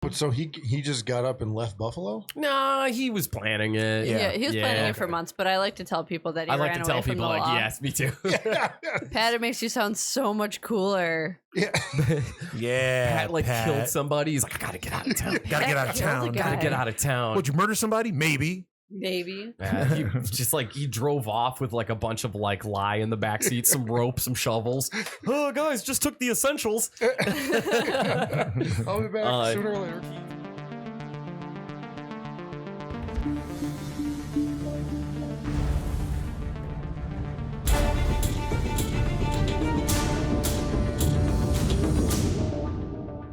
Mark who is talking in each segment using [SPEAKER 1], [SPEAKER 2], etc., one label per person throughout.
[SPEAKER 1] But so he just got up and left Buffalo?
[SPEAKER 2] Nah, he was planning it.
[SPEAKER 3] Yeah, he was planning it for months, but I like to tell people that he ran away from the law. I like to tell people, like,
[SPEAKER 2] yes, me too.
[SPEAKER 3] Pat, it makes you sound so much cooler.
[SPEAKER 1] Yeah.
[SPEAKER 2] Pat, killed somebody. He's like, I gotta get out of town.
[SPEAKER 4] Gotta get out of town.
[SPEAKER 2] Gotta get out of town.
[SPEAKER 4] Would you murder somebody? Maybe.
[SPEAKER 3] Maybe.
[SPEAKER 2] He just he drove off with like a bunch of like lie in the backseat, some rope, some shovels. Oh, guys, just took the essentials.
[SPEAKER 1] I'll be back sooner or later.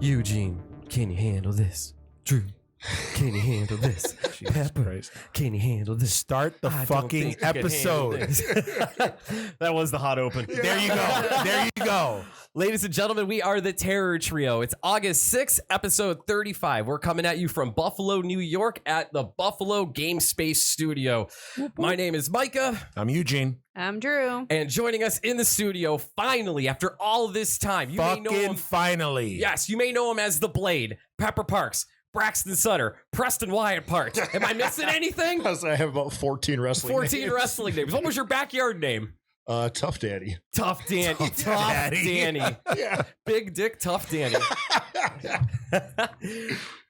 [SPEAKER 2] Eugene, can you handle this? Drew, can you handle this? Pepper, can you handle this?
[SPEAKER 4] Start the fucking episode.
[SPEAKER 2] That was the hot open.
[SPEAKER 4] There you go. There you go.
[SPEAKER 2] Ladies and gentlemen, we are the Terror Trio. It's August 6th, episode 35. We're coming at you from Buffalo, New York at the Buffalo Game Space Studio. My name is Micah.
[SPEAKER 4] I'm Eugene.
[SPEAKER 3] I'm Drew.
[SPEAKER 2] And joining us in the studio, finally, after all this time, you may know him.
[SPEAKER 4] Finally.
[SPEAKER 2] Yes, you may know him as The Blade, Pepper Parks, Braxton Sutter, Preston Wyatt Part. Am I missing anything?
[SPEAKER 1] I have about 14 wrestling
[SPEAKER 2] names. What was your backyard name?
[SPEAKER 1] Tough Daddy.
[SPEAKER 2] Tough Danny. Tough Danny.
[SPEAKER 1] Yeah.
[SPEAKER 2] Big Dick Tough Danny.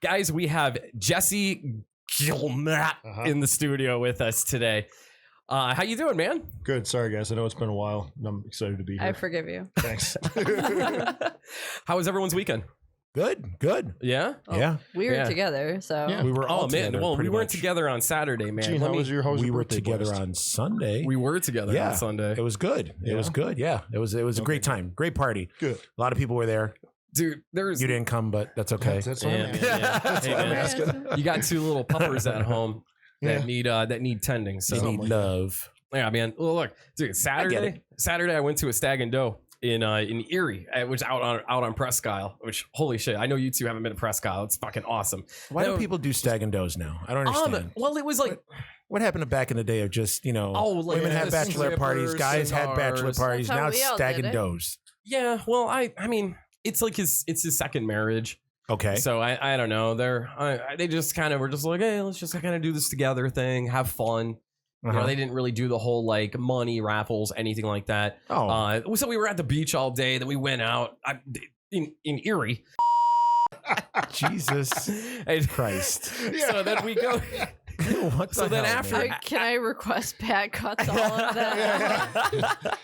[SPEAKER 2] Guys, we have Jesse Gilmat in the studio with us today. How you doing, man?
[SPEAKER 1] Good. Sorry, guys. I know it's been a while. I'm excited to be here.
[SPEAKER 3] I forgive you.
[SPEAKER 1] Thanks.
[SPEAKER 2] How was everyone's weekend?
[SPEAKER 4] Good.
[SPEAKER 2] Yeah?
[SPEAKER 4] Yeah.
[SPEAKER 3] We were together, so.
[SPEAKER 1] Yeah.
[SPEAKER 4] We were all together.
[SPEAKER 2] Well, we weren't
[SPEAKER 4] much.
[SPEAKER 2] together on Saturday, man.
[SPEAKER 1] Gene, how was your
[SPEAKER 4] We were
[SPEAKER 1] birthday
[SPEAKER 4] together
[SPEAKER 1] blast?
[SPEAKER 4] on Sunday.
[SPEAKER 2] We were together on Sunday.
[SPEAKER 4] It was good. It was good. Yeah. It was a great time. Great party.
[SPEAKER 1] Good.
[SPEAKER 4] A lot of people were there.
[SPEAKER 2] Dude, there's...
[SPEAKER 4] You didn't come, but that's okay.
[SPEAKER 1] That's what I'm asking.
[SPEAKER 2] Hey,
[SPEAKER 1] what I'm
[SPEAKER 2] man.
[SPEAKER 1] asking.
[SPEAKER 2] You got two little puppers at home that need tending. So
[SPEAKER 4] You need love.
[SPEAKER 2] yeah, man. Well, look, dude. Saturday, I went to a Stag and Doe in Erie, which out on Presque Isle. Which holy shit, I know you two haven't been to Presque Isle. It's fucking awesome.
[SPEAKER 4] Why do people do Stag and Does now? I don't understand.
[SPEAKER 2] Well, it was like.
[SPEAKER 4] What happened to back in the day of just, women had bachelor parties, guys had bachelor parties. Now it's Stag and Does.
[SPEAKER 2] Yeah, well, I mean, it's like it's his second marriage.
[SPEAKER 4] Okay.
[SPEAKER 2] So I don't know. They just kind of were just like, hey, let's just kind of do this together thing, have fun. You know, they didn't really do the whole like money raffles, anything like that.
[SPEAKER 4] Oh.
[SPEAKER 2] So we were at the beach all day. Then we went out in Erie.
[SPEAKER 4] Jesus Christ.
[SPEAKER 1] Yeah.
[SPEAKER 2] So then we go.
[SPEAKER 4] What the hell,
[SPEAKER 2] after
[SPEAKER 4] man?
[SPEAKER 3] Can I request Pat cuts all of that?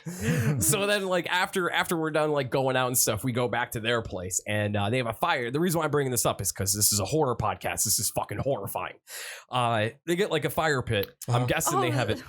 [SPEAKER 2] So then like after we're done like going out and stuff, we go back to their place and they have a fire. The reason why I'm bringing this up is because this is a horror podcast. This is fucking horrifying. They get like a fire pit. I'm guessing they haven't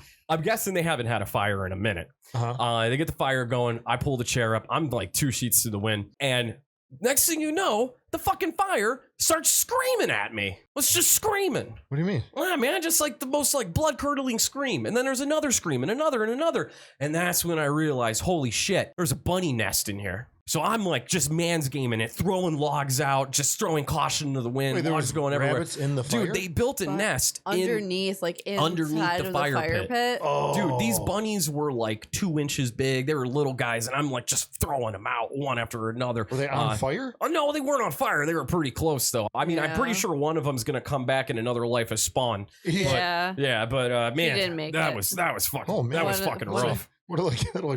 [SPEAKER 2] had a fire in a minute. They get the fire going. I pull the chair up. I'm like 2 sheets to the wind. And next thing you know, the fucking fire starts screaming at me. It's just screaming.
[SPEAKER 1] What do you mean?
[SPEAKER 2] Yeah, man, just like the most like blood-curdling scream. And then there's another scream and another and another. And that's when I realized, holy shit, there's a bunny nest in here. So I'm like just man's gaming it, throwing logs out, just throwing caution to the wind.
[SPEAKER 1] Wait, there
[SPEAKER 2] logs
[SPEAKER 1] was
[SPEAKER 2] going everywhere.
[SPEAKER 1] rabbits in the fire?
[SPEAKER 2] Dude, they built a nest
[SPEAKER 3] underneath, like inside
[SPEAKER 2] the
[SPEAKER 3] of
[SPEAKER 2] fire
[SPEAKER 3] the fire pit.
[SPEAKER 1] Oh.
[SPEAKER 2] Dude, these bunnies were like 2 inches big. They were little guys, and I'm like just throwing them out one after another.
[SPEAKER 1] Were they on fire?
[SPEAKER 2] Oh, no, they weren't on fire. They were pretty close, though. I mean, I'm pretty sure one of them's gonna come back in another life as Spawn.
[SPEAKER 3] Yeah.
[SPEAKER 2] But man,
[SPEAKER 3] didn't make
[SPEAKER 2] that
[SPEAKER 3] it.
[SPEAKER 2] was fucking fucking
[SPEAKER 3] What a-
[SPEAKER 2] rough.
[SPEAKER 1] What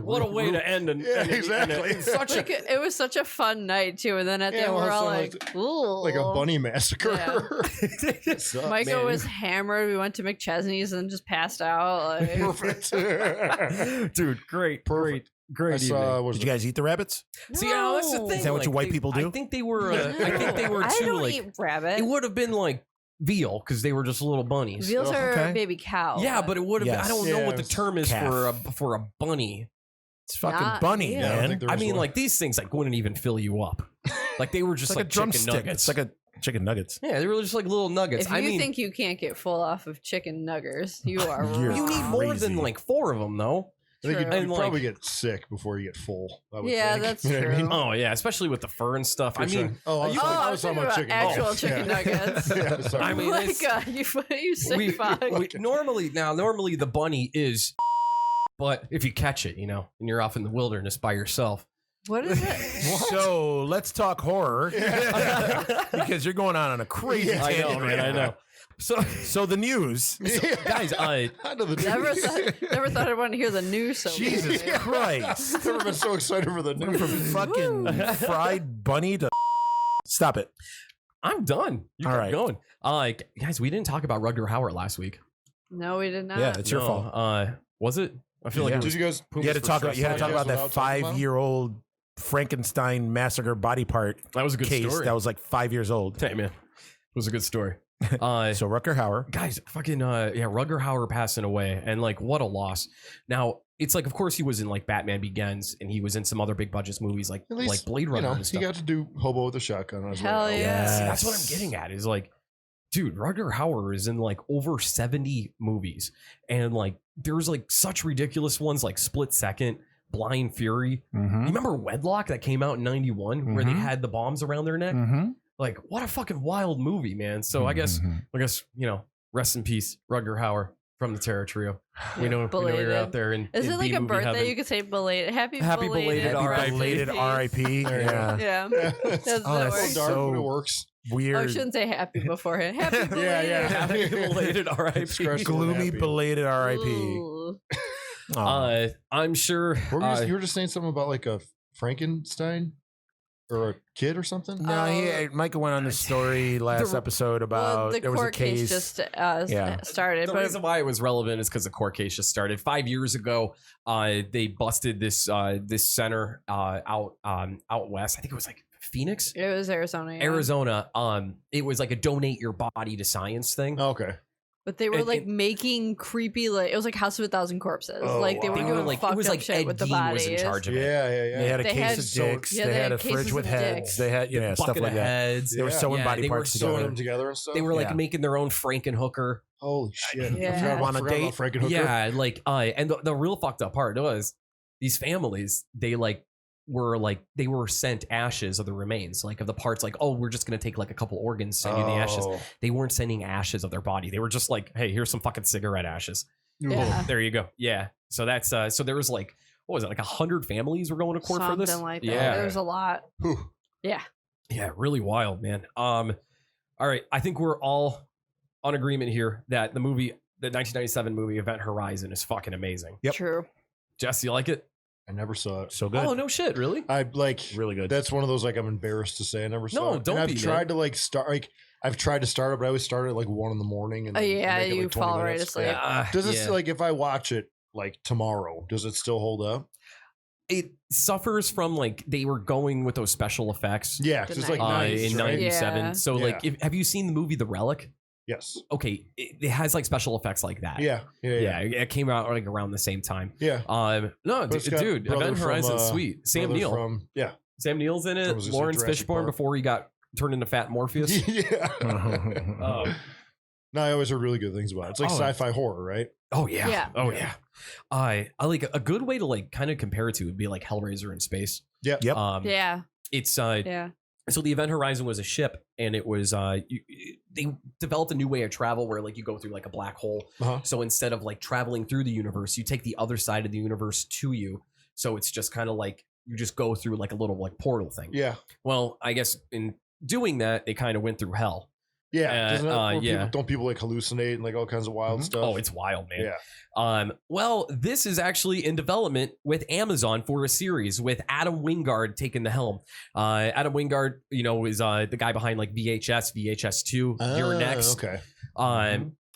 [SPEAKER 2] What a way to end an
[SPEAKER 1] exactly.
[SPEAKER 3] It was such a fun night too, and then at the end we're all like, ooh,
[SPEAKER 1] like a bunny massacre.
[SPEAKER 3] Yeah. Michael was hammered. We went to McChesney's and just passed out. Like.
[SPEAKER 1] Perfect.
[SPEAKER 2] Dude, great.
[SPEAKER 4] Did you guys eat the rabbits?
[SPEAKER 2] No. See, that's the thing.
[SPEAKER 4] Is that what you white people do?
[SPEAKER 2] I think they were.
[SPEAKER 3] I
[SPEAKER 2] too.
[SPEAKER 3] don't
[SPEAKER 2] Like,
[SPEAKER 3] eat rabbit.
[SPEAKER 2] it would have been like veal because they were just little bunnies.
[SPEAKER 3] Veals are
[SPEAKER 4] okay.
[SPEAKER 3] baby cow.
[SPEAKER 2] Yeah, but it would have.
[SPEAKER 4] Yes.
[SPEAKER 2] I don't know what the term is
[SPEAKER 4] Calf.
[SPEAKER 2] for a bunny.
[SPEAKER 4] It's fucking
[SPEAKER 3] Not
[SPEAKER 4] bunny,
[SPEAKER 3] veal.
[SPEAKER 4] man.
[SPEAKER 2] I mean, like these things like wouldn't even fill you up. Like they were just
[SPEAKER 4] It's
[SPEAKER 2] like
[SPEAKER 4] a
[SPEAKER 2] chicken
[SPEAKER 4] drumstick.
[SPEAKER 2] nuggets.
[SPEAKER 4] It's like a chicken nuggets.
[SPEAKER 2] Yeah, they were just like little nuggets.
[SPEAKER 3] If you think you can't get full off of chicken nuggers, you are
[SPEAKER 4] You're
[SPEAKER 3] wrong.
[SPEAKER 2] you need more than
[SPEAKER 4] crazy.
[SPEAKER 2] like 4 of them, though.
[SPEAKER 1] I think
[SPEAKER 3] True.
[SPEAKER 1] you'd
[SPEAKER 2] And, like-
[SPEAKER 1] probably get sick before you get full. I would
[SPEAKER 3] Yeah,
[SPEAKER 1] think.
[SPEAKER 3] that's
[SPEAKER 1] You know what I mean?
[SPEAKER 3] true.
[SPEAKER 2] Oh yeah, especially with the fur and stuff.
[SPEAKER 1] For
[SPEAKER 2] I mean,
[SPEAKER 1] sure. I was talking about chicken
[SPEAKER 3] actual
[SPEAKER 1] nuggets.
[SPEAKER 3] chicken nuggets.
[SPEAKER 1] Yeah, sorry.
[SPEAKER 2] I mean,
[SPEAKER 3] Like,
[SPEAKER 2] it's-
[SPEAKER 3] you sick fuck.
[SPEAKER 2] normally the bunny is, but if you catch it, and you're off in the wilderness by yourself,
[SPEAKER 3] What is it?
[SPEAKER 4] So let's talk horror because you're going on a crazy tangent.
[SPEAKER 2] I know, man. I know.
[SPEAKER 4] So the news,
[SPEAKER 2] guys.
[SPEAKER 3] Never thought I'd want to hear the news. So
[SPEAKER 4] Jesus Christ!
[SPEAKER 1] Never been so excited for the news.
[SPEAKER 4] From fucking fried bunny to stop it.
[SPEAKER 2] I'm done. You
[SPEAKER 4] All
[SPEAKER 2] kept
[SPEAKER 4] right.
[SPEAKER 2] going. Guys, we didn't talk about Rutger Hauer last week.
[SPEAKER 3] No, we did not.
[SPEAKER 4] Yeah, it's your fault.
[SPEAKER 2] Was it? I feel like it
[SPEAKER 1] Did
[SPEAKER 2] was.
[SPEAKER 1] you guys?
[SPEAKER 4] You had to talk about that 5-year-old Frankenstein massacre body part
[SPEAKER 2] That was a good
[SPEAKER 4] case
[SPEAKER 2] story.
[SPEAKER 4] that was like 5 years old.
[SPEAKER 2] Hey, man, it was a good story.
[SPEAKER 4] So Rutger Hauer,
[SPEAKER 2] Guys, fucking Rutger Hauer passing away, and like what a loss. Now it's like, of course, he was in like Batman Begins, and he was in some other big budget movies like
[SPEAKER 1] At least,
[SPEAKER 2] Blade Runner and
[SPEAKER 1] he
[SPEAKER 2] stuff.
[SPEAKER 1] got to do Hobo with a Shotgun on his way
[SPEAKER 3] Hell
[SPEAKER 1] out.
[SPEAKER 3] yeah.
[SPEAKER 2] See, that's what I'm getting at. Is like, dude, Rutger Hauer is in like over 70 movies, and like there's like such ridiculous ones like Split Second, Blind Fury. You remember Wedlock that came out in '91 where they had the bombs around their neck? Like, what a fucking wild movie, man. So I guess rest in peace, Rutger Hauer from the Terror Trio. We know you're out there. And
[SPEAKER 3] is it like a birthday? You could say belated. Happy belated
[SPEAKER 4] R.I.P. Yeah.
[SPEAKER 3] Yeah. That's
[SPEAKER 1] That's so dark,
[SPEAKER 4] so
[SPEAKER 1] but it works.
[SPEAKER 4] Weird.
[SPEAKER 3] Oh, I shouldn't say happy beforehand. Happy belated.
[SPEAKER 2] Happy belated R.I.P.
[SPEAKER 4] Gloomy belated R.I.P.
[SPEAKER 3] Ooh.
[SPEAKER 2] I'm sure.
[SPEAKER 1] You were just saying something about like a Frankenstein or a kid or something.
[SPEAKER 4] No, Michael went on this story last episode about
[SPEAKER 3] the
[SPEAKER 4] there was a
[SPEAKER 3] court
[SPEAKER 4] case
[SPEAKER 3] just started.
[SPEAKER 2] The reason why it was relevant is because the court case just started 5 years ago. They busted this center out west. I think it was like Phoenix.
[SPEAKER 3] It was Arizona. Yeah.
[SPEAKER 2] Arizona. It was like a donate your body to science thing.
[SPEAKER 1] Okay.
[SPEAKER 3] But they were like making creepy, like it was like House of a Thousand Corpses. Like they were doing
[SPEAKER 2] like
[SPEAKER 3] fucked
[SPEAKER 2] it was
[SPEAKER 3] up
[SPEAKER 2] like
[SPEAKER 3] shit
[SPEAKER 2] Ed
[SPEAKER 3] with the
[SPEAKER 2] Gein
[SPEAKER 3] bodies.
[SPEAKER 2] was in charge of it.
[SPEAKER 1] Yeah.
[SPEAKER 4] They had a
[SPEAKER 3] They
[SPEAKER 4] case
[SPEAKER 3] had
[SPEAKER 4] of dicks.
[SPEAKER 3] yeah,
[SPEAKER 4] they
[SPEAKER 3] they
[SPEAKER 4] had a
[SPEAKER 3] had
[SPEAKER 4] fridge
[SPEAKER 3] cases
[SPEAKER 4] with
[SPEAKER 3] of
[SPEAKER 4] heads.
[SPEAKER 3] dicks.
[SPEAKER 4] They had stuff
[SPEAKER 2] Bucket
[SPEAKER 4] like
[SPEAKER 2] of
[SPEAKER 4] that.
[SPEAKER 2] heads.
[SPEAKER 4] They were sewing body
[SPEAKER 2] they
[SPEAKER 4] parts
[SPEAKER 2] were
[SPEAKER 1] Sewing
[SPEAKER 4] together.
[SPEAKER 1] them together and stuff.
[SPEAKER 2] They were like
[SPEAKER 4] Yeah.
[SPEAKER 2] making their own Frankenhooker.
[SPEAKER 1] Holy shit!
[SPEAKER 3] Yeah.
[SPEAKER 1] I forgot
[SPEAKER 4] Want a
[SPEAKER 1] about
[SPEAKER 4] date?
[SPEAKER 1] Frankenhooker.
[SPEAKER 2] Yeah, like and the real fucked up part was these families, they were sent ashes of the remains, like of the parts, like, oh, we're just gonna take like a couple organs, send you the ashes. They weren't sending ashes of their body. They were just like, hey, here's some fucking cigarette ashes.
[SPEAKER 3] Yeah.
[SPEAKER 2] There you go. Yeah. So that's so there was like, what was it, like 100 families were going to court for this?
[SPEAKER 3] Something like that.
[SPEAKER 2] Yeah.
[SPEAKER 3] There was a lot.
[SPEAKER 1] Whew.
[SPEAKER 3] Yeah.
[SPEAKER 2] Yeah, really wild, man. All right, I think we're all on agreement here that the 1997 movie Event Horizon is fucking amazing.
[SPEAKER 4] Yep.
[SPEAKER 3] True.
[SPEAKER 2] Jess, you like it?
[SPEAKER 1] I never saw it.
[SPEAKER 4] So good.
[SPEAKER 2] Oh, no shit, really?
[SPEAKER 1] I like
[SPEAKER 4] Really good.
[SPEAKER 1] That's one of those like I'm embarrassed to say I never saw it.
[SPEAKER 2] don't
[SPEAKER 1] and
[SPEAKER 2] be,
[SPEAKER 1] I've tried to like start I've tried to start it, but I always start at like 1 a.m. and
[SPEAKER 3] Oh yeah,
[SPEAKER 1] make it,
[SPEAKER 3] you
[SPEAKER 1] like, 20
[SPEAKER 3] fall right
[SPEAKER 1] minutes.
[SPEAKER 3] asleep.
[SPEAKER 1] Does it
[SPEAKER 2] yeah.
[SPEAKER 1] like if I watch it like tomorrow, does it still hold up?
[SPEAKER 2] It suffers from like they were going with those special effects
[SPEAKER 1] Yeah, 'cause it's like
[SPEAKER 2] in
[SPEAKER 1] 90s, right?
[SPEAKER 2] '97.
[SPEAKER 3] Yeah.
[SPEAKER 2] So like, have you seen the movie The Relic?
[SPEAKER 1] Yes.
[SPEAKER 2] Okay, it has like special effects like that.
[SPEAKER 1] Yeah.
[SPEAKER 2] It came out like around the same time.
[SPEAKER 1] Yeah.
[SPEAKER 2] No,
[SPEAKER 1] But it's got
[SPEAKER 2] dude,
[SPEAKER 1] brother
[SPEAKER 2] Event
[SPEAKER 1] from,
[SPEAKER 2] Horizon's sweet. Sam
[SPEAKER 1] brother
[SPEAKER 2] Neill.
[SPEAKER 1] from
[SPEAKER 2] Sam Neill's in it.
[SPEAKER 1] Was this
[SPEAKER 2] Lawrence
[SPEAKER 1] Jurassic
[SPEAKER 2] Fishburne
[SPEAKER 1] Park?
[SPEAKER 2] before he got turned into Fat Morpheus.
[SPEAKER 1] yeah. No, I always heard really good things about it. It's like sci-fi horror, right?
[SPEAKER 2] Oh yeah.
[SPEAKER 3] Yeah.
[SPEAKER 2] Oh yeah. I like a good way to like kind of compare it to would be like Hellraiser in space.
[SPEAKER 1] Yep.
[SPEAKER 3] Yeah.
[SPEAKER 2] It's
[SPEAKER 3] Yeah.
[SPEAKER 2] so the Event Horizon was a ship, and it was they developed a new way of travel where like you go through like a black hole.
[SPEAKER 1] Uh-huh.
[SPEAKER 2] So instead of like traveling through the universe, you take the other side of the universe to you. So it's just kind of like you just go through like a little like portal thing.
[SPEAKER 1] Yeah.
[SPEAKER 2] Well, I guess in doing that, they kind of went through hell.
[SPEAKER 1] Yeah. Doesn't it, where
[SPEAKER 2] yeah.
[SPEAKER 1] don't people like hallucinate and like all kinds of wild stuff?
[SPEAKER 2] Oh, it's wild, man.
[SPEAKER 1] Yeah.
[SPEAKER 2] Well, this is actually in development with Amazon for a series with Adam Wingard taking the helm. Adam Wingard, is the guy behind like VHS2, You're Next.
[SPEAKER 1] Okay.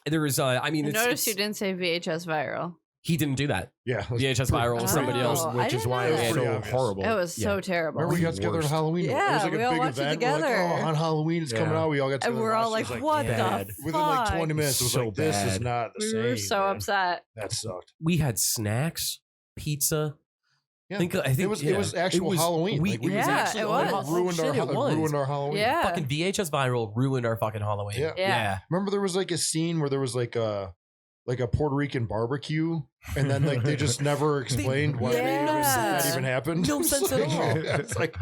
[SPEAKER 2] There is, I
[SPEAKER 3] noticed you didn't say VHS viral.
[SPEAKER 2] He didn't do that.
[SPEAKER 1] Yeah.
[SPEAKER 2] VHS viral was somebody else.
[SPEAKER 3] I
[SPEAKER 4] which is
[SPEAKER 3] didn't
[SPEAKER 4] why
[SPEAKER 3] know
[SPEAKER 4] it was
[SPEAKER 3] that.
[SPEAKER 4] so
[SPEAKER 1] Pretty obvious.
[SPEAKER 4] horrible.
[SPEAKER 3] It was so terrible.
[SPEAKER 1] Remember we got together on
[SPEAKER 4] Worst.
[SPEAKER 1] Halloween?
[SPEAKER 3] Yeah,
[SPEAKER 1] it was like
[SPEAKER 3] we
[SPEAKER 1] a
[SPEAKER 3] all
[SPEAKER 1] big
[SPEAKER 3] watched it
[SPEAKER 1] event. We're like,
[SPEAKER 3] together.
[SPEAKER 1] on Halloween it's coming
[SPEAKER 4] Yeah.
[SPEAKER 1] out. We all got together.
[SPEAKER 3] And we're all
[SPEAKER 1] watched
[SPEAKER 3] like,
[SPEAKER 1] it. It was
[SPEAKER 3] what
[SPEAKER 4] bad.
[SPEAKER 3] the fuck?
[SPEAKER 1] Within like 20 minutes, it was
[SPEAKER 4] So
[SPEAKER 1] like, this is
[SPEAKER 4] bad.
[SPEAKER 1] not the
[SPEAKER 3] We
[SPEAKER 1] same.
[SPEAKER 3] were so
[SPEAKER 1] man.
[SPEAKER 3] upset.
[SPEAKER 1] That sucked.
[SPEAKER 2] We had snacks, pizza.
[SPEAKER 1] Yeah.
[SPEAKER 2] I think
[SPEAKER 1] It was actual Halloween. Like,
[SPEAKER 2] It was
[SPEAKER 3] Yeah,
[SPEAKER 2] actually
[SPEAKER 3] it was.
[SPEAKER 1] ruined our Halloween.
[SPEAKER 3] Yeah.
[SPEAKER 2] Fucking VHS viral ruined our fucking Halloween.
[SPEAKER 1] Yeah.
[SPEAKER 3] Yeah.
[SPEAKER 1] Remember there was like a scene where there was like a Puerto Rican barbecue, and then like they just never explained why that even happened.
[SPEAKER 2] No sense at all.
[SPEAKER 1] It's like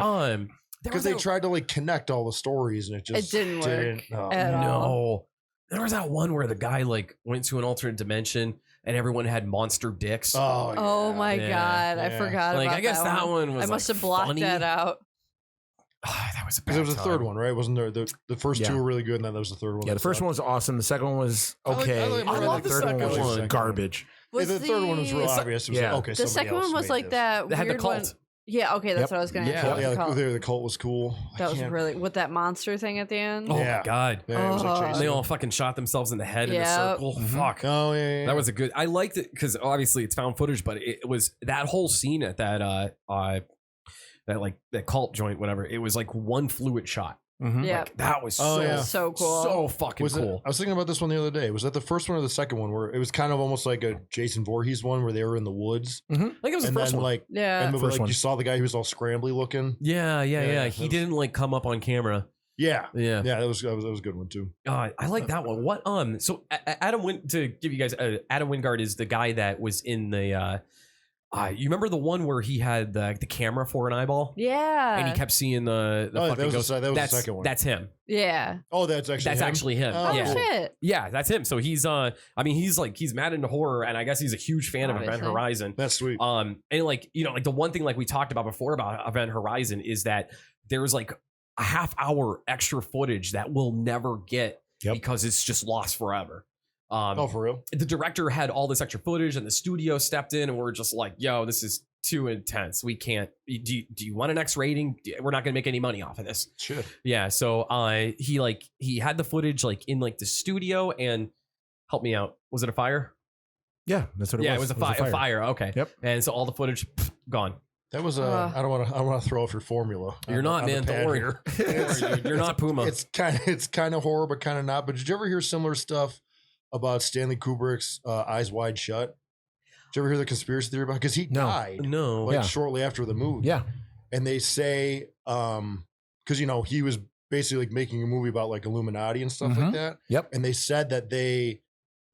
[SPEAKER 1] because they tried to like connect all the stories, and it just
[SPEAKER 3] didn't work
[SPEAKER 1] no.
[SPEAKER 3] at all.
[SPEAKER 2] No. There was that one where the guy like went to an alternate dimension, and everyone had monster dicks.
[SPEAKER 3] Oh my god, I forgot about that.
[SPEAKER 2] I guess that one was.
[SPEAKER 3] I must have blocked that out.
[SPEAKER 2] That was
[SPEAKER 1] because there was a third one, right? Wasn't there? The first two were really good, and then there was the third one.
[SPEAKER 4] Yeah, the first one was awesome. The second one was okay.
[SPEAKER 2] I love the third one.
[SPEAKER 4] Was garbage.
[SPEAKER 1] The third one was real obvious. It was like, okay,
[SPEAKER 3] the second one was like that.
[SPEAKER 2] They had the
[SPEAKER 3] weird
[SPEAKER 2] cult.
[SPEAKER 3] one. Yeah, okay, that's what I was gonna ask.
[SPEAKER 1] Yeah, the cult was cool.
[SPEAKER 3] That was really with that monster thing at the end.
[SPEAKER 2] Oh my god!
[SPEAKER 1] Yeah, it was like
[SPEAKER 2] they all fucking shot themselves in the head in a circle. Fuck.
[SPEAKER 1] Oh yeah.
[SPEAKER 2] That was a good. I liked it because obviously it's found footage, but it was that whole scene at that that cult joint, whatever. It was like one fluid shot.
[SPEAKER 3] Yeah,
[SPEAKER 2] like, that was
[SPEAKER 3] so cool,
[SPEAKER 2] so fucking cool.
[SPEAKER 1] I was thinking about this one the other day. Was that the first one or the second one where it was kind of almost like a Jason Voorhees one where they were in the woods?
[SPEAKER 2] I think it was the first one.
[SPEAKER 1] And
[SPEAKER 4] first one.
[SPEAKER 1] You saw the guy who was all scrambly looking.
[SPEAKER 2] Yeah. He didn't like come up on camera.
[SPEAKER 1] Yeah. That was a good one too.
[SPEAKER 2] I like that one. What so Adam Adam Wingard is the guy that was in the you remember the one where he had the camera for an eyeball?
[SPEAKER 3] Yeah.
[SPEAKER 2] And he kept seeing the fucking ghost.
[SPEAKER 1] That was the second one.
[SPEAKER 2] That's him.
[SPEAKER 3] Yeah.
[SPEAKER 1] Oh, that's actually him?
[SPEAKER 3] Oh,
[SPEAKER 2] yeah.
[SPEAKER 3] Shit.
[SPEAKER 2] Yeah, that's him. So he's he's mad into horror, and I guess he's a huge fan of Event Horizon.
[SPEAKER 1] That's sweet.
[SPEAKER 2] And the one thing like we talked about before about Event Horizon is that there's like a half hour extra footage that we'll never get because it's just lost forever.
[SPEAKER 1] For real?
[SPEAKER 2] The director had all this extra footage, and the studio stepped in, and we're just like, "Yo, this is too intense. We can't. Do you want an X rating? We're not going to make any money off of this."
[SPEAKER 1] Sure.
[SPEAKER 2] Yeah. So he had the footage like in like the studio, and help me out. Was it a fire?
[SPEAKER 4] Yeah, that's what it was.
[SPEAKER 2] Yeah, it was a fire. Okay.
[SPEAKER 4] Yep.
[SPEAKER 2] And so all the footage gone.
[SPEAKER 1] That was I don't want to throw off your formula.
[SPEAKER 2] You're not, man. Don't worry. You're not Puma.
[SPEAKER 1] It's kind of horror, but kind of not. But did you ever hear similar stuff about Stanley Kubrick's Eyes Wide Shut? Did you ever hear the conspiracy theory about it? Because he died shortly after the movie.
[SPEAKER 4] Yeah.
[SPEAKER 1] And they say, because, he was basically like making a movie about like Illuminati and stuff like that.
[SPEAKER 4] Yep.
[SPEAKER 1] And they said that they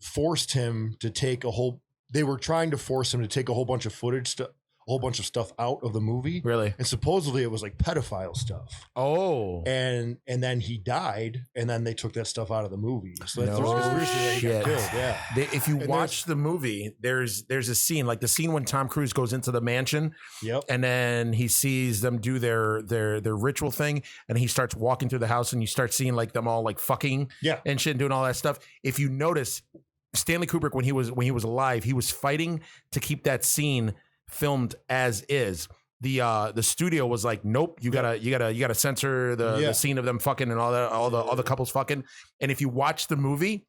[SPEAKER 1] forced him to take they were trying to force him to take a whole bunch of footage, a whole bunch of stuff out of the movie.
[SPEAKER 4] Really?
[SPEAKER 1] And supposedly it was like pedophile stuff.
[SPEAKER 4] Oh.
[SPEAKER 1] And then he died, and then they took that stuff out of the movie. So that's
[SPEAKER 4] No
[SPEAKER 1] that he got killed. Yeah.
[SPEAKER 4] If you watch the movie, there's a scene, like the scene when Tom Cruise goes into the mansion.
[SPEAKER 1] Yep.
[SPEAKER 4] And then he sees them do their ritual thing, and he starts walking through the house, and you start seeing like them all like fucking and shit and doing all that stuff. If you notice, Stanley Kubrick, when he was alive, he was fighting to keep that scene filmed as is. The studio was like, nope, you gotta censor the scene of them fucking and all the couples fucking. And if you watch the movie,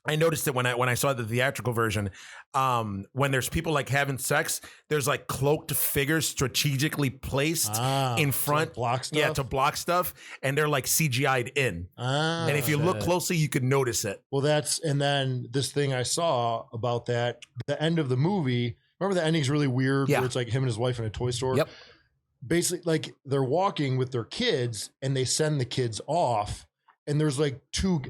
[SPEAKER 4] I noticed it when I saw the theatrical version. When there's people like having sex, there's like cloaked figures strategically placed in front,
[SPEAKER 1] to block stuff?
[SPEAKER 4] to block stuff, and they're like CGI'd in. And if you look closely, you could notice it.
[SPEAKER 1] Well, and then this thing I saw about that, the end of the movie. Remember the ending's really weird where it's like him and his wife in a toy store?
[SPEAKER 4] Yep.
[SPEAKER 1] Basically, like they're walking with their kids and they send the kids off. And there's like two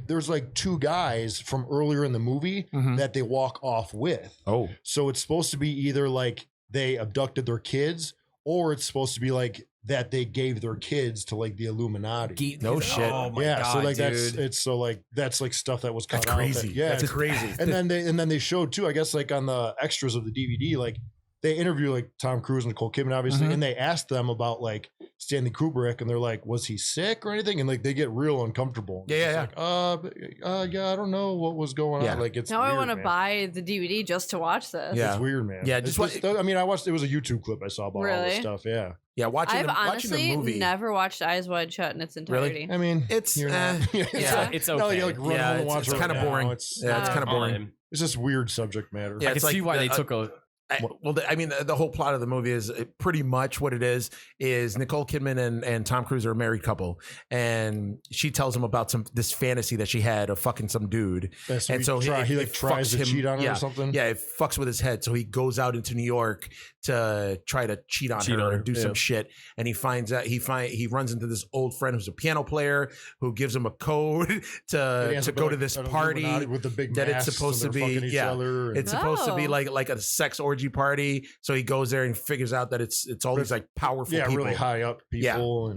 [SPEAKER 1] guys from earlier in the movie that they walk off with.
[SPEAKER 4] Oh.
[SPEAKER 1] So it's supposed to be either like they abducted their kids, or it's supposed to be like that they gave their kids to like the Illuminati.
[SPEAKER 4] No shit.
[SPEAKER 2] Oh my God,
[SPEAKER 1] so like
[SPEAKER 2] dude.
[SPEAKER 1] that's like stuff that was cut
[SPEAKER 4] That's crazy.
[SPEAKER 1] out.
[SPEAKER 4] That's crazy.
[SPEAKER 1] And then they showed too, I guess, like on the extras of the DVD, like they interview like Tom Cruise and Nicole Kidman, obviously, and they asked them about like Stanley Kubrick, and they're like, was he sick or anything? And like they get real uncomfortable.
[SPEAKER 4] Yeah.
[SPEAKER 1] Like, I don't know what was going on. Like it's
[SPEAKER 3] now
[SPEAKER 1] weird,
[SPEAKER 3] I want to
[SPEAKER 1] man.
[SPEAKER 3] buy the DVD just to watch this.
[SPEAKER 1] It's weird, man.
[SPEAKER 4] Yeah,
[SPEAKER 1] I watched. It was a YouTube clip I saw about all this stuff. Yeah.
[SPEAKER 4] Yeah,
[SPEAKER 3] I've
[SPEAKER 4] watching
[SPEAKER 3] honestly
[SPEAKER 4] the movie.
[SPEAKER 3] never watched Eyes Wide Shut in its entirety.
[SPEAKER 4] Really?
[SPEAKER 1] I mean,
[SPEAKER 4] it's
[SPEAKER 2] it's okay.
[SPEAKER 4] It's kind of boring. It's kind of boring.
[SPEAKER 1] It's just weird subject matter.
[SPEAKER 2] I can see why they took a.
[SPEAKER 4] The whole plot of the movie is pretty much what it is Nicole Kidman and Tom Cruise are a married couple, and she tells him about this fantasy that she had of fucking some dude.
[SPEAKER 1] And so he tries to cheat on her or something.
[SPEAKER 4] Yeah, it fucks with his head. So he goes out into New York to try to cheat on her and do some shit. And he finds out he runs into this old friend who's a piano player who gives him a code to go to this party
[SPEAKER 1] with the big
[SPEAKER 4] that it's supposed to be. It's supposed to be like a sex orgy party. So he goes there and figures out that it's all these like powerful people.
[SPEAKER 1] Really high up people.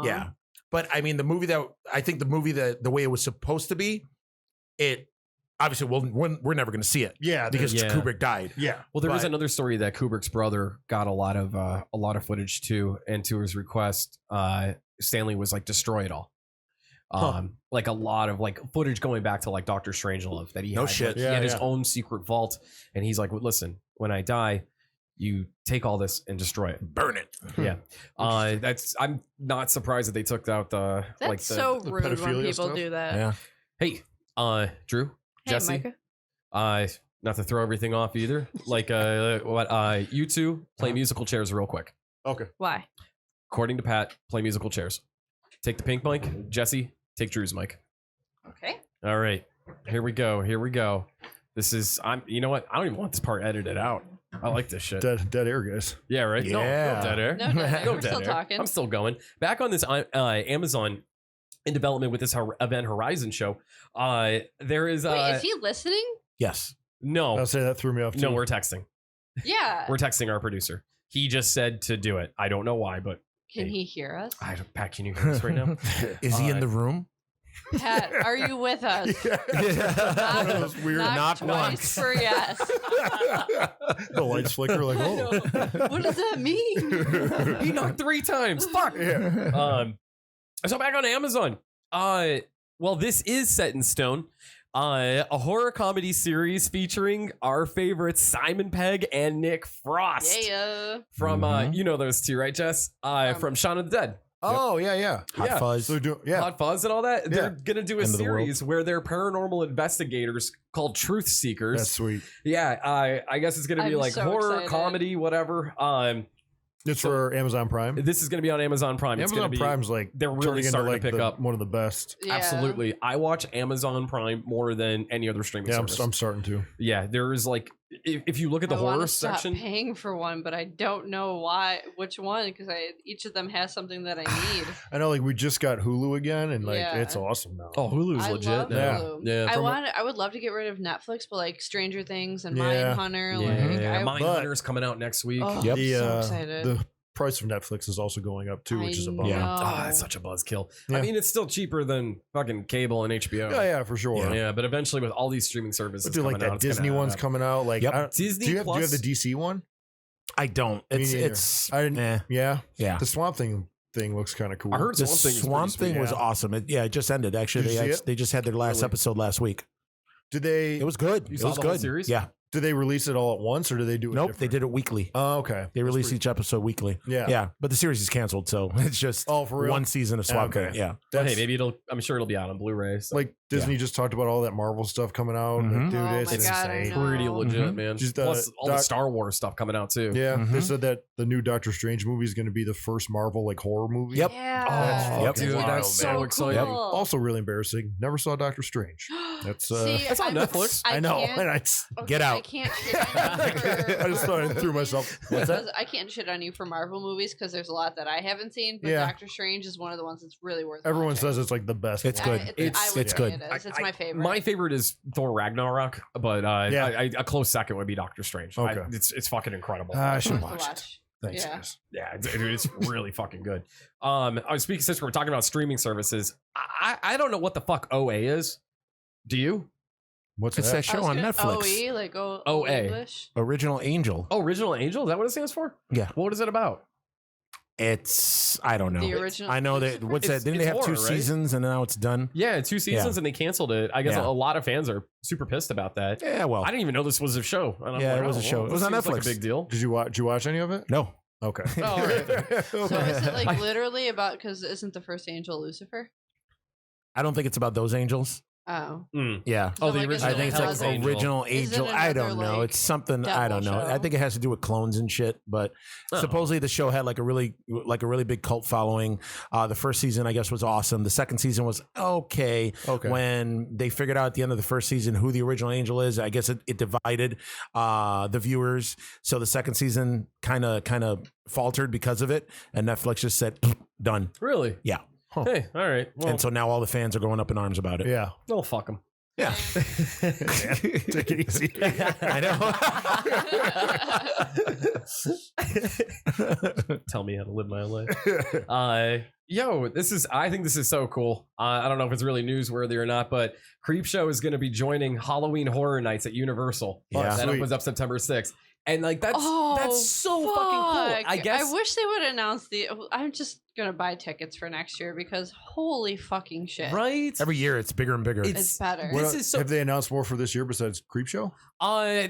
[SPEAKER 4] Yeah. But I mean, the movie the way it was supposed to be, obviously we're never going to see it.
[SPEAKER 1] Yeah,
[SPEAKER 4] because
[SPEAKER 2] Yeah.
[SPEAKER 4] Kubrick died.
[SPEAKER 1] yeah.
[SPEAKER 2] Well, there was
[SPEAKER 4] But-
[SPEAKER 2] another story that Kubrick's brother got a lot of footage too, and to his request, Stanley was like, destroy it all. Like a lot of like footage going back to like Doctor Strangelove that he
[SPEAKER 4] No
[SPEAKER 2] had.
[SPEAKER 4] shit.
[SPEAKER 2] Like, he
[SPEAKER 1] Yeah,
[SPEAKER 2] had his
[SPEAKER 1] yeah.
[SPEAKER 2] own secret vault, and he's like, well, listen, when I die, you take all this and destroy it.
[SPEAKER 4] Burn it.
[SPEAKER 2] Yeah. I'm not surprised that they took out the
[SPEAKER 3] That's
[SPEAKER 2] like the,
[SPEAKER 3] so
[SPEAKER 1] the
[SPEAKER 3] rude when
[SPEAKER 1] pedophilia
[SPEAKER 3] people
[SPEAKER 1] stuff?
[SPEAKER 3] do that.
[SPEAKER 4] Yeah.
[SPEAKER 2] Hey, Drew,
[SPEAKER 3] Hey,
[SPEAKER 2] Jesse,
[SPEAKER 3] Micah.
[SPEAKER 2] not to throw everything off either. Like, you two play musical chairs real quick.
[SPEAKER 1] Okay.
[SPEAKER 3] Why?
[SPEAKER 2] According to Pat, play musical chairs. Take the pink mic. Jesse, take Drew's mic.
[SPEAKER 3] Okay.
[SPEAKER 2] All right, here we go. This is you know what? I don't even want this part edited out. I like this shit.
[SPEAKER 1] Dead air, guys.
[SPEAKER 2] Yeah, right. No
[SPEAKER 4] Yeah.
[SPEAKER 2] dead air.
[SPEAKER 3] No, dead air.
[SPEAKER 2] No
[SPEAKER 3] We're
[SPEAKER 2] dead
[SPEAKER 3] still
[SPEAKER 2] air.
[SPEAKER 3] talking.
[SPEAKER 2] I'm still going. Back on this Amazon in development with this Event Horizon show. There is
[SPEAKER 3] Wait, is he listening?
[SPEAKER 4] Yes.
[SPEAKER 2] no,
[SPEAKER 1] I'll say that threw me off too.
[SPEAKER 2] no. We're texting.
[SPEAKER 3] Yeah.
[SPEAKER 2] We're texting our producer. He just said to do it. I don't know why, but
[SPEAKER 3] Can he hear us?
[SPEAKER 2] Pat, can you hear us right now?
[SPEAKER 4] Is he in the room?
[SPEAKER 3] Pat, are you with us?
[SPEAKER 1] One of those weird
[SPEAKER 3] Knock
[SPEAKER 4] knock
[SPEAKER 3] twice
[SPEAKER 4] once.
[SPEAKER 3] for yes.
[SPEAKER 1] the lights flicker like, oh.
[SPEAKER 3] What does that mean?
[SPEAKER 2] He knocked 3 times. Fuck. So back on Amazon. Well, this is set in stone. A horror comedy series featuring our favorites Simon Pegg and Nick Frost.
[SPEAKER 3] Yeah.
[SPEAKER 2] From
[SPEAKER 4] Mhm.
[SPEAKER 2] you know those two, right, Jess? From Shaun of the Dead.
[SPEAKER 1] Oh, yeah.
[SPEAKER 4] Hot
[SPEAKER 2] Yeah.
[SPEAKER 4] fuzz.
[SPEAKER 1] So yeah.
[SPEAKER 2] Hot Fuzz and all that. They're gonna do a
[SPEAKER 4] End of the world.
[SPEAKER 2] series where they're paranormal investigators called Truth Seekers.
[SPEAKER 1] That's sweet.
[SPEAKER 2] Yeah, I guess it's gonna be
[SPEAKER 3] I'm
[SPEAKER 2] like
[SPEAKER 3] so
[SPEAKER 2] horror,
[SPEAKER 3] excited.
[SPEAKER 2] comedy, whatever.
[SPEAKER 1] It's for Amazon Prime.
[SPEAKER 2] This is gonna be on Amazon Prime. It's gonna
[SPEAKER 1] Amazon
[SPEAKER 2] be,
[SPEAKER 1] Prime's like
[SPEAKER 2] they're really
[SPEAKER 1] turning into
[SPEAKER 2] starting
[SPEAKER 1] like
[SPEAKER 2] to pick up.
[SPEAKER 1] one of the best.
[SPEAKER 3] Yeah.
[SPEAKER 2] Absolutely, I watch Amazon Prime more than any other streaming
[SPEAKER 1] Yeah,
[SPEAKER 2] service.
[SPEAKER 1] I'm starting to.
[SPEAKER 2] Yeah, there is like if you look at the
[SPEAKER 3] I wanna
[SPEAKER 2] horror
[SPEAKER 3] stop
[SPEAKER 2] section.
[SPEAKER 3] paying for one, but I don't know which one because each of them has something that I need.
[SPEAKER 1] I know, like we just got Hulu again, and like
[SPEAKER 3] Yeah.
[SPEAKER 1] it's awesome now.
[SPEAKER 2] Oh, Hulu's
[SPEAKER 3] I
[SPEAKER 2] legit.
[SPEAKER 3] love
[SPEAKER 2] now.
[SPEAKER 3] Hulu.
[SPEAKER 2] Yeah.
[SPEAKER 3] I would love to get rid of Netflix, but like Stranger Things and
[SPEAKER 1] Yeah.
[SPEAKER 3] Mindhunter,
[SPEAKER 2] Yeah,
[SPEAKER 3] like
[SPEAKER 2] Mindhunter's coming out next week.
[SPEAKER 3] Oh,
[SPEAKER 4] Yep.
[SPEAKER 1] The
[SPEAKER 3] so excited.
[SPEAKER 1] the price of Netflix is also going up too, which is a bummer.
[SPEAKER 3] know.
[SPEAKER 1] Yeah,
[SPEAKER 2] Oh, that's such a buzzkill. I
[SPEAKER 1] Yeah.
[SPEAKER 2] mean, it's still cheaper than fucking cable and HBO.
[SPEAKER 1] yeah, for sure.
[SPEAKER 2] Yeah, but eventually with all these streaming services
[SPEAKER 1] But dude, like
[SPEAKER 2] coming out,
[SPEAKER 1] that
[SPEAKER 2] it's gonna
[SPEAKER 1] Disney
[SPEAKER 2] add
[SPEAKER 1] one's
[SPEAKER 2] up.
[SPEAKER 1] coming out. Like,
[SPEAKER 4] Yep.
[SPEAKER 1] I don't-
[SPEAKER 2] Disney
[SPEAKER 1] do you have
[SPEAKER 2] Plus.
[SPEAKER 1] the DC one?
[SPEAKER 4] I don't.
[SPEAKER 1] Me
[SPEAKER 4] It's
[SPEAKER 1] neither.
[SPEAKER 4] it's
[SPEAKER 1] I didn't.
[SPEAKER 4] eh,
[SPEAKER 1] Yeah,
[SPEAKER 4] yeah.
[SPEAKER 1] the Swamp thing looks kind of cool.
[SPEAKER 2] I heard
[SPEAKER 4] The
[SPEAKER 2] Swamp Thing is
[SPEAKER 4] Swamp
[SPEAKER 2] pretty
[SPEAKER 4] Thing was
[SPEAKER 1] yeah.
[SPEAKER 4] awesome. It just ended. Actually,
[SPEAKER 1] Did you see it?
[SPEAKER 4] they just had their last
[SPEAKER 2] Really?
[SPEAKER 4] episode last week.
[SPEAKER 1] Did they?
[SPEAKER 4] It was good.
[SPEAKER 2] You
[SPEAKER 4] it
[SPEAKER 2] saw
[SPEAKER 4] was
[SPEAKER 2] the whole
[SPEAKER 4] good.
[SPEAKER 2] series?
[SPEAKER 4] Yeah.
[SPEAKER 1] Did they release it all at once, or did they do it?
[SPEAKER 4] Nope. They
[SPEAKER 1] different?
[SPEAKER 4] did it weekly.
[SPEAKER 1] Oh, okay.
[SPEAKER 4] They
[SPEAKER 1] That's
[SPEAKER 4] release
[SPEAKER 1] pretty-
[SPEAKER 4] each episode weekly.
[SPEAKER 1] Yeah.
[SPEAKER 4] Yeah. But the series is canceled, so it's just
[SPEAKER 1] Oh, for real?
[SPEAKER 4] one season of Swamp
[SPEAKER 1] Okay.
[SPEAKER 4] Thing. Yeah.
[SPEAKER 2] Well, hey,
[SPEAKER 1] That's-
[SPEAKER 2] maybe I'm sure it'll be out on Blu-ray. So.
[SPEAKER 1] Like Disney just talked about all that Marvel stuff coming out.
[SPEAKER 4] Mhm.
[SPEAKER 1] Like, dude,
[SPEAKER 3] Oh
[SPEAKER 1] it's
[SPEAKER 3] my God, I
[SPEAKER 1] insane.
[SPEAKER 3] know.
[SPEAKER 2] pretty legit,
[SPEAKER 4] Mhm.
[SPEAKER 2] man.
[SPEAKER 1] Just,
[SPEAKER 2] Plus all the
[SPEAKER 1] Doc-
[SPEAKER 2] Star Wars stuff coming out too.
[SPEAKER 1] Yeah, they
[SPEAKER 4] Mhm.
[SPEAKER 1] said that the new Doctor Strange movie is going to be the first Marvel like horror movie.
[SPEAKER 4] Yep.
[SPEAKER 3] Yeah.
[SPEAKER 1] That's
[SPEAKER 2] Oh,
[SPEAKER 1] fucking
[SPEAKER 2] dude,
[SPEAKER 1] wild,
[SPEAKER 2] that's
[SPEAKER 1] man.
[SPEAKER 2] so exciting.
[SPEAKER 4] Yep.
[SPEAKER 1] Also, really embarrassing. Never saw Doctor Strange. That's
[SPEAKER 3] See,
[SPEAKER 2] That's on Netflix.
[SPEAKER 1] I know.
[SPEAKER 3] can't-
[SPEAKER 1] And
[SPEAKER 3] okay,
[SPEAKER 4] Get out.
[SPEAKER 3] I can't shit on you for
[SPEAKER 1] I just thought I threw myself. What's that?
[SPEAKER 3] I can't shit on you for Marvel movies because there's a lot that I haven't seen, but
[SPEAKER 1] Yeah.
[SPEAKER 3] Doctor Strange is one of the ones that's really worth.
[SPEAKER 1] Everyone
[SPEAKER 3] watching.
[SPEAKER 1] says it's like the best.
[SPEAKER 4] It's
[SPEAKER 1] one.
[SPEAKER 4] good.
[SPEAKER 3] I
[SPEAKER 2] It's-
[SPEAKER 3] would
[SPEAKER 4] it's
[SPEAKER 3] say
[SPEAKER 4] good.
[SPEAKER 3] It is. It's my favorite.
[SPEAKER 2] My favorite is Thor Ragnarok, but
[SPEAKER 1] Yeah.
[SPEAKER 2] a close second would be Doctor Strange.
[SPEAKER 1] Okay.
[SPEAKER 2] It's fucking incredible.
[SPEAKER 1] I
[SPEAKER 3] It's
[SPEAKER 1] should
[SPEAKER 3] worth to
[SPEAKER 1] watch it.
[SPEAKER 3] watch.
[SPEAKER 1] Thanks,
[SPEAKER 3] Yeah.
[SPEAKER 1] guys.
[SPEAKER 2] Yeah, it's really fucking good. I was speaking since we're talking about streaming services. I don't know what the fuck OA is. Do you?
[SPEAKER 1] What's
[SPEAKER 4] It's
[SPEAKER 1] that?
[SPEAKER 4] that show on Netflix.
[SPEAKER 3] OE, like
[SPEAKER 2] OA.
[SPEAKER 3] English.
[SPEAKER 4] Original Angel.
[SPEAKER 2] Oh, Original Angel? Is that what it stands for?
[SPEAKER 4] Yeah.
[SPEAKER 2] What is it about?
[SPEAKER 4] It's I don't know.
[SPEAKER 3] The original.
[SPEAKER 4] I know that what's
[SPEAKER 2] It's-
[SPEAKER 4] that? Didn't
[SPEAKER 2] it's
[SPEAKER 4] they have
[SPEAKER 2] horror,
[SPEAKER 4] two
[SPEAKER 2] right?
[SPEAKER 4] seasons and now it's done?
[SPEAKER 2] Yeah, 2 seasons and they canceled it. I guess
[SPEAKER 4] Yeah.
[SPEAKER 2] a lot of fans are super pissed about that.
[SPEAKER 4] Yeah, well.
[SPEAKER 2] I didn't even know this was a show. And I'm
[SPEAKER 4] Yeah,
[SPEAKER 2] like,
[SPEAKER 4] it was a show. It
[SPEAKER 2] this
[SPEAKER 4] was on
[SPEAKER 2] seems like
[SPEAKER 4] Netflix.
[SPEAKER 2] a big deal.
[SPEAKER 1] Did you watch any of it?
[SPEAKER 4] No.
[SPEAKER 1] Okay.
[SPEAKER 2] Oh, all right.
[SPEAKER 3] So is it like literally about? Because isn't the first angel Lucifer?
[SPEAKER 4] I don't think it's about those angels.
[SPEAKER 3] Oh.
[SPEAKER 2] Mm.
[SPEAKER 4] Yeah.
[SPEAKER 2] Oh,
[SPEAKER 3] So,
[SPEAKER 2] the
[SPEAKER 3] like,
[SPEAKER 2] original.
[SPEAKER 4] I think it's like
[SPEAKER 2] Hell's Angel.
[SPEAKER 4] original
[SPEAKER 3] Is it
[SPEAKER 4] angel. I don't
[SPEAKER 3] another,
[SPEAKER 4] know.
[SPEAKER 3] like,
[SPEAKER 4] It's something I don't know.
[SPEAKER 3] devil
[SPEAKER 4] I
[SPEAKER 3] show?
[SPEAKER 4] think it has to do with clones and shit. But
[SPEAKER 2] Oh.
[SPEAKER 4] supposedly the show had like a really big cult following. The first season I guess was awesome. The second season was okay.
[SPEAKER 1] Okay.
[SPEAKER 4] When they figured out at the end of the first season who the original angel is, I guess it divided the viewers. So the second season kind of faltered because of it, and Netflix just said done.
[SPEAKER 2] Really?
[SPEAKER 4] Yeah.
[SPEAKER 1] Huh.
[SPEAKER 2] Hey, all right. Well,
[SPEAKER 4] And so now all the fans are going up in arms about it.
[SPEAKER 1] Yeah.
[SPEAKER 2] no, fuck them.
[SPEAKER 4] Yeah.
[SPEAKER 1] Take it easy.
[SPEAKER 4] I
[SPEAKER 2] know. Tell me how to live my life. I think this is so cool. I don't know if it's really newsworthy or not, but Creepshow is going to be joining Halloween Horror Nights at Universal.
[SPEAKER 4] Yeah.
[SPEAKER 2] That opens up September 6th. And like that's so fucking cool. I guess
[SPEAKER 3] I wish they would announce I'm just gonna buy tickets for next year because holy fucking shit.
[SPEAKER 2] Right?
[SPEAKER 4] Every year it's bigger and bigger.
[SPEAKER 3] It's better.
[SPEAKER 1] Have they announced more for this year besides Creepshow?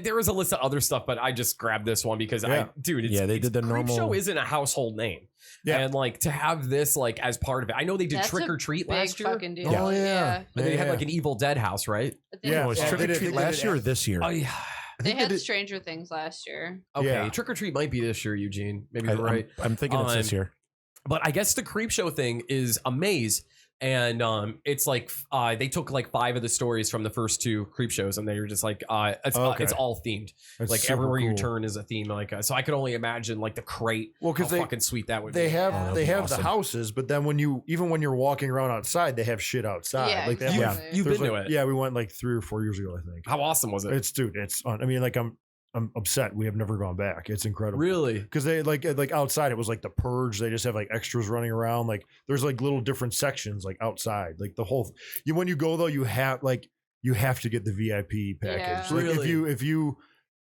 [SPEAKER 2] There was a list of other stuff, but I just grabbed this one because they did the normal. Creepshow isn't a household name. Yeah. And like to have this like as part of it. I know they did Trick or Treat last year.
[SPEAKER 3] Fucking deal.
[SPEAKER 1] Oh yeah.
[SPEAKER 2] And they had like an Evil Dead house, right?
[SPEAKER 4] Yeah. Was Trick or Treat last year or this year?
[SPEAKER 2] Oh yeah.
[SPEAKER 3] They had Stranger Things last year.
[SPEAKER 2] Okay, Trick or Treat might be this year, Eugene. Maybe you're right.
[SPEAKER 4] I'm thinking it's this year.
[SPEAKER 2] But I guess the Creepshow thing is a maze. And it's like they took like 5 of the stories from the first 2 Creepshows, and they were just like it's all themed.
[SPEAKER 1] That's
[SPEAKER 2] like everywhere you turn is a theme. Like so, I could only imagine like the crate.
[SPEAKER 1] Well, because
[SPEAKER 2] fucking sweet that would.
[SPEAKER 1] They
[SPEAKER 2] be.
[SPEAKER 1] have
[SPEAKER 4] awesome.
[SPEAKER 1] the houses, but then when you're walking around outside, they have shit outside.
[SPEAKER 3] Yeah,
[SPEAKER 1] like they have,
[SPEAKER 2] you've been to it.
[SPEAKER 1] Yeah, we went like 3 or 4 years ago, I think.
[SPEAKER 2] How awesome was it?
[SPEAKER 1] It's. I mean, like I'm upset. We have never gone back. It's incredible.
[SPEAKER 2] Really?
[SPEAKER 1] Because they like outside, it was like the Purge. They just have like extras running around. Like there's like little different sections like outside. Like the whole. When you go though, you have to get the VIP package.
[SPEAKER 3] Yeah.
[SPEAKER 1] Like
[SPEAKER 2] Really?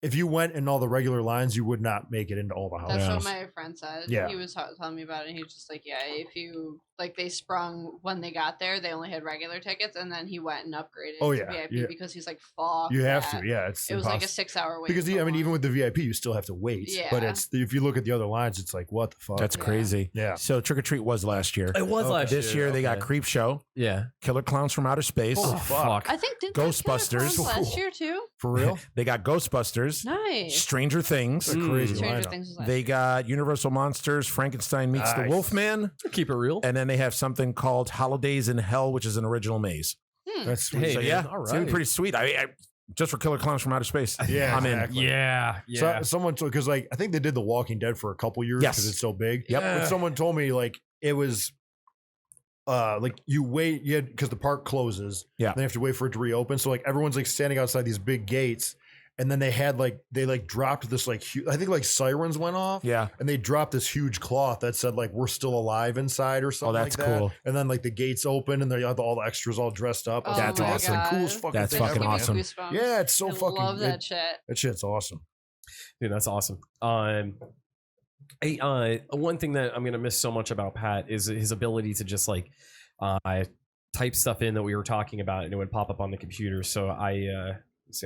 [SPEAKER 1] if you went in all the regular lines, you would not make it into all the houses.
[SPEAKER 3] That's what my friend said.
[SPEAKER 1] Yeah.
[SPEAKER 3] He was telling me about it. And he was just like, yeah, if you like, they sprung when they got there, they only had regular tickets, and then he went and upgraded to VIP because he's like, fuck.
[SPEAKER 1] You have to, yeah.
[SPEAKER 3] It was like a 6-hour wait.
[SPEAKER 1] Because even with the VIP, you still have to wait.
[SPEAKER 3] Yeah.
[SPEAKER 1] But if you look at the other lines, it's like, what the fuck?
[SPEAKER 4] That's crazy.
[SPEAKER 1] Yeah.
[SPEAKER 4] So Trick or Treat was last year.
[SPEAKER 2] It was last year.
[SPEAKER 4] This year they got Creepshow.
[SPEAKER 2] Yeah.
[SPEAKER 4] Killer Clowns from Outer Space.
[SPEAKER 1] Oh, fuck.
[SPEAKER 3] I think didn't
[SPEAKER 4] Ghostbusters
[SPEAKER 3] last year too.
[SPEAKER 1] For real?
[SPEAKER 4] They got Ghostbusters.
[SPEAKER 3] Nice.
[SPEAKER 4] Stranger Things.
[SPEAKER 1] That's a crazy
[SPEAKER 3] Stranger
[SPEAKER 1] lineup.
[SPEAKER 3] Things was last
[SPEAKER 4] They
[SPEAKER 3] year.
[SPEAKER 4] got Universal Monsters, Frankenstein meets the
[SPEAKER 1] Nice.
[SPEAKER 4] Wolfman.
[SPEAKER 2] Keep it real.
[SPEAKER 4] And then they have something called Holidays in Hell, which is an original maze.
[SPEAKER 1] That's sweet.
[SPEAKER 2] Hey,
[SPEAKER 4] So
[SPEAKER 2] man,
[SPEAKER 4] yeah,
[SPEAKER 2] all
[SPEAKER 4] it's gonna be
[SPEAKER 2] right.
[SPEAKER 4] pretty sweet. I just for Killer Clowns from Outer Space.
[SPEAKER 1] Yeah,
[SPEAKER 4] I'm in.
[SPEAKER 1] exactly.
[SPEAKER 2] Yeah.
[SPEAKER 1] So, someone told, because like I think they did The Walking Dead for a couple years
[SPEAKER 4] Yes.
[SPEAKER 1] because it's so big.
[SPEAKER 4] Yep.
[SPEAKER 1] But someone told me like it was like you wait, because the park closes.
[SPEAKER 4] Yeah.
[SPEAKER 1] Then you have to wait for it to reopen. So like everyone's like standing outside these big gates, and then they dropped this like I think like sirens went off.
[SPEAKER 4] Yeah.
[SPEAKER 1] And they dropped this huge cloth that said like we're still alive inside or something.
[SPEAKER 4] that's
[SPEAKER 1] like that.
[SPEAKER 4] cool.
[SPEAKER 1] And then like the gates open and they have all the extras all dressed up.
[SPEAKER 3] Oh
[SPEAKER 4] That's
[SPEAKER 3] my
[SPEAKER 4] awesome.
[SPEAKER 3] God.
[SPEAKER 1] Coolest fucking
[SPEAKER 4] That's
[SPEAKER 1] thing
[SPEAKER 4] fucking
[SPEAKER 1] ever, man.
[SPEAKER 4] awesome.
[SPEAKER 3] Goosebumps.
[SPEAKER 1] Yeah, it's so
[SPEAKER 3] I
[SPEAKER 1] fucking.
[SPEAKER 3] love that shit.
[SPEAKER 1] That shit's awesome.
[SPEAKER 2] Dude, that's awesome. One thing that I'm gonna miss so much about Pat is his ability to just like type stuff in that we were talking about and it would pop up on the computer. So I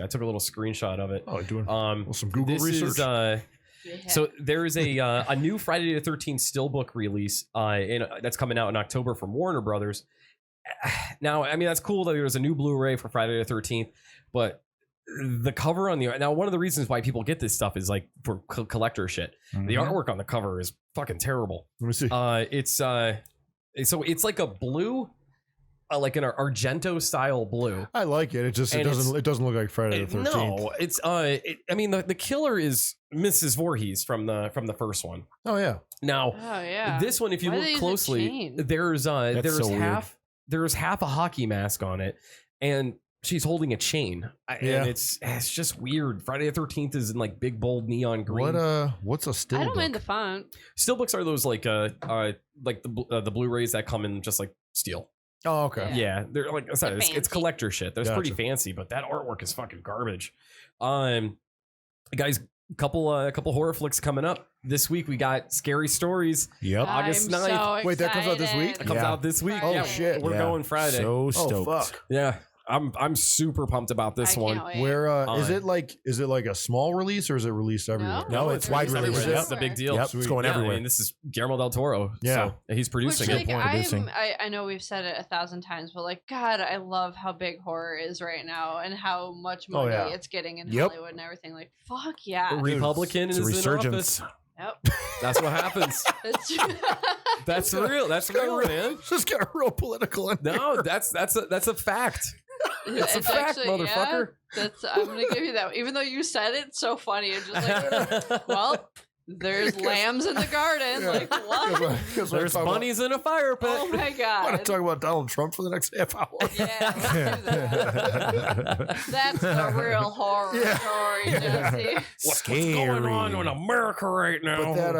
[SPEAKER 2] took a little screenshot of it.
[SPEAKER 1] Oh, doing some Google
[SPEAKER 2] this
[SPEAKER 1] research.
[SPEAKER 2] Is, so there is a new Friday the 13th steelbook release that's coming out in October from Warner Brothers. Now, I mean, that's cool that there's a new Blu-ray for Friday the 13th, but the cover on now one of the reasons why people get this stuff is like for collector shit. The artwork on the cover is fucking terrible.
[SPEAKER 1] Let me see.
[SPEAKER 2] It's like a blue, like an Argento style blue.
[SPEAKER 1] I like it. It doesn't look like Friday the 13th.
[SPEAKER 2] No, it's I mean the killer is Mrs. Voorhees from the first one.
[SPEAKER 1] Oh yeah.
[SPEAKER 2] Now,
[SPEAKER 3] Oh yeah.
[SPEAKER 2] this one, if you
[SPEAKER 3] Why do they
[SPEAKER 2] look
[SPEAKER 3] use a
[SPEAKER 2] closely,
[SPEAKER 3] chain?
[SPEAKER 2] there's
[SPEAKER 4] so weird.
[SPEAKER 2] there's half a hockey mask on it, and she's holding a chain.
[SPEAKER 1] Yeah.
[SPEAKER 2] And it's just weird. Friday the 13th is in like big bold neon green.
[SPEAKER 1] What's a still?
[SPEAKER 3] I don't mind the font.
[SPEAKER 2] Steelbooks are those like the Blu-rays that come in just like steel.
[SPEAKER 1] Oh okay.
[SPEAKER 2] Yeah, they're like it's
[SPEAKER 3] fancy.
[SPEAKER 2] collector shit. That's pretty
[SPEAKER 1] Gotcha.
[SPEAKER 2] fancy, but that artwork is fucking garbage. Guys, couple horror flicks coming up this week. We got Scary Stories.
[SPEAKER 4] Yep.
[SPEAKER 2] August
[SPEAKER 3] I'm
[SPEAKER 2] 9th.
[SPEAKER 3] So
[SPEAKER 1] Wait, that comes out this week?
[SPEAKER 3] excited.
[SPEAKER 2] It comes
[SPEAKER 4] Yeah.
[SPEAKER 2] out this week.
[SPEAKER 3] Oh,
[SPEAKER 2] yeah,
[SPEAKER 1] shit.
[SPEAKER 2] We're
[SPEAKER 4] Yeah.
[SPEAKER 2] going Friday.
[SPEAKER 4] So stoked.
[SPEAKER 1] Oh fuck.
[SPEAKER 2] Yeah, I'm super pumped about this
[SPEAKER 3] I
[SPEAKER 2] one.
[SPEAKER 3] can't wait.
[SPEAKER 1] Where is
[SPEAKER 2] Fine.
[SPEAKER 1] it like a small release or is it released everywhere?
[SPEAKER 4] No, it's wide
[SPEAKER 3] released
[SPEAKER 4] release.
[SPEAKER 2] That's the big deal.
[SPEAKER 4] Yep,
[SPEAKER 1] Sweet.
[SPEAKER 4] it's going
[SPEAKER 2] Yeah,
[SPEAKER 4] everywhere.
[SPEAKER 2] I mean, this is Guillermo del Toro.
[SPEAKER 1] Yeah.
[SPEAKER 2] so he's producing
[SPEAKER 3] Which,
[SPEAKER 2] it.
[SPEAKER 3] like,
[SPEAKER 4] producing.
[SPEAKER 3] I know we've said it 1,000 times, but like, God, I love how big horror is right now and how much money
[SPEAKER 1] yeah.
[SPEAKER 3] it's getting in
[SPEAKER 4] Yep.
[SPEAKER 3] Hollywood and everything. Like, fuck yeah.
[SPEAKER 2] Republican
[SPEAKER 4] It's a
[SPEAKER 2] is in
[SPEAKER 4] resurgence.
[SPEAKER 2] office.
[SPEAKER 3] Yep.
[SPEAKER 2] That's what happens. That's real. That's real, man.
[SPEAKER 1] Just got real political in
[SPEAKER 2] No,
[SPEAKER 1] here.
[SPEAKER 2] that's a fact. It's a
[SPEAKER 3] It's
[SPEAKER 2] fact,
[SPEAKER 3] actually-
[SPEAKER 2] motherfucker.
[SPEAKER 3] Yeah, I'm gonna give you that. Even though you said it so funny, it's just like, well, There's lambs in the garden. Like, what?
[SPEAKER 2] There's bunnies in a fire pit.
[SPEAKER 3] Oh my God.
[SPEAKER 1] I want to talk about Donald Trump for the next half hour.
[SPEAKER 3] Yeah, let's do that. That's the real horror story, Jesse.
[SPEAKER 2] What's going on in America right now?
[SPEAKER 1] But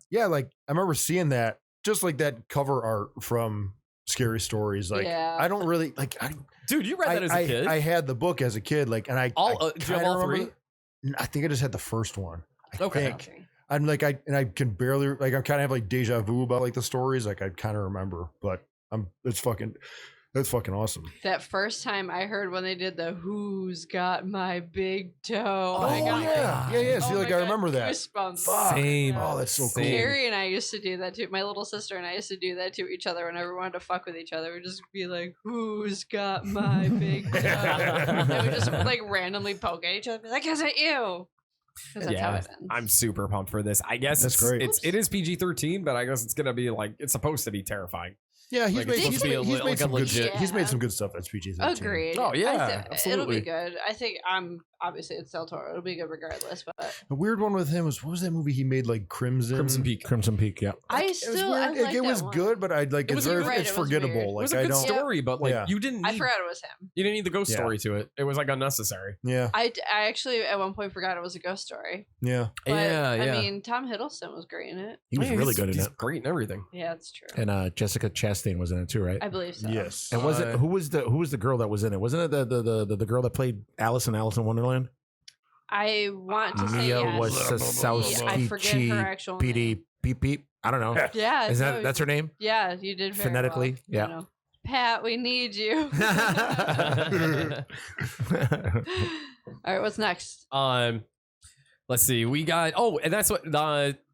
[SPEAKER 1] that, like, I remember seeing that, just like that cover art from Scary Stories. Like, I don't really, like,
[SPEAKER 2] dude, you read that as a kid?
[SPEAKER 1] I had the book as a kid, like, and I
[SPEAKER 2] do you have all three?
[SPEAKER 1] I think I just had the first one. I
[SPEAKER 2] Okay.
[SPEAKER 1] think. I'm like, I can barely, like, I kind of have like deja vu about like the stories. Like, I kind of remember, but that's fucking awesome.
[SPEAKER 3] That first time I heard when they did the "Who's Got My Big Toe?"
[SPEAKER 1] Oh, yeah. See, like, I remember that.
[SPEAKER 2] Same.
[SPEAKER 1] Oh, that's so cool.
[SPEAKER 3] Carrie and I used to do that too. My little sister and I used to do that to each other whenever we wanted to fuck with each other. We'd just be like, "Who's got my big toe?" And we just like randomly poke at each other, be like, "Is it you?" That's how it ends.
[SPEAKER 2] I'm super pumped for this. I guess
[SPEAKER 1] that's great.
[SPEAKER 2] It is PG-13, but I guess it's gonna be like it's supposed to be terrifying.
[SPEAKER 1] Yeah, he's made some good
[SPEAKER 3] legit.
[SPEAKER 1] He's made some good stuff that's PG-13.
[SPEAKER 3] Agreed.
[SPEAKER 2] Oh yeah, absolutely.
[SPEAKER 3] It'll be good. I think obviously it's Del Toro. It'll be good regardless. But
[SPEAKER 1] the weird one with him was, what was that movie he made, like Crimson
[SPEAKER 2] Peak?
[SPEAKER 1] Yeah.
[SPEAKER 3] It
[SPEAKER 1] was good, but I'd like it's forgettable.
[SPEAKER 2] It was a good story, but like you didn't.
[SPEAKER 3] I forgot it was him.
[SPEAKER 2] You didn't need the ghost story to it. It was like unnecessary.
[SPEAKER 1] Yeah.
[SPEAKER 3] I actually at one point forgot it was a ghost story.
[SPEAKER 1] Yeah.
[SPEAKER 3] But,
[SPEAKER 2] yeah.
[SPEAKER 3] I mean, Tom Hiddleston was great in it.
[SPEAKER 4] He was really good in
[SPEAKER 2] he's
[SPEAKER 4] it.
[SPEAKER 2] Great in everything.
[SPEAKER 3] Yeah, that's true.
[SPEAKER 4] And Jessica Chastain was in it too, right?
[SPEAKER 3] I believe so.
[SPEAKER 1] Yes.
[SPEAKER 4] And was it who was the girl that was in it? Wasn't it the girl that played Alice in Wonderland?
[SPEAKER 3] I want to say
[SPEAKER 4] Mia
[SPEAKER 3] yes. I forget her actual name.
[SPEAKER 4] Beep beep. I don't know.
[SPEAKER 3] Yeah.
[SPEAKER 4] Is that's her name?
[SPEAKER 3] Yeah, you did very
[SPEAKER 4] phonetically.
[SPEAKER 3] Well,
[SPEAKER 4] yeah.
[SPEAKER 3] You know. Pat, we need you. All right, what's next?
[SPEAKER 2] Let's see. We got and that's what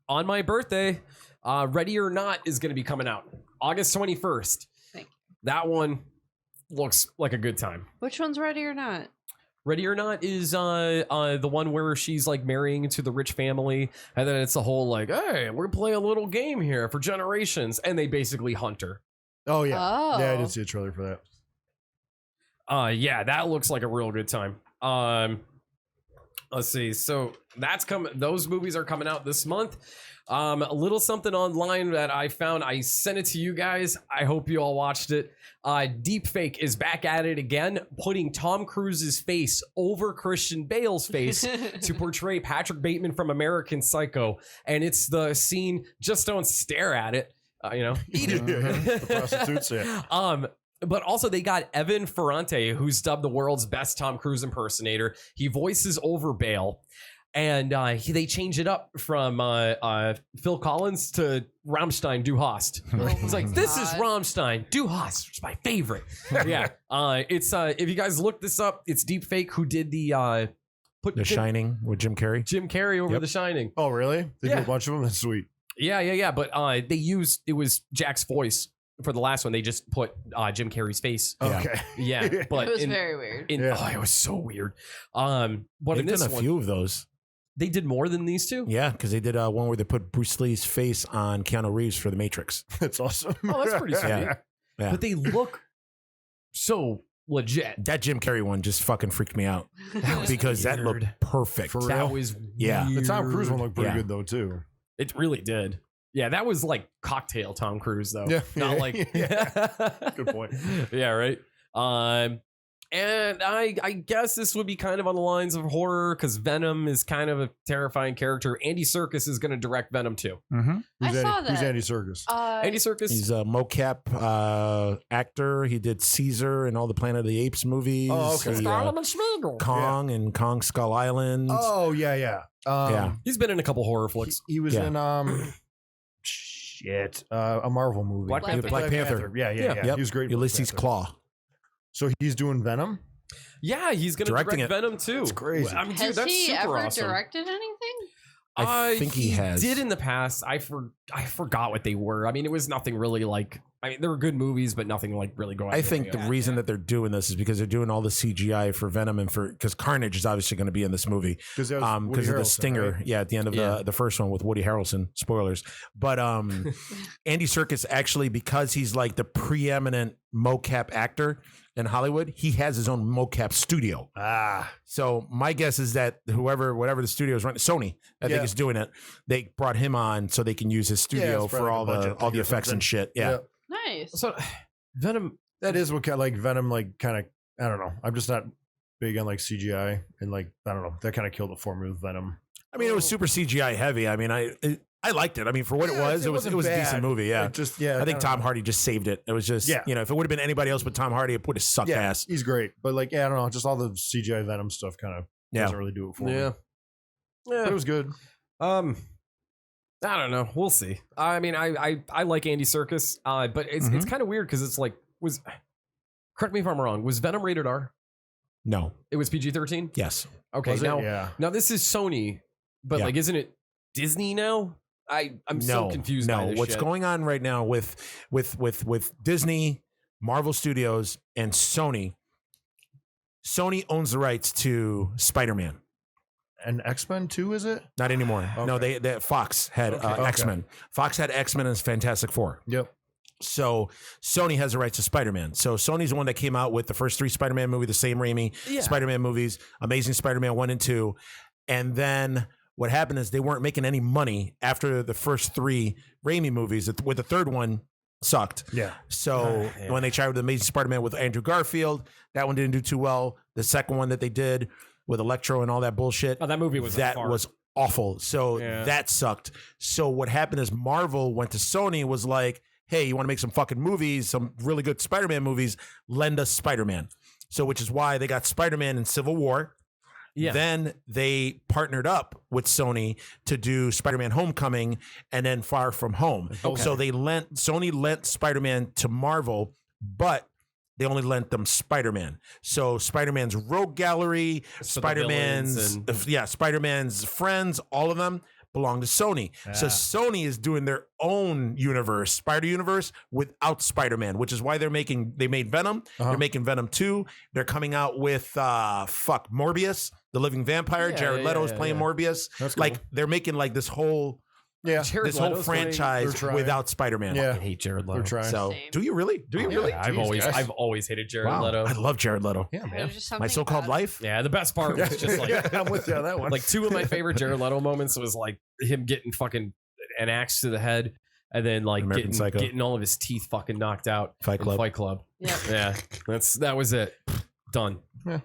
[SPEAKER 2] on my birthday, Ready or Not is going to be coming out August 21st.
[SPEAKER 3] Thank you.
[SPEAKER 2] That one looks like a good time.
[SPEAKER 3] Which one's Ready or Not?
[SPEAKER 2] Ready or Not is the one where she's like marrying into the rich family, and then it's the whole like, hey, we're playing a little game here for generations, and they basically hunt her.
[SPEAKER 1] Oh yeah, yeah, I did see a trailer for
[SPEAKER 2] that. Yeah, that looks like a real good time. Let's see. So that's coming. Those movies are coming out this month. A little something online that I found. I sent it to you guys. I hope you all watched it. Deepfake is back at it again, putting Tom Cruise's face over Christian Bale's face to portray Patrick Bateman from American Psycho. And it's the scene, just don't stare at it. Eat it.
[SPEAKER 1] The prostitutes. Yeah.
[SPEAKER 2] But also they got Evan Ferrante, who's dubbed the world's best Tom Cruise impersonator. He voices over Bale. And they change it up from Phil Collins to Rammstein Du Hast. It's like, this is Rammstein Du Hast. It's my favorite. Yeah. It's if you guys look this up, it's Deepfake who did the
[SPEAKER 4] Shining with Jim Carrey.
[SPEAKER 2] Jim Carrey over The Shining.
[SPEAKER 1] Oh, really? They do a bunch of them? That's sweet.
[SPEAKER 2] Yeah. But it was Jack's voice. For the last one, they just put Jim Carrey's face.
[SPEAKER 1] Okay.
[SPEAKER 2] Yeah. But
[SPEAKER 3] it was very weird.
[SPEAKER 2] It was so weird. But
[SPEAKER 4] They've
[SPEAKER 2] in this
[SPEAKER 4] done a few of those.
[SPEAKER 2] They did more than these two?
[SPEAKER 4] Yeah, because they did one where they put Bruce Lee's face on Keanu Reeves for The Matrix.
[SPEAKER 1] That's awesome.
[SPEAKER 2] Oh, that's pretty sweet.
[SPEAKER 4] Yeah.
[SPEAKER 2] But they look so legit.
[SPEAKER 4] That Jim Carrey one just fucking freaked me out because that looked perfect.
[SPEAKER 1] For real?
[SPEAKER 2] That was
[SPEAKER 4] weird.
[SPEAKER 1] The Tom Cruise one looked pretty good though too.
[SPEAKER 2] It really did. Yeah, that was like cocktail Tom Cruise though.
[SPEAKER 1] Yeah.
[SPEAKER 2] Not like
[SPEAKER 1] Good point.
[SPEAKER 2] Yeah, right. And I guess this would be kind of on the lines of horror because Venom is kind of a terrifying character. Andy Serkis is going to direct Venom 2.
[SPEAKER 4] Mm-hmm.
[SPEAKER 3] I saw that.
[SPEAKER 1] Who's Andy Serkis?
[SPEAKER 2] Andy Serkis.
[SPEAKER 4] He's a mocap actor. He did Caesar and all the Planet of the Apes movies.
[SPEAKER 1] Oh, okay.
[SPEAKER 4] Kong and Kong Skull Island.
[SPEAKER 1] Oh, yeah.
[SPEAKER 2] He's been in a couple horror flicks.
[SPEAKER 1] He was in a Marvel movie.
[SPEAKER 2] Black
[SPEAKER 4] Panther.
[SPEAKER 1] Yeah.
[SPEAKER 4] Yep.
[SPEAKER 1] He was great.
[SPEAKER 4] Ulysses Claw.
[SPEAKER 1] So he's doing Venom?
[SPEAKER 2] Yeah, he's going to direct Venom too.
[SPEAKER 1] It's crazy.
[SPEAKER 2] I mean,
[SPEAKER 3] Has
[SPEAKER 2] that's
[SPEAKER 3] he
[SPEAKER 2] super
[SPEAKER 3] ever
[SPEAKER 2] awesome.
[SPEAKER 3] directed anything?
[SPEAKER 4] I think he has.
[SPEAKER 2] Did in the past. I forgot what they were. I mean, it was nothing really like. I mean, they were good movies, but nothing like really going.
[SPEAKER 4] I think the reason that they're doing this is because they're doing all the CGI for Venom and because Carnage is obviously going to be in this movie because of the stinger. Right? Yeah, at the end of the first one with Woody Harrelson. Spoilers, but Andy Serkis actually, because he's like the preeminent mocap actor. in Hollywood, he has his own mocap studio. So my guess is that whatever the studio is running, Sony, I think is doing it. They brought him on so they can use his studio for all the effects and shit. Yeah.
[SPEAKER 3] Nice.
[SPEAKER 2] So Venom.
[SPEAKER 1] That is what kind of like Venom, like kind of, I don't know. I'm just not big on like CGI and like, I don't know. That kind of killed the formula with Venom.
[SPEAKER 4] I mean, it was super CGI heavy. I mean, I liked it. I mean, for what it was a decent movie. Yeah. I think Tom Hardy just saved it. It was just, if it would have been anybody else but Tom Hardy, it would have sucked ass.
[SPEAKER 1] He's great. But like, I don't know. Just all the CGI Venom stuff kind of doesn't really do it for me. But it was good.
[SPEAKER 2] I don't know. We'll see. I mean, I like Andy Serkis, but it's kind of weird because it's like, correct me if I'm wrong, was Venom rated R?
[SPEAKER 4] No.
[SPEAKER 2] It was PG-13?
[SPEAKER 4] Yes.
[SPEAKER 2] Okay, now this is Sony, but like, isn't it Disney now? I'm so confused by this
[SPEAKER 4] What's
[SPEAKER 2] shit.
[SPEAKER 4] going on right now with Disney, Marvel Studios, and Sony owns the rights to Spider-Man.
[SPEAKER 1] And X-Men too, is it?
[SPEAKER 4] Not anymore.
[SPEAKER 1] Okay.
[SPEAKER 4] No, they Fox had X-Men. Fox had X-Men and Fantastic Four.
[SPEAKER 1] Yep.
[SPEAKER 4] So Sony has the rights to Spider-Man. So Sony's the one that came out with the first 3 Spider-Man movies, the same Raimi Spider-Man movies, Amazing Spider-Man 1 and 2. And then what happened is they weren't making any money after the first 3 Raimi movies, with the third one sucked.
[SPEAKER 1] Yeah.
[SPEAKER 4] So when they tried with Amazing Spider-Man with Andrew Garfield, that one didn't do too well. The second one that they did with Electro and all that bullshit.
[SPEAKER 2] Oh, that movie was
[SPEAKER 4] was awful. So that sucked. So what happened is Marvel went to Sony and was like, hey, you want to make some fucking movies, some really good Spider-Man movies, lend us Spider-Man. So which is why they got Spider-Man in Civil War. Yeah. Then they partnered up with Sony to do Spider-Man Homecoming and then Far From Home. Okay. So Sony lent Spider-Man to Marvel, but they only lent them Spider-Man. So Spider-Man's Rogue Gallery, Spider-Man's friends, all of them belong to Sony. Yeah. So Sony is doing their own universe, Spider Universe, without Spider-Man, which is why they made Venom. They're making Venom 2. They're coming out with Morbius, the living vampire. Jared Leto is playing Morbius. That's cool. Like they're making like this whole whole franchise without Spider-Man.
[SPEAKER 2] Yeah. I fucking hate Jared Leto.
[SPEAKER 1] They're trying.
[SPEAKER 4] So do you really?
[SPEAKER 2] I've always hated Jared Leto.
[SPEAKER 4] I love Jared Leto.
[SPEAKER 1] Yeah, man.
[SPEAKER 4] My So-Called Life.
[SPEAKER 2] Yeah, the best part was just like
[SPEAKER 1] I'm with you on that one.
[SPEAKER 2] Like 2 of my favorite Jared Leto moments was like him getting fucking an axe to the head and then like getting all of his teeth fucking knocked out.
[SPEAKER 4] Fight Club.
[SPEAKER 2] Yeah. That was it. Done.
[SPEAKER 1] Yeah.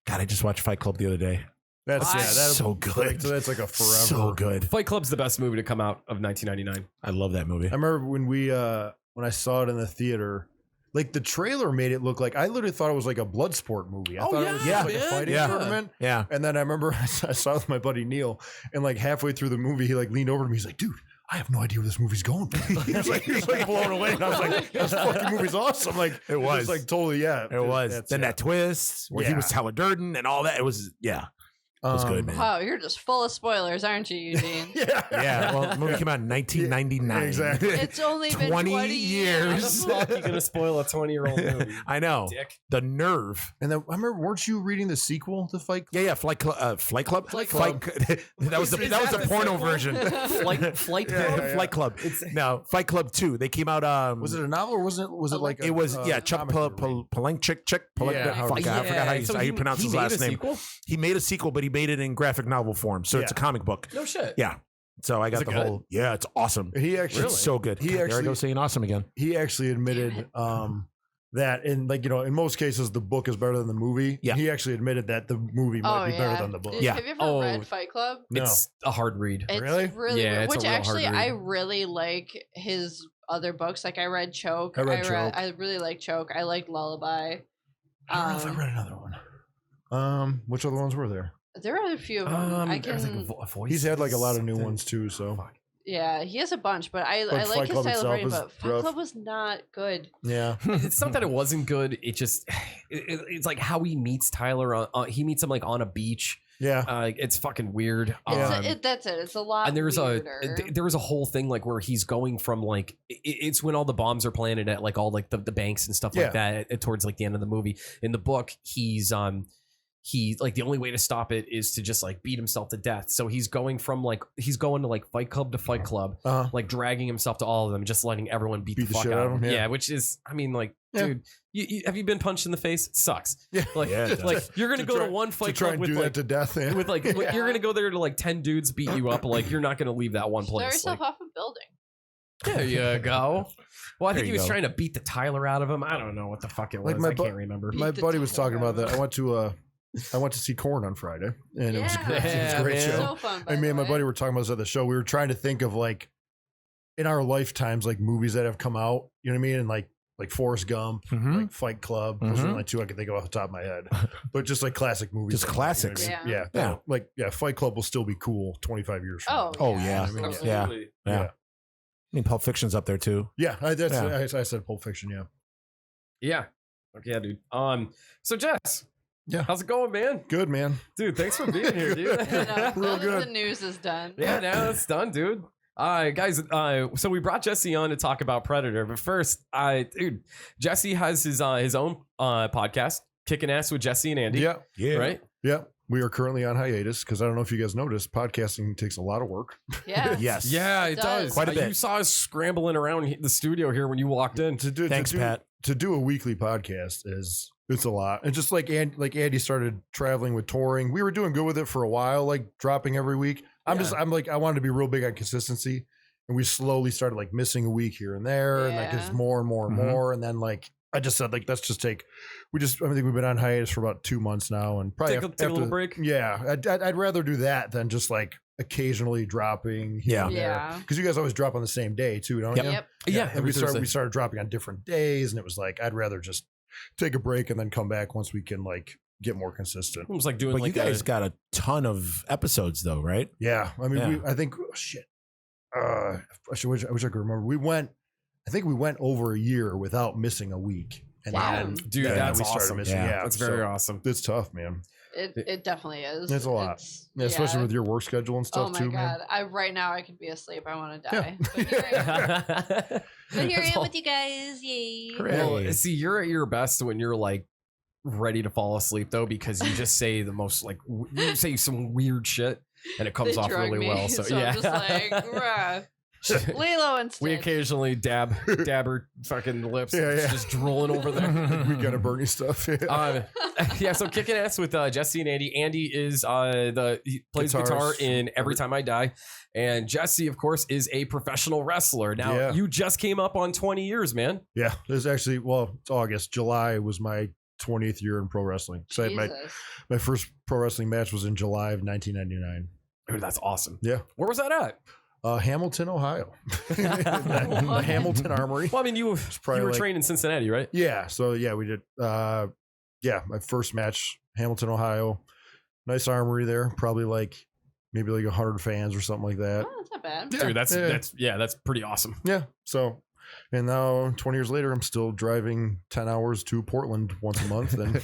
[SPEAKER 4] God, I just watched Fight Club the other day.
[SPEAKER 1] That's
[SPEAKER 4] so good.
[SPEAKER 1] So that's like a forever.
[SPEAKER 4] So good.
[SPEAKER 2] Fight Club's the best movie to come out of 1999.
[SPEAKER 4] I love that movie.
[SPEAKER 1] I remember when I saw it in the theater, like the trailer made it look like I literally thought it was like a blood sport movie. I thought it was just like a fighting tournament.
[SPEAKER 4] Yeah.
[SPEAKER 1] And then I remember I saw it with my buddy Neil, and like halfway through the movie, he like leaned over to me. He's like, "Dude, I have no idea where this movie's going." he was like blown away. And I was like, "This fucking movie's awesome!" Like
[SPEAKER 4] it was
[SPEAKER 1] like totally
[SPEAKER 4] It was. Then that twist where he was Tyler Durden and all that. It was It was good, man.
[SPEAKER 3] Wow, you're just full of spoilers, aren't you, Eugene?
[SPEAKER 4] Yeah. Well, the movie came out in 1999.
[SPEAKER 1] Exactly.
[SPEAKER 3] It's only been 20 years.
[SPEAKER 2] How the fuck are you gonna spoil a 20-year-old movie?
[SPEAKER 4] I know.
[SPEAKER 2] Dick.
[SPEAKER 4] The nerve.
[SPEAKER 1] And then I remember, weren't you reading the sequel to Fight Club?
[SPEAKER 4] Yeah. Flight Club. That was the porno version.
[SPEAKER 2] Flight Club.
[SPEAKER 4] Flight Club. No, Fight Club 2. They came out.
[SPEAKER 1] Was it a novel or was it like
[SPEAKER 4] it was Chuck Palahniuk. I forgot how you pronounce his last name. He made a sequel, but he made it in graphic novel form, so it's a comic book.
[SPEAKER 2] No shit.
[SPEAKER 4] Yeah. So I got the whole. Yeah, it's awesome.
[SPEAKER 1] It's
[SPEAKER 4] so good. There I go saying awesome again.
[SPEAKER 1] He actually admitted that in most cases the book is better than the movie.
[SPEAKER 4] Yeah.
[SPEAKER 1] He actually admitted that the movie might be better than the book.
[SPEAKER 3] Have you ever read Fight Club?
[SPEAKER 1] No.
[SPEAKER 2] It's a hard read.
[SPEAKER 3] It's
[SPEAKER 1] really
[SPEAKER 3] weird. Which actually
[SPEAKER 2] hard read.
[SPEAKER 3] I really like his other books. Like I read Choke. I really like Choke. I liked Lullaby.
[SPEAKER 1] I don't know if I read another one. Which other ones were there?
[SPEAKER 3] There are a few of them.
[SPEAKER 1] He's had like a lot of new ones too. So
[SPEAKER 3] yeah, he has a bunch, but I like his style of writing. But Fight Club was not good.
[SPEAKER 1] Yeah,
[SPEAKER 2] it's not that it wasn't good. It just it's like how he meets Tyler. He meets him like on a beach.
[SPEAKER 1] Yeah,
[SPEAKER 2] it's fucking weird.
[SPEAKER 3] That's it. It's a lot.
[SPEAKER 2] And there was
[SPEAKER 3] weirder.
[SPEAKER 2] a whole thing like where he's going from like it's when all the bombs are planted at like all like the banks and stuff like that towards like the end of the movie. In the book, he's like the only way to stop it is to just like beat himself to death. So he's going to like Fight Club to Fight Club, like dragging himself to all of them, just letting everyone beat the fuck
[SPEAKER 1] shit
[SPEAKER 2] out of him.
[SPEAKER 1] Yeah,
[SPEAKER 2] which is, I mean, like dude, have you been punched in the face? It sucks.
[SPEAKER 1] Yeah.
[SPEAKER 2] Like, you're gonna go to one fight
[SPEAKER 1] try
[SPEAKER 2] club
[SPEAKER 1] and
[SPEAKER 2] with
[SPEAKER 1] do
[SPEAKER 2] like,
[SPEAKER 1] that to death. Yeah.
[SPEAKER 2] with like you're gonna go there to like 10 dudes beat you up. Like you're not gonna leave that one
[SPEAKER 3] Throw
[SPEAKER 2] place.
[SPEAKER 3] yourself
[SPEAKER 2] Like,
[SPEAKER 3] off a building.
[SPEAKER 2] there you go. Well, I think
[SPEAKER 4] There
[SPEAKER 2] he
[SPEAKER 4] you
[SPEAKER 2] was
[SPEAKER 4] go.
[SPEAKER 2] trying to beat the Tyler out of him. I don't know what the fuck it was.
[SPEAKER 1] Like my
[SPEAKER 2] I can't remember.
[SPEAKER 1] My
[SPEAKER 3] Beat the
[SPEAKER 1] buddy was talking
[SPEAKER 3] Tyler
[SPEAKER 1] about that.
[SPEAKER 3] out.
[SPEAKER 1] I went to see Korn on Friday, and it was a great, it was
[SPEAKER 2] Yeah,
[SPEAKER 1] a great
[SPEAKER 2] man.
[SPEAKER 1] show.
[SPEAKER 3] So fun. By
[SPEAKER 1] And me
[SPEAKER 3] the
[SPEAKER 1] and my
[SPEAKER 3] way.
[SPEAKER 1] buddy were talking about this at the show. We were trying to think of like in our lifetimes, like movies that have come out. You know what I mean? And like Forrest Gump,
[SPEAKER 4] Mhm.
[SPEAKER 1] like Fight Club. Those are the
[SPEAKER 4] Mhm.
[SPEAKER 1] only two I can think of off the top of my head. But just like classic movies.
[SPEAKER 4] Just
[SPEAKER 1] You know
[SPEAKER 4] classics.
[SPEAKER 1] what I mean?
[SPEAKER 3] Yeah.
[SPEAKER 1] Yeah. Like Fight Club will still be cool 25 years from now.
[SPEAKER 4] Oh, yeah.
[SPEAKER 3] absolutely.
[SPEAKER 4] Yeah.
[SPEAKER 2] Absolutely.
[SPEAKER 4] Yeah. I mean, Pulp Fiction's up there too.
[SPEAKER 1] Yeah, I said Pulp Fiction. Yeah.
[SPEAKER 2] Yeah. Okay, yeah, dude. So Jess.
[SPEAKER 1] Yeah.
[SPEAKER 2] How's it going, man?
[SPEAKER 1] Good, man.
[SPEAKER 2] Dude, thanks for being here, dude.
[SPEAKER 1] Real
[SPEAKER 3] Now
[SPEAKER 1] good.
[SPEAKER 3] that the news is done.
[SPEAKER 2] Yeah, now it's done, dude. Guys, so we brought Jesse on to talk about Predator, but first, dude, Jesse has his own podcast, Kicking Ass with Jesse and Andy.
[SPEAKER 1] Yeah.
[SPEAKER 4] Yeah.
[SPEAKER 2] Right?
[SPEAKER 1] Yeah. We are currently on hiatus because I don't know if you guys noticed, podcasting takes a lot of work.
[SPEAKER 3] Yeah.
[SPEAKER 4] Yes.
[SPEAKER 2] Yeah, it
[SPEAKER 3] It
[SPEAKER 2] does.
[SPEAKER 3] does.
[SPEAKER 4] Quite a bit.
[SPEAKER 2] You saw us scrambling around the studio here when you walked in.
[SPEAKER 4] Thanks, Pat.
[SPEAKER 1] To do a weekly podcast it's a lot. And just like Andy started traveling with touring, we were doing good with it for a while, like dropping every week. I wanted to be real big on consistency, and we slowly started like missing a week here and there, and like
[SPEAKER 3] Yeah.
[SPEAKER 1] it's more and more and
[SPEAKER 4] Mhm.
[SPEAKER 1] more. And then like I just said, like let's just I think we've been on hiatus for about 2 months now, and probably
[SPEAKER 2] Take a little break.
[SPEAKER 1] Yeah, I'd rather do that than just like occasionally dropping.
[SPEAKER 4] Yeah.
[SPEAKER 3] Yeah.
[SPEAKER 1] Because you guys always drop on the same day too, don't
[SPEAKER 4] Yep.
[SPEAKER 1] you?
[SPEAKER 3] Yep.
[SPEAKER 2] Yeah,
[SPEAKER 1] and
[SPEAKER 2] every Thursday.
[SPEAKER 1] we started dropping on different days, and it was like I'd rather just take a break and then come back once we can like get more consistent.
[SPEAKER 2] It was like doing
[SPEAKER 4] But
[SPEAKER 2] like
[SPEAKER 4] you guys got a ton of episodes though, right?
[SPEAKER 1] Yeah, I mean,
[SPEAKER 4] Yeah.
[SPEAKER 1] I think shit. I wish I could remember. I think we went over a year without missing a week. And
[SPEAKER 3] Wow.
[SPEAKER 1] then,
[SPEAKER 2] Dude,
[SPEAKER 1] then
[SPEAKER 2] that's
[SPEAKER 1] we started
[SPEAKER 2] awesome.
[SPEAKER 1] missing.
[SPEAKER 4] Yeah.
[SPEAKER 1] Yeah,
[SPEAKER 2] that's very
[SPEAKER 1] so
[SPEAKER 2] awesome.
[SPEAKER 1] It's tough, man.
[SPEAKER 3] It definitely is.
[SPEAKER 1] It's a lot. Yeah, especially with your work schedule and stuff
[SPEAKER 3] Oh my
[SPEAKER 1] too,
[SPEAKER 3] god!
[SPEAKER 1] man.
[SPEAKER 3] Right now I could be asleep. I want to
[SPEAKER 1] Yeah.
[SPEAKER 3] die. But here I am. But here I
[SPEAKER 2] That's
[SPEAKER 3] am
[SPEAKER 2] all-
[SPEAKER 3] with you guys. Yay!
[SPEAKER 4] Hooray.
[SPEAKER 2] Well, see, you're at your best when you're like ready to fall asleep, though, because you just say the most like you say some weird shit, and it comes
[SPEAKER 3] They
[SPEAKER 2] off
[SPEAKER 3] drug
[SPEAKER 2] really
[SPEAKER 3] me,
[SPEAKER 2] well. So, yeah,
[SPEAKER 3] I'm just like, "Bruh, Lilo and Stitch.
[SPEAKER 2] we occasionally dab her fucking lips,
[SPEAKER 1] Yeah,
[SPEAKER 2] and it's
[SPEAKER 1] yeah.
[SPEAKER 2] just drooling over there.
[SPEAKER 1] We got to Bernie stuff.
[SPEAKER 2] Yeah, so kicking ass with Jesse and Andy. Andy is he plays guitar
[SPEAKER 1] Guitarist.
[SPEAKER 2] in Every Time I Die, and Jesse, of course, is a professional wrestler. Now,
[SPEAKER 1] Yeah.
[SPEAKER 2] you just came up on 20 years, man.
[SPEAKER 1] Yeah, there's actually it's August. July was my 20th year in pro wrestling. So I had
[SPEAKER 3] Jesus.
[SPEAKER 1] my first pro wrestling match was in July of 1999.
[SPEAKER 2] Dude, that's awesome.
[SPEAKER 1] Yeah.
[SPEAKER 2] Where was that at?
[SPEAKER 1] Hamilton, Ohio. the Hamilton Armory.
[SPEAKER 2] Well, I mean, you
[SPEAKER 1] probably
[SPEAKER 2] were
[SPEAKER 1] like-
[SPEAKER 2] trained in Cincinnati, right?
[SPEAKER 1] Yeah. So yeah, we did. My first match, Hamilton, Ohio. Nice armory there. Probably maybe 100 fans or something like that.
[SPEAKER 3] Oh, that's not bad.
[SPEAKER 1] Yeah,
[SPEAKER 2] Dude, that's pretty awesome.
[SPEAKER 1] Yeah. So, and now 20 years later, I'm still driving 10 hours to Portland once a month and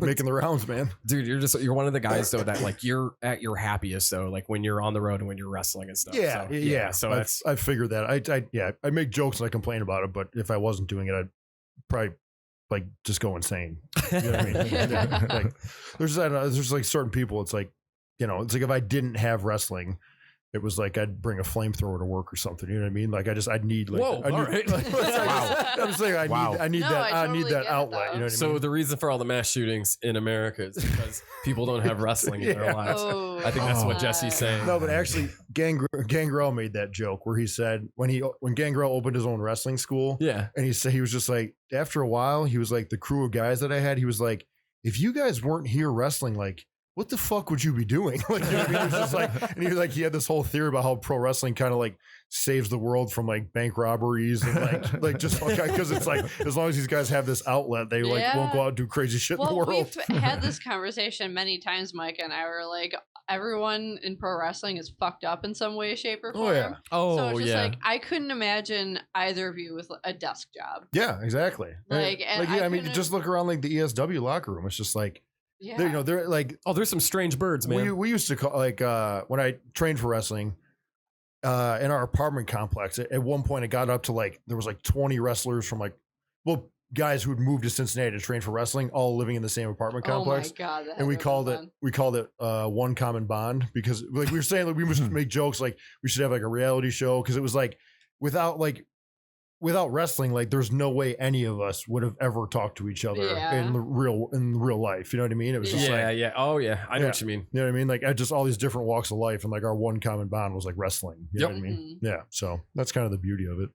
[SPEAKER 1] making the rounds, man.
[SPEAKER 2] Dude, you're one of the guys though that like you're at your happiest though, like when you're on the road and when you're wrestling and stuff.
[SPEAKER 1] Yeah.
[SPEAKER 2] So,
[SPEAKER 1] Yeah.
[SPEAKER 2] So
[SPEAKER 1] I
[SPEAKER 2] that's
[SPEAKER 1] figured that. I make jokes and I complain about it, but if I wasn't doing it, I'd probably just go insane. You know what I mean?
[SPEAKER 3] Yeah.
[SPEAKER 1] Like, there's like certain people. It's like, it's like if I didn't have wrestling, it was like I'd bring a flamethrower to work or something. You know what I mean? Like I'd need like
[SPEAKER 2] Whoa, all right.
[SPEAKER 4] Wow.
[SPEAKER 1] I'm saying I need
[SPEAKER 3] No,
[SPEAKER 1] that.
[SPEAKER 3] I
[SPEAKER 1] I need
[SPEAKER 3] totally
[SPEAKER 1] that
[SPEAKER 3] get it,
[SPEAKER 1] outlet.
[SPEAKER 3] though.
[SPEAKER 1] You know what I
[SPEAKER 2] so
[SPEAKER 1] mean?
[SPEAKER 2] the reason for all the mass shootings in America is because people don't have wrestling in their
[SPEAKER 1] Yeah.
[SPEAKER 2] lives.
[SPEAKER 3] Oh,
[SPEAKER 2] I think that's what
[SPEAKER 3] God.
[SPEAKER 2] Jesse's saying.
[SPEAKER 1] No, but actually, Gangrel made that joke where he said when Gangrel opened his own wrestling school,
[SPEAKER 2] Yeah.
[SPEAKER 1] and he said he was just like after a while he was like the crew of guys that I had. He was like, if you guys weren't here wrestling, like what the fuck would you be doing? Like, you know what I mean? He was just like, and he was like, he had this whole theory about how pro wrestling kind of like saves the world from like bank robberies and like just because it's like as long as these guys have this outlet, they like
[SPEAKER 3] Yeah.
[SPEAKER 1] won't go out and do crazy shit in the
[SPEAKER 3] Well,
[SPEAKER 1] world.
[SPEAKER 3] we've had this conversation many times, Mike and I were like, everyone in pro wrestling is fucked up in some way, shape, or form.
[SPEAKER 1] Oh yeah,
[SPEAKER 2] Oh
[SPEAKER 3] So it's just
[SPEAKER 2] yeah.
[SPEAKER 3] like I couldn't imagine either of you with a desk job.
[SPEAKER 1] yeah, exactly.
[SPEAKER 3] Like, and
[SPEAKER 1] yeah,
[SPEAKER 3] I
[SPEAKER 1] I mean,
[SPEAKER 3] couldn't-
[SPEAKER 1] just look around like the ESW locker room. It's just like
[SPEAKER 3] Yeah.
[SPEAKER 1] they're like.
[SPEAKER 2] Oh, there's some strange birds, man.
[SPEAKER 1] We used to call when I trained for wrestling in our apartment complex. At one point, it got up to there was 20 wrestlers from guys who'd moved to Cincinnati to train for wrestling, all living in the same apartment complex.
[SPEAKER 3] Oh my god! that
[SPEAKER 1] And we
[SPEAKER 3] had to
[SPEAKER 1] called
[SPEAKER 3] be
[SPEAKER 1] it
[SPEAKER 3] fun.
[SPEAKER 1] one common bond because we were saying we must make jokes we should have a reality show because it was without without wrestling, like there's no way any of us would have ever talked to each other in real life. You know what I mean? It was just
[SPEAKER 2] Oh yeah, I know what you mean.
[SPEAKER 1] You know what I mean? Like just all these different walks of life, and like our one common bond was like wrestling. You know what I mean?
[SPEAKER 3] Mm-hmm.
[SPEAKER 1] Yeah. So that's kind of the beauty of it.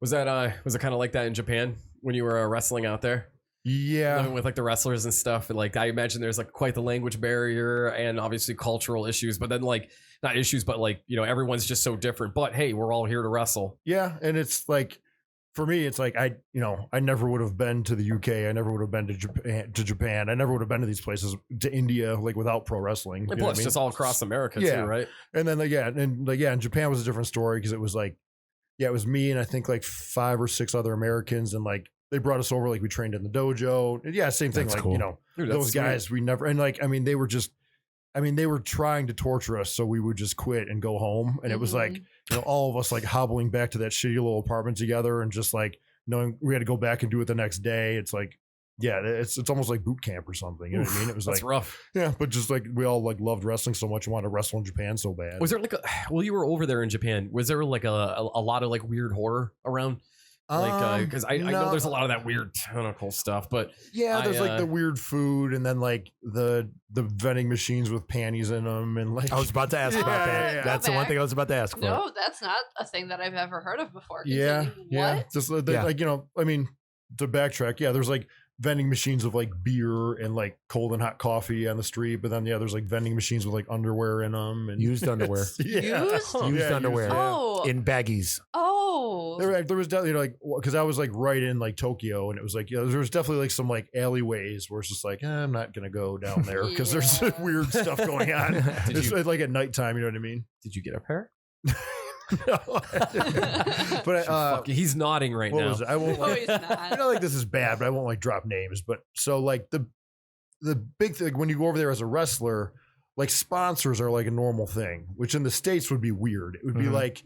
[SPEAKER 2] Was it kind of like that in Japan when you were wrestling out there?
[SPEAKER 1] Yeah,
[SPEAKER 2] living with like the wrestlers and stuff, and like I imagine there's like quite the language barrier and obviously cultural issues, but then like not issues, but like everyone's just so different. But hey, we're all here to wrestle.
[SPEAKER 1] Yeah, and it's like for me, it's like I never would have been to the UK. I never would have been to Japan. I never would have been to these places, to India, like without pro wrestling.
[SPEAKER 2] And plus, it's all across America too, right?
[SPEAKER 1] And then and Japan was a different story because it was like, it was me and I think like 5 or 6 other Americans, and like they brought us over, like we trained in the dojo. And same thing. That's like cool.
[SPEAKER 2] Dude,
[SPEAKER 1] those guys
[SPEAKER 2] sweet.
[SPEAKER 1] we never, and like they were trying to torture us so we would just quit and go home. And it was like, all of us like hobbling back to that shitty little apartment together and just like knowing we had to go back and do it the next day. It's like, it's almost like boot camp or something. You know what I mean? It was
[SPEAKER 2] that's
[SPEAKER 1] like
[SPEAKER 2] rough.
[SPEAKER 1] Yeah, but just like we all like loved wrestling so much and wanted to wrestle in Japan so bad.
[SPEAKER 2] Was there like you were over there in Japan, was there like a lot of like weird horror around? Like, because I know there's a lot of that weird tentacle stuff, but
[SPEAKER 1] there's like the weird food, and then like the vending machines with panties in them, and like
[SPEAKER 4] I was about to ask about that.
[SPEAKER 1] Yeah.
[SPEAKER 4] That's the one thing I was about to ask for.
[SPEAKER 3] No, that's not a thing that I've ever heard of before.
[SPEAKER 1] Yeah. Just like to backtrack, there's like vending machines of like beer and like cold and hot coffee on the street, but then there's like vending machines with like underwear in them and
[SPEAKER 4] used underwear.
[SPEAKER 3] Used
[SPEAKER 4] underwear.
[SPEAKER 3] Oh,
[SPEAKER 4] in baggies.
[SPEAKER 3] Oh,
[SPEAKER 1] there was definitely like, because I was like right in like Tokyo, and it was like there was definitely like some like alleyways where it's just like I'm not gonna go down there because there's weird stuff going on. It's like at nighttime, you know what I mean?
[SPEAKER 2] Did you get a pair?
[SPEAKER 1] But
[SPEAKER 2] he's nodding right now.
[SPEAKER 1] I won't.
[SPEAKER 3] No, he's not.
[SPEAKER 1] Like this is bad, but I won't like drop names. But so like the big thing when you go over there as a wrestler, like sponsors are like a normal thing, which in the States would be weird. It would be like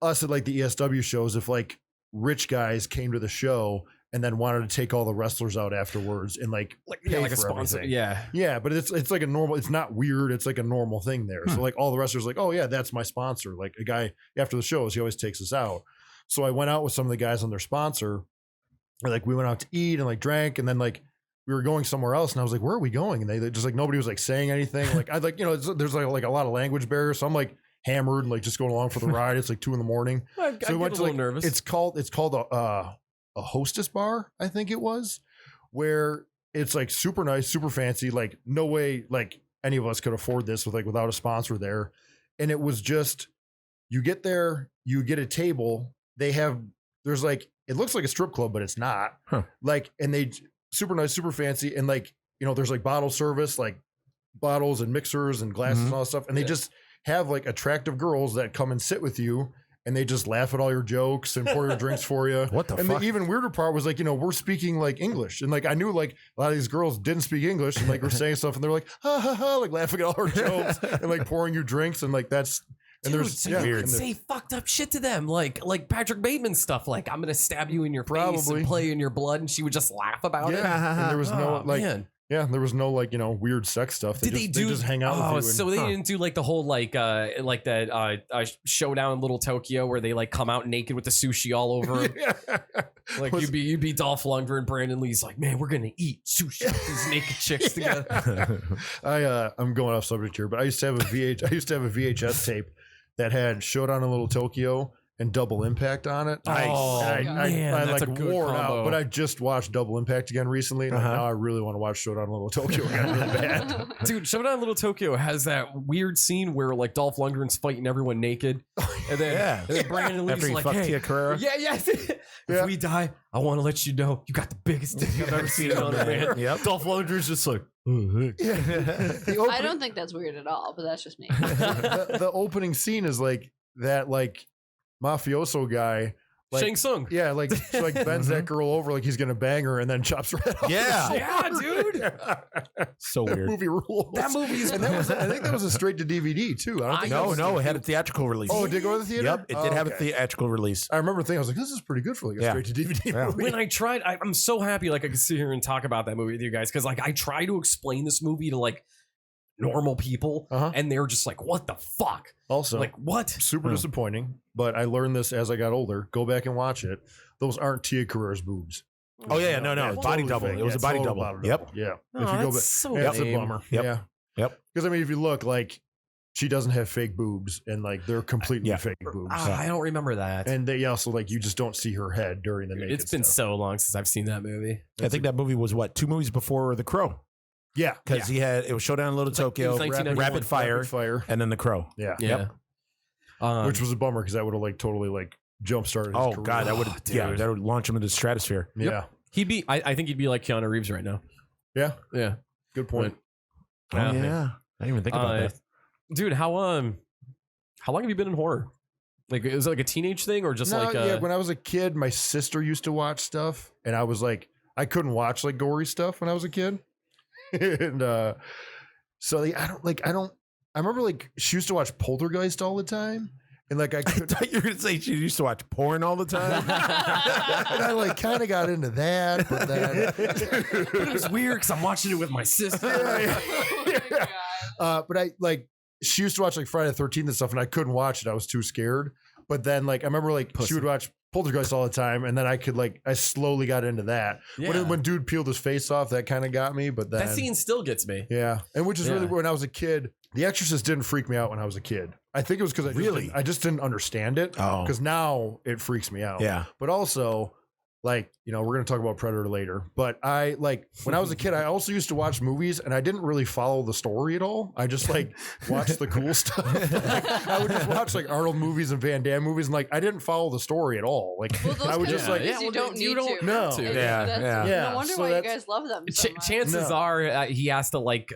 [SPEAKER 1] us at like the ESW shows, if like rich guys came to the show and then wanted to take all the wrestlers out afterwards and like pay
[SPEAKER 2] like a
[SPEAKER 1] for
[SPEAKER 2] sponsor.
[SPEAKER 1] everything. Yeah, but it's like a normal, it's not weird, it's like a normal thing there. So like all the wrestlers are like, oh yeah, that's my sponsor. Like a guy after the shows, he always takes us out. So I went out with some of the guys on their sponsor, and like we went out to eat and like drank, and then like we were going somewhere else, and I was like, where are we going? And they just like, nobody was like saying anything. Like I like, there's like a lot of language barriers. So I'm like hammered and like just going along for the ride. It's like 2 a.m.
[SPEAKER 2] I
[SPEAKER 1] So we went to like,
[SPEAKER 2] nervous.
[SPEAKER 1] it's called a hostess bar, I think it was, where it's like super nice, super fancy, like no way like any of us could afford this without a sponsor there. And it was just, you get there, you get a table, there's like, it looks like a strip club, but it's not. Like, and they super nice, super fancy, and like, there's like bottle service, like bottles and mixers and glasses and all that stuff, and they just have like attractive girls that come and sit with you, and they just laugh at all your jokes and pour your drinks for you.
[SPEAKER 4] What the fuck?
[SPEAKER 1] And the even weirder part was like, we're speaking like English. And like, I knew like a lot of these girls didn't speak English, and like we're saying stuff, and they're like, ha ha ha, like laughing at all our jokes and like pouring you drinks. And like, that's, and
[SPEAKER 2] Dude,
[SPEAKER 1] there's
[SPEAKER 2] so you could say fucked up shit to them, like Patrick Bateman stuff, like I'm gonna stab you in your face and play in your blood, and she would just laugh about it.
[SPEAKER 1] And there was no like,
[SPEAKER 2] man.
[SPEAKER 1] there was no like weird sex stuff. They just hang out with you.
[SPEAKER 2] Oh, so they didn't do like the whole like that showdown in Little Tokyo where they like come out naked with the sushi all over them. Like you'd be Dolph Lundgren and Brandon Lee's like, man, we're gonna eat sushi with these naked chicks together.
[SPEAKER 1] I'm going off subject here, but I used to have a VHS tape that had Showdown in Little Tokyo and Double Impact on it.
[SPEAKER 2] I
[SPEAKER 1] like wore it out, but I just watched Double Impact again recently, and now I really want to watch Showdown in Little Tokyo again really bad.
[SPEAKER 2] Dude, Showdown in Little Tokyo has that weird scene where like Dolph Lundgren's fighting everyone naked, and then Brandon Lee's like, "Hey, if we die, I want to let you know you got the biggest dick I've ever seen on a man." Yep. Dolph Lundgren's just like,
[SPEAKER 3] I don't think that's weird at all, but that's just me.
[SPEAKER 1] The opening scene is like that, like mafioso guy, like,
[SPEAKER 2] Shang Tsung.
[SPEAKER 1] Yeah, like bends that girl over like he's gonna bang her and then chops her head off.
[SPEAKER 2] Yeah, dude.
[SPEAKER 4] So weird.
[SPEAKER 1] Movie rules.
[SPEAKER 2] That movie is.
[SPEAKER 1] And that was, I think that was a straight to DVD too. I don't think
[SPEAKER 4] it had a theatrical release.
[SPEAKER 1] Oh, it did go to the theater?
[SPEAKER 4] Yep, it did have a theatrical release.
[SPEAKER 1] I remember thinking, I was like, this is pretty good for like a straight to DVD movie.
[SPEAKER 2] When I tried, I'm so happy like I could sit here and talk about that movie with you guys, because like I try to explain this movie to like normal people, and they're just like, what the fuck?
[SPEAKER 1] Also,
[SPEAKER 2] like, what?
[SPEAKER 1] Super disappointing, but I learned this as I got older. Go back and watch it. Those aren't Tia Carrere's boobs.
[SPEAKER 4] Oh yeah, no, body double. It was a body double. Yep.
[SPEAKER 1] Yeah.
[SPEAKER 2] Oh, if you go back, so
[SPEAKER 1] that's a bummer.
[SPEAKER 4] Yep.
[SPEAKER 1] Yeah.
[SPEAKER 4] Yep.
[SPEAKER 1] Because I mean, if you look, like, she doesn't have fake boobs, and like they're completely fake boobs.
[SPEAKER 2] I don't remember that.
[SPEAKER 1] And they also like you just don't see her head during the naked.
[SPEAKER 2] It's been so long since I've seen that movie.
[SPEAKER 4] I think that movie was 2 movies before The Crow.
[SPEAKER 1] Yeah,
[SPEAKER 4] because it was Showdown in Little Tokyo, Rapid Fire, and then The Crow.
[SPEAKER 1] Yeah,
[SPEAKER 2] yeah.
[SPEAKER 1] Yep. Which was a bummer because that would have like totally like jump started. His career.
[SPEAKER 4] God, that would that would launch him into the stratosphere.
[SPEAKER 1] Yeah,
[SPEAKER 2] he'd be. I think he'd be like Keanu Reeves right now.
[SPEAKER 1] Yeah,
[SPEAKER 2] yeah.
[SPEAKER 1] Good point.
[SPEAKER 4] I didn't even think about that.
[SPEAKER 2] Dude, how long have you been in horror? Like, is it like a teenage thing or just
[SPEAKER 1] when I was a kid, my sister used to watch stuff, and I was like, I couldn't watch like gory stuff when I was a kid, and so I remember like she used to watch Poltergeist all the time, and like I
[SPEAKER 4] thought you were gonna say she used to watch porn all the time,
[SPEAKER 1] and I like kind of got into that, but then
[SPEAKER 2] it was weird because I'm watching it with my sister.
[SPEAKER 1] But I like. She used to watch like Friday the 13th and stuff, and I couldn't watch it. I was too scared. But then, like, I remember like she would watch Poltergeist all the time, and then I slowly got into that. Yeah. When dude peeled his face off, that kind of got me. But then
[SPEAKER 2] that scene still gets me.
[SPEAKER 1] Yeah, and which is really when I was a kid. The Exorcist didn't freak me out when I was a kid. I think it was because I just didn't understand it.
[SPEAKER 4] Oh,
[SPEAKER 1] because now it freaks me out.
[SPEAKER 4] Yeah,
[SPEAKER 1] but also. Like, you know, we're going to talk about Predator later, but I like when I was a kid, I also used to watch movies and I didn't really follow the story at all. I just like watched the cool stuff. Like, I would just watch like Arnold movies and Van Damme movies. And like, I didn't follow the story at all. Like I would just like,
[SPEAKER 3] you don't need to.
[SPEAKER 1] No.
[SPEAKER 3] No wonder why you guys love them so much.
[SPEAKER 2] Chances are he has to like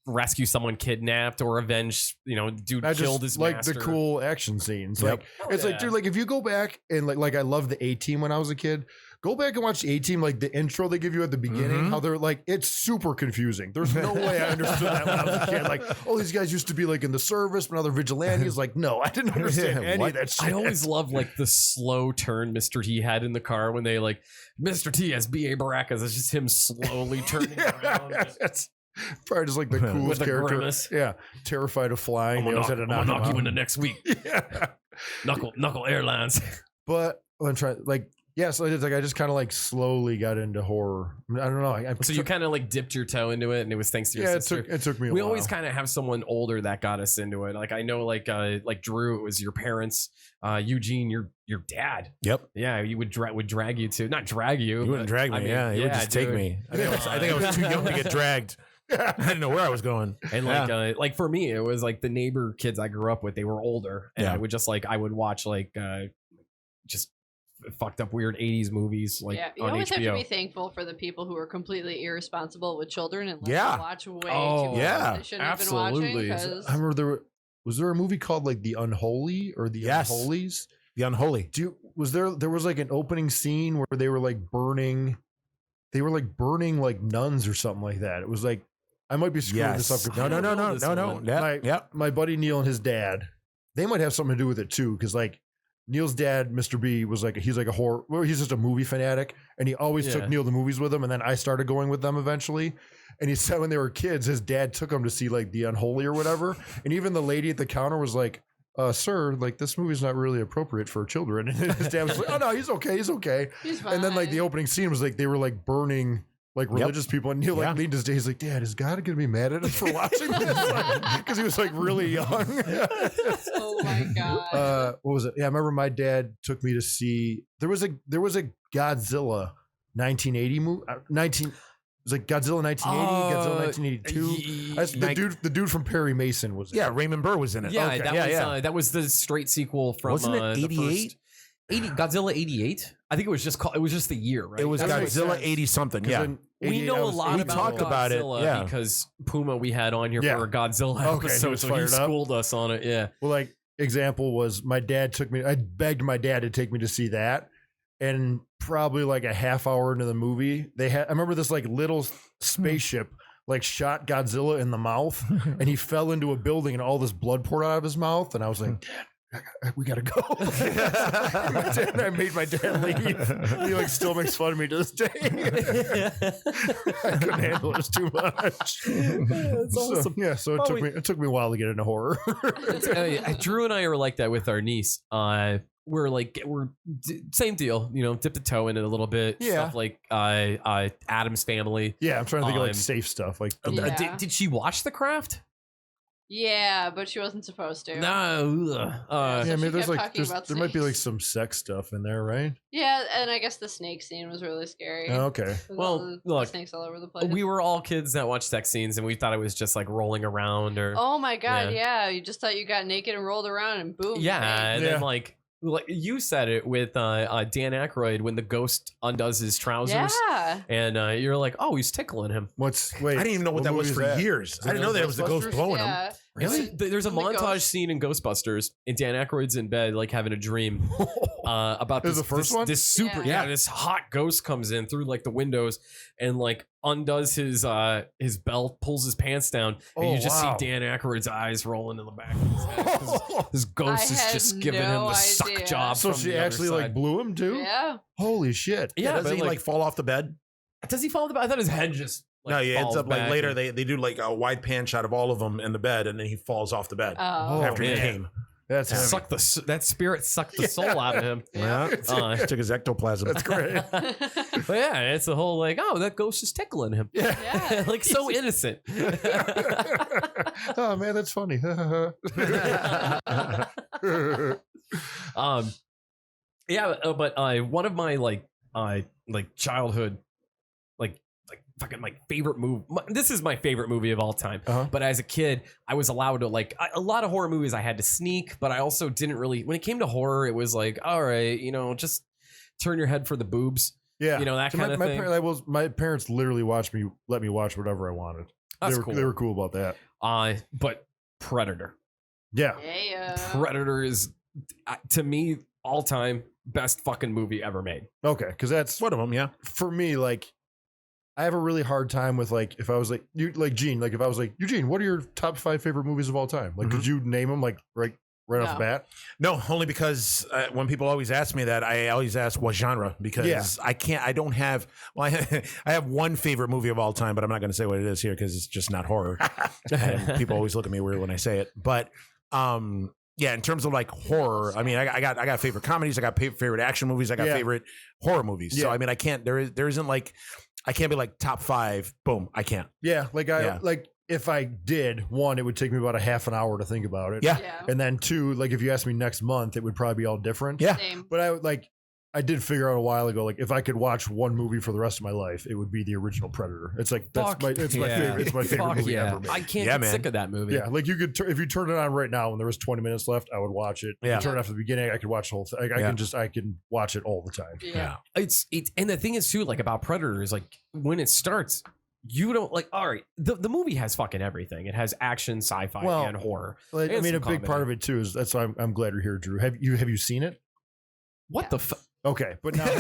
[SPEAKER 2] rescue someone kidnapped or avenge, you know, dude killed his master.
[SPEAKER 1] The cool action scenes. Like, it's like, dude, like if you go back and like I loved the A-Team when I was a kid. Go back and watch the A-Team, like the intro they give you at the beginning, how they're like, it's super confusing. There's no way I understood that when I was a kid. Like, oh, these guys used to be like in the service, but now they're vigilantes. Like, no, I didn't understand any of that shit.
[SPEAKER 2] I always loved like the slow turn Mr. T had in the car when they like, Mr. T has B.A. Baracus. It's just him slowly turning around.
[SPEAKER 1] It's probably just like the coolest character.
[SPEAKER 2] Grimace.
[SPEAKER 1] Yeah. Terrified of flying.
[SPEAKER 2] I'm gonna knock you into next week. Knuckle Airlines.
[SPEAKER 1] But I'm trying, like, yeah, so it's like I just kind of like slowly got into horror. I don't know.
[SPEAKER 2] So you kind of like dipped your toe into it, and it was thanks to your sister.
[SPEAKER 1] It took me a while.
[SPEAKER 2] We always kind of have someone older that got us into it. Like I know, like Drew, it was your parents. Eugene, your dad.
[SPEAKER 4] Yep.
[SPEAKER 2] Yeah, you would drag you to not drag you.
[SPEAKER 4] You wouldn't drag me. He would just take me. I think I was too young to get dragged. I didn't know where I was going.
[SPEAKER 2] And like for me, it was like the neighbor kids I grew up with. They were older, and I would just like I would watch like just fucked up weird 80s movies like
[SPEAKER 3] you
[SPEAKER 2] on
[SPEAKER 3] always
[SPEAKER 2] HBO.
[SPEAKER 3] have to be thankful for the people who are completely irresponsible with children and let them watch way too much they shouldn't have been watching.
[SPEAKER 1] I remember was there a movie called like The Unholy or The Unholies?
[SPEAKER 4] The Unholy.
[SPEAKER 1] There was like an opening scene where they were like burning like nuns or something like that. It was like I might be screwing this up.
[SPEAKER 4] No.
[SPEAKER 1] My buddy Neil and his dad, they might have something to do with it too, because like Neil's dad, Mr. B, was like he's like a horror. Well, he's just a movie fanatic, and he always took Neil to movies with him. And then I started going with them eventually. And he said when they were kids, his dad took them to see like The Unholy or whatever. And even the lady at the counter was like, "Sir, like this movie's not really appropriate for children." And his dad was like, "Oh no, he's okay, he's okay."
[SPEAKER 3] He's fine.
[SPEAKER 1] And then like the opening scene was like they were like burning like religious people, and Neil like leaned his day. He's like, "Dad, is God gonna be mad at us for watching this?" Because he was like really young.
[SPEAKER 3] Oh my god!
[SPEAKER 1] What was it? Yeah, I remember my dad took me to see. There was a Godzilla 1980 movie. It was like Godzilla 1980, Godzilla 1982. The dude from Perry Mason was.
[SPEAKER 4] Yeah, Raymond Burr was in it.
[SPEAKER 2] Yeah, that was the straight sequel from.
[SPEAKER 4] Wasn't it 88?
[SPEAKER 2] Godzilla 88. I think it was just called. It was just the year, right?
[SPEAKER 4] It was Godzilla 80 something. Yeah,
[SPEAKER 2] we know a lot about
[SPEAKER 4] Godzilla
[SPEAKER 2] about it. Because Puma we had on here for a Godzilla episode, so he schooled us on it. Yeah.
[SPEAKER 1] Well, like example was my dad took me. I begged my dad to take me to see that, and probably like a half hour into the movie, I remember this like little spaceship like shot Godzilla in the mouth, and he fell into a building, and all this blood poured out of his mouth, and I was like, Dad, we gotta go. My dad and I made my dad leave. He like still makes fun of me to this day. I couldn't handle it. It was too much.
[SPEAKER 2] That's awesome.
[SPEAKER 1] So it took me a while to get into horror.
[SPEAKER 2] Drew and I are like that with our niece. We're same deal, dip the toe in it a little bit.
[SPEAKER 1] Yeah.
[SPEAKER 2] Stuff like Addams Family.
[SPEAKER 1] Yeah, I'm trying to think of like safe stuff. Like
[SPEAKER 2] did she watch The Craft?
[SPEAKER 3] Yeah, but she wasn't supposed to.
[SPEAKER 2] No.
[SPEAKER 3] So
[SPEAKER 1] maybe
[SPEAKER 3] she
[SPEAKER 1] there
[SPEAKER 3] kept talking about
[SPEAKER 1] might be like
[SPEAKER 3] snakes.
[SPEAKER 1] some sex stuff in there, right?
[SPEAKER 3] Yeah, and I guess the snake scene was really scary.
[SPEAKER 1] Oh, okay.
[SPEAKER 3] With
[SPEAKER 2] Well,
[SPEAKER 3] all the
[SPEAKER 2] look,
[SPEAKER 3] snakes all over the place.
[SPEAKER 2] We were all kids that watched sex scenes, and we thought it was just like rolling around or.
[SPEAKER 3] Oh my god! Yeah, you just thought you got naked and rolled around, and boom.
[SPEAKER 2] Yeah,
[SPEAKER 3] bang.
[SPEAKER 2] and then like you said it with Dan Aykroyd when the ghost undoes his trousers.
[SPEAKER 3] Yeah.
[SPEAKER 2] And you're like, oh, he's tickling him.
[SPEAKER 4] I didn't even know what that was for years. I didn't know that it was the ghost blowing him.
[SPEAKER 2] Really? There's a montage scene in Ghostbusters, and Dan Aykroyd's in bed, like having a dream about this.
[SPEAKER 1] The first one?
[SPEAKER 2] This super, this hot ghost comes in through like the windows and like undoes his belt, pulls his pants down, and you just see Dan Aykroyd's eyes rolling in the back of his head. 'Cause this ghost is just giving him the suck job.
[SPEAKER 1] So
[SPEAKER 2] from
[SPEAKER 1] she
[SPEAKER 2] the
[SPEAKER 1] actually
[SPEAKER 2] other
[SPEAKER 1] like
[SPEAKER 2] side.
[SPEAKER 1] blew him too?
[SPEAKER 3] Yeah.
[SPEAKER 1] Holy shit.
[SPEAKER 2] Yeah,
[SPEAKER 4] does he like fall off the bed?
[SPEAKER 2] Does he fall off the bed? I thought his head just.
[SPEAKER 4] No, he ends up like later. They do like a wide pan shot of all of them in the bed, and then he falls off the bed after he came.
[SPEAKER 1] That's
[SPEAKER 2] that spirit sucked the soul out of him.
[SPEAKER 4] Yeah, took his ectoplasm.
[SPEAKER 1] That's great.
[SPEAKER 2] But yeah, it's the whole like, oh, that ghost is tickling him.
[SPEAKER 3] Yeah.
[SPEAKER 2] Like so innocent.
[SPEAKER 1] Oh man, that's funny.
[SPEAKER 2] But one of my childhood fucking my favorite movie. This is my favorite movie of all time. But as a kid, I was allowed to a lot of horror movies I had to sneak, but I also didn't really. When it came to horror, it was like, all right, just turn your head for the boobs.
[SPEAKER 1] Yeah,
[SPEAKER 2] that kind of thing.
[SPEAKER 1] My parents literally let me watch whatever I wanted.
[SPEAKER 2] That's cool.
[SPEAKER 1] They were cool about that.
[SPEAKER 2] But Predator.
[SPEAKER 1] Yeah.
[SPEAKER 2] Predator is to me all time best fucking movie ever made.
[SPEAKER 1] Okay, because that's
[SPEAKER 4] one of them. Yeah,
[SPEAKER 1] for me, like. I have a really hard time with if I was like you, like Gene, if I was like Eugene, what are your top 5 favorite movies of all time? Like, could you name them right off the bat?
[SPEAKER 4] No, only because when people always ask me that, I always ask what genre because I don't have. Well, I have one favorite movie of all time, but I'm not going to say what it is here because it's just not horror. And people always look at me weird when I say it, but. Yeah, in terms of horror, I mean, I got favorite comedies, I got favorite action movies, I got favorite horror movies. Yeah. So I mean, I can't. There isn't I can't be top 5. Boom, I can't.
[SPEAKER 1] Yeah, if I did, 1, it would take me about a half an hour to think about it.
[SPEAKER 4] Yeah.
[SPEAKER 1] And then 2, if you asked me next month, it would probably be all different.
[SPEAKER 4] Yeah.
[SPEAKER 3] Same.
[SPEAKER 1] But I did figure out a while ago, if I could watch one movie for the rest of my life, it would be the original Predator. It's my favorite movie ever made.
[SPEAKER 2] I can't get sick of that movie.
[SPEAKER 1] Yeah, you could if you turn it on right now and there was 20 minutes left, I would watch it.
[SPEAKER 4] Yeah.
[SPEAKER 1] If you turn it after the beginning, I could watch the whole thing. I can watch it all the time.
[SPEAKER 3] Yeah.
[SPEAKER 2] It's and the thing is too, about Predator is when it starts, you don't all right, the movie has fucking everything. It has action, sci-fi, and horror.
[SPEAKER 1] A big part of it too is that's why I'm glad you're here, Drew. Have you seen it?
[SPEAKER 2] What the fuck?
[SPEAKER 1] Okay, but now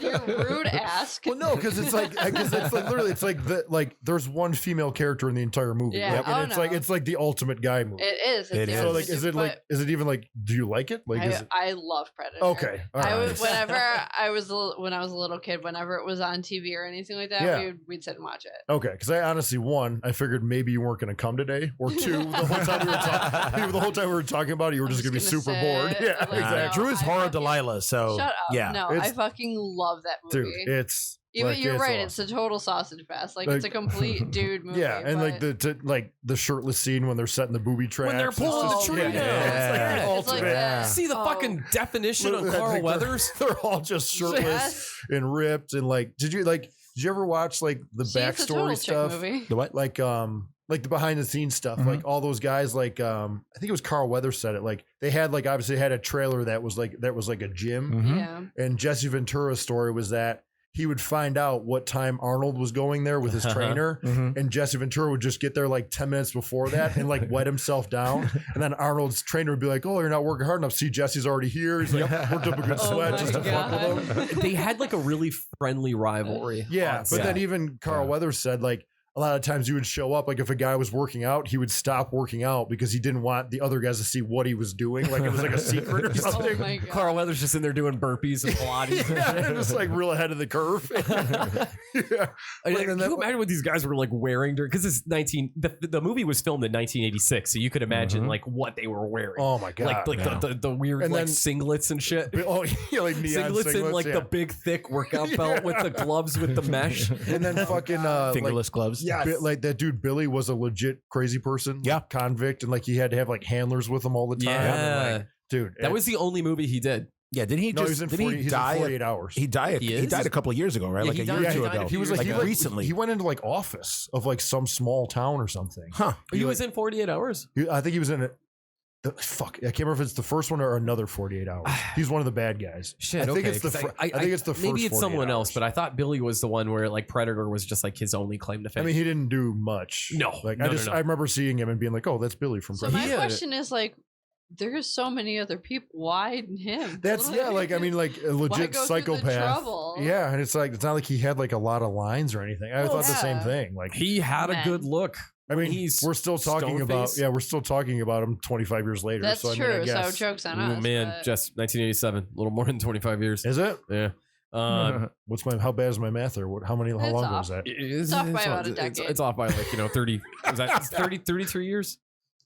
[SPEAKER 3] You rude ass.
[SPEAKER 1] Well, no, because it's literally there's one female character in the entire movie.
[SPEAKER 3] Yeah.
[SPEAKER 1] And it's like the ultimate guy movie.
[SPEAKER 3] It is.
[SPEAKER 4] It is.
[SPEAKER 1] So is it even do you like it?
[SPEAKER 3] I love Predator.
[SPEAKER 1] Okay. All right.
[SPEAKER 3] Whenever when I was a little kid, whenever it was on TV or anything like that, we'd sit and watch it.
[SPEAKER 1] Okay, because I honestly, 1, I figured maybe you weren't going to come today, or 2, the whole time we were talking about it, you were just going to be super bored. Yeah, exactly.
[SPEAKER 4] Drew is horror Delilah, so
[SPEAKER 3] shut up.
[SPEAKER 4] yeah.
[SPEAKER 3] No, I fucking love that movie.
[SPEAKER 1] Dude, it's
[SPEAKER 3] you're right.
[SPEAKER 1] awesome.
[SPEAKER 3] It's a total sausage fest. It's a complete dude movie.
[SPEAKER 1] Yeah, and the shirtless scene when they're setting the booby traps.
[SPEAKER 2] When they're pulling the tree down.
[SPEAKER 3] It's like that.
[SPEAKER 2] See the fucking definition of Carl Weathers?
[SPEAKER 1] They're all just shirtless and ripped and did you ever watch the backstory stuff?
[SPEAKER 3] Movie.
[SPEAKER 4] The what?
[SPEAKER 1] The behind the scenes stuff, all those guys, I think it was Carl Weathers said it. They had obviously had a trailer that was like a gym,
[SPEAKER 3] Yeah.
[SPEAKER 1] and Jesse Ventura's story was that he would find out what time Arnold was going there with his trainer, and Jesse Ventura would just get there 10 minutes before that and wet himself down, and then Arnold's trainer would be like, "Oh, you're not working hard enough. See, Jesse's already here. He's worked up a good sweat just to fuck with him."
[SPEAKER 2] They had a really friendly rivalry.
[SPEAKER 1] Yeah, but then even Carl Weathers said a lot of times he would show up. Like if a guy was working out, he would stop working out because he didn't want the other guys to see what he was doing. Like it was like a secret or something.
[SPEAKER 3] Oh my God.
[SPEAKER 2] Carl Weathers just in there doing burpees and Pilates.
[SPEAKER 1] Yeah, just like real ahead of the curve. Yeah.
[SPEAKER 2] Can you imagine what these guys were like wearing during? Because it's the movie was filmed in 1986, so you could imagine like what they were wearing.
[SPEAKER 1] Oh my God.
[SPEAKER 2] Like the weird
[SPEAKER 1] And
[SPEAKER 2] like
[SPEAKER 1] then-
[SPEAKER 2] singlets and shit.
[SPEAKER 1] Oh yeah, like neon
[SPEAKER 2] Singlets and like
[SPEAKER 1] yeah.
[SPEAKER 2] the big thick workout belt with the gloves with the mesh.
[SPEAKER 1] And then fucking
[SPEAKER 4] Fingerless gloves.
[SPEAKER 2] Yes.
[SPEAKER 1] like that dude Billy was a legit crazy person.
[SPEAKER 4] Yeah.
[SPEAKER 1] Like, convict, and like he had to have like handlers with him all the time.
[SPEAKER 2] Yeah.
[SPEAKER 1] And, like, dude,
[SPEAKER 2] That was the only movie he did.
[SPEAKER 4] Yeah, didn't he
[SPEAKER 1] no,
[SPEAKER 4] just
[SPEAKER 1] he's in 40,
[SPEAKER 4] he
[SPEAKER 1] he's
[SPEAKER 4] die?
[SPEAKER 1] in 48 hours.
[SPEAKER 4] He died.
[SPEAKER 2] He
[SPEAKER 4] He
[SPEAKER 2] is?
[SPEAKER 4] died a couple of years ago, right?
[SPEAKER 2] Yeah,
[SPEAKER 4] Like
[SPEAKER 2] he
[SPEAKER 4] a
[SPEAKER 2] died-
[SPEAKER 4] year or
[SPEAKER 2] he
[SPEAKER 4] two
[SPEAKER 2] died a
[SPEAKER 4] ago.
[SPEAKER 2] few
[SPEAKER 1] he was
[SPEAKER 2] years
[SPEAKER 1] like,
[SPEAKER 2] ago.
[SPEAKER 4] recently.
[SPEAKER 1] He went into like office of like some small town or something.
[SPEAKER 4] Huh?
[SPEAKER 2] He was in 48 Hours.
[SPEAKER 1] I think he was in it. Fuck, I can't remember if it's the first one or another 48 hours. He's one of the bad guys.
[SPEAKER 2] Shit,
[SPEAKER 1] I think
[SPEAKER 2] okay,
[SPEAKER 1] it's the.
[SPEAKER 2] 'cause
[SPEAKER 1] I think it's the first.
[SPEAKER 2] maybe it's
[SPEAKER 1] 48
[SPEAKER 2] someone else,
[SPEAKER 1] hours.
[SPEAKER 2] but I thought Billy was the one where like Predator was just like his only claim to fame.
[SPEAKER 1] I mean, he didn't do much.
[SPEAKER 2] No,
[SPEAKER 1] like
[SPEAKER 2] no,
[SPEAKER 1] I
[SPEAKER 2] no,
[SPEAKER 1] just
[SPEAKER 2] no.
[SPEAKER 1] I remember seeing him and being like, oh, that's Billy from.
[SPEAKER 3] So
[SPEAKER 1] Predator.
[SPEAKER 3] my
[SPEAKER 2] Yeah.
[SPEAKER 3] question is like, there's so many other people. Why him?
[SPEAKER 1] That's yeah, like I mean, like a
[SPEAKER 3] Why
[SPEAKER 1] legit
[SPEAKER 3] go through the
[SPEAKER 1] psychopath.
[SPEAKER 3] trouble?
[SPEAKER 1] Yeah, and it's like it's not like he had like a lot of lines or anything. I
[SPEAKER 3] Well,
[SPEAKER 1] thought the same
[SPEAKER 3] yeah.
[SPEAKER 1] thing. Like
[SPEAKER 2] he had a
[SPEAKER 3] Man.
[SPEAKER 2] good look.
[SPEAKER 1] I mean,
[SPEAKER 2] he's
[SPEAKER 1] we're still talking about
[SPEAKER 2] stone-faced.
[SPEAKER 1] we're still talking about him 25 years later.
[SPEAKER 3] That's
[SPEAKER 1] so, I mean,
[SPEAKER 3] true.
[SPEAKER 1] I
[SPEAKER 3] So
[SPEAKER 1] guess.
[SPEAKER 3] jokes on
[SPEAKER 2] Oh
[SPEAKER 3] us.
[SPEAKER 2] man,
[SPEAKER 3] but-
[SPEAKER 2] just 1987, a little more than 25 years.
[SPEAKER 1] Is it?
[SPEAKER 2] Yeah.
[SPEAKER 1] What's my? How bad is my math there? How many? How
[SPEAKER 3] It's
[SPEAKER 1] long
[SPEAKER 3] off.
[SPEAKER 1] was that?
[SPEAKER 2] It's
[SPEAKER 3] off by about a
[SPEAKER 2] it's
[SPEAKER 3] decade.
[SPEAKER 2] off by like 30. Was that 33 years?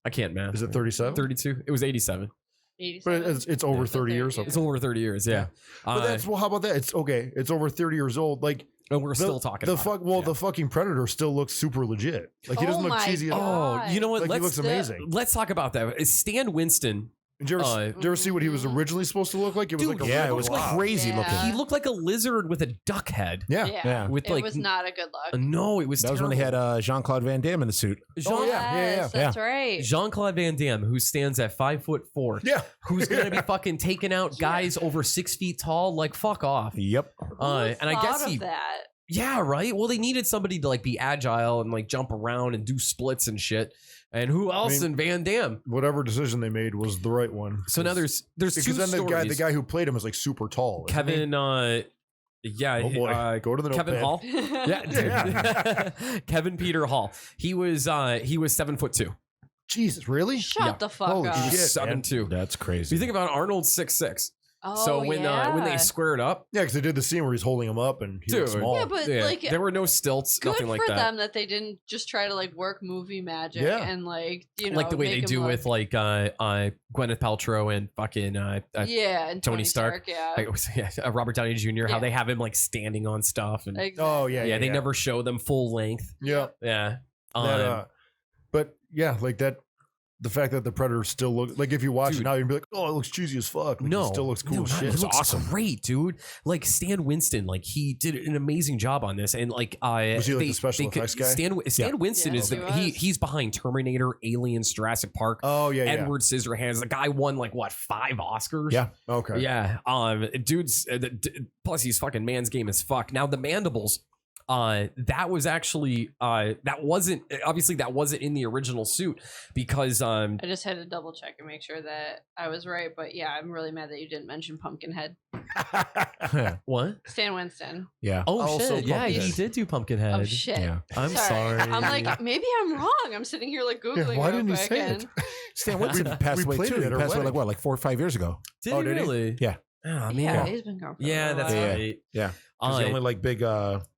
[SPEAKER 2] I can't math.
[SPEAKER 1] Is it 37?
[SPEAKER 2] 32? It was 87.
[SPEAKER 3] 87.
[SPEAKER 1] But it's over
[SPEAKER 2] Yeah.
[SPEAKER 1] 30 years. Okay.
[SPEAKER 2] It's over 30 years. Yeah.
[SPEAKER 1] But that's well. How about that? It's okay. It's over 30 years old. Like
[SPEAKER 2] and we're still talking.
[SPEAKER 1] the
[SPEAKER 2] about
[SPEAKER 1] fuck.
[SPEAKER 2] it.
[SPEAKER 1] Well,
[SPEAKER 2] Yeah.
[SPEAKER 1] the fucking Predator still looks super legit. Like he doesn't
[SPEAKER 3] Oh
[SPEAKER 1] look
[SPEAKER 3] my
[SPEAKER 1] cheesy. At all.
[SPEAKER 3] God.
[SPEAKER 2] Oh, you know what?
[SPEAKER 1] Like he
[SPEAKER 2] let's
[SPEAKER 1] looks amazing.
[SPEAKER 2] let's talk about that. Stan Winston.
[SPEAKER 1] Did you, ever, did you ever see what he was originally supposed to look like? It was
[SPEAKER 2] Dude,
[SPEAKER 1] like a
[SPEAKER 4] Yeah,
[SPEAKER 1] red
[SPEAKER 4] it was
[SPEAKER 1] blob.
[SPEAKER 4] crazy
[SPEAKER 3] Yeah.
[SPEAKER 4] looking.
[SPEAKER 2] He looked like a lizard with a duck head.
[SPEAKER 1] Yeah.
[SPEAKER 3] Yeah.
[SPEAKER 2] With
[SPEAKER 3] It
[SPEAKER 2] like
[SPEAKER 3] was not a good look.
[SPEAKER 2] no, it was
[SPEAKER 4] That was when they had Jean-Claude Van Damme in the suit.
[SPEAKER 1] Oh, yeah.
[SPEAKER 3] Yes, that's right.
[SPEAKER 2] Jean-Claude Van Damme, who stands at 5'4",
[SPEAKER 1] Yeah.
[SPEAKER 2] who's gonna be fucking taking out guys over 6 feet tall. Like fuck off.
[SPEAKER 4] Yep.
[SPEAKER 3] Who
[SPEAKER 2] And I guess
[SPEAKER 3] thought
[SPEAKER 2] he
[SPEAKER 3] of that.
[SPEAKER 2] Yeah, right. Well, they needed somebody to like be agile and like jump around and do splits and shit. And who else
[SPEAKER 1] mean,
[SPEAKER 2] than Van Damme?
[SPEAKER 1] Whatever decision they made was the right one.
[SPEAKER 2] So now there's two
[SPEAKER 1] because then the
[SPEAKER 2] stories.
[SPEAKER 1] guy who played him was like super tall. isn't he?
[SPEAKER 2] Kevin, yeah,
[SPEAKER 1] Oh boy, go to the
[SPEAKER 2] Kevin
[SPEAKER 1] notepad.
[SPEAKER 2] Hall. Yeah, Kevin Peter Hall. He was 7'2".
[SPEAKER 1] Jesus, really?
[SPEAKER 3] Shut
[SPEAKER 2] Yeah.
[SPEAKER 3] the fuck
[SPEAKER 1] Holy
[SPEAKER 3] up.
[SPEAKER 1] shit.
[SPEAKER 2] 7'2".
[SPEAKER 4] That's
[SPEAKER 2] So
[SPEAKER 4] crazy.
[SPEAKER 2] you think about Arnold 6'6".
[SPEAKER 3] Oh,
[SPEAKER 2] So when they
[SPEAKER 3] yeah.
[SPEAKER 2] squared up,
[SPEAKER 1] Yeah, because they did the scene where he's holding him up and he looks
[SPEAKER 2] Dude.
[SPEAKER 1] small.
[SPEAKER 3] Yeah, but like
[SPEAKER 2] there were no stilts,
[SPEAKER 3] good
[SPEAKER 2] nothing like
[SPEAKER 3] for
[SPEAKER 2] that.
[SPEAKER 3] them that they didn't just try to like work movie magic
[SPEAKER 1] Yeah.
[SPEAKER 3] and like you know
[SPEAKER 2] Like the way
[SPEAKER 3] make
[SPEAKER 2] they
[SPEAKER 3] him
[SPEAKER 2] do
[SPEAKER 3] look-
[SPEAKER 2] with like Gwyneth Paltrow and fucking
[SPEAKER 3] yeah and
[SPEAKER 2] Tony Stark.
[SPEAKER 3] yeah.
[SPEAKER 2] Robert Downey Jr. How
[SPEAKER 3] Yeah.
[SPEAKER 2] they have him like standing on stuff and
[SPEAKER 3] Exactly.
[SPEAKER 1] Oh yeah,
[SPEAKER 2] yeah, they never show them full length.
[SPEAKER 1] Yeah,
[SPEAKER 2] Yeah.
[SPEAKER 1] that, but yeah, like that. The fact that the Predator still looks like if you watch
[SPEAKER 2] Dude.
[SPEAKER 1] it now, you'd be like, "Oh, it looks cheesy as fuck." Like,
[SPEAKER 2] No,
[SPEAKER 1] it still looks cool
[SPEAKER 2] no,
[SPEAKER 1] as
[SPEAKER 2] not-
[SPEAKER 1] shit.
[SPEAKER 2] He looks
[SPEAKER 4] awesome.
[SPEAKER 2] great, dude. Like Stan Winston, like he did an amazing job on this, and like
[SPEAKER 1] Was he, like, the special effects guy?
[SPEAKER 2] Stan
[SPEAKER 4] Yeah.
[SPEAKER 2] Winston
[SPEAKER 3] Yes,
[SPEAKER 2] is the
[SPEAKER 3] he was.
[SPEAKER 2] he's behind Terminator, Aliens, Jurassic Park,
[SPEAKER 1] Oh yeah, yeah.
[SPEAKER 2] Edward Scissorhands. The guy won like what 5 Oscars?
[SPEAKER 4] Yeah.
[SPEAKER 1] Okay.
[SPEAKER 2] Yeah. Dude's plus he's fucking man's game as fuck. Now the mandibles. That was actually that wasn't in the original suit because
[SPEAKER 3] I just had to double check and make sure that I was right, but yeah, I'm really mad that you didn't mention Pumpkinhead.
[SPEAKER 2] what?
[SPEAKER 3] Stan Winston.
[SPEAKER 4] Yeah.
[SPEAKER 2] Oh
[SPEAKER 1] Also
[SPEAKER 2] shit! Yeah, he
[SPEAKER 1] Pumpkinhead.
[SPEAKER 2] did do Pumpkinhead.
[SPEAKER 3] Oh shit.
[SPEAKER 4] Yeah.
[SPEAKER 2] I'm sorry.
[SPEAKER 3] I'm like, maybe I'm wrong. I'm sitting here like Googling
[SPEAKER 1] why
[SPEAKER 3] real
[SPEAKER 1] didn't he
[SPEAKER 3] quick
[SPEAKER 1] say
[SPEAKER 3] and
[SPEAKER 1] it?
[SPEAKER 4] Stan Winston passed
[SPEAKER 1] we
[SPEAKER 4] away
[SPEAKER 1] played
[SPEAKER 4] too.
[SPEAKER 1] it
[SPEAKER 4] He
[SPEAKER 1] at our
[SPEAKER 4] passed away like
[SPEAKER 1] wedding.
[SPEAKER 4] what, like 4 or 5 years ago.
[SPEAKER 2] Did
[SPEAKER 1] Oh,
[SPEAKER 2] he
[SPEAKER 1] did he?
[SPEAKER 2] really?
[SPEAKER 4] Yeah.
[SPEAKER 2] Oh
[SPEAKER 3] yeah,
[SPEAKER 2] man.
[SPEAKER 3] he's been gone for
[SPEAKER 2] Yeah,
[SPEAKER 3] a
[SPEAKER 2] that's
[SPEAKER 3] while.
[SPEAKER 4] Yeah.
[SPEAKER 2] right.
[SPEAKER 4] Yeah. 'Cause the only like big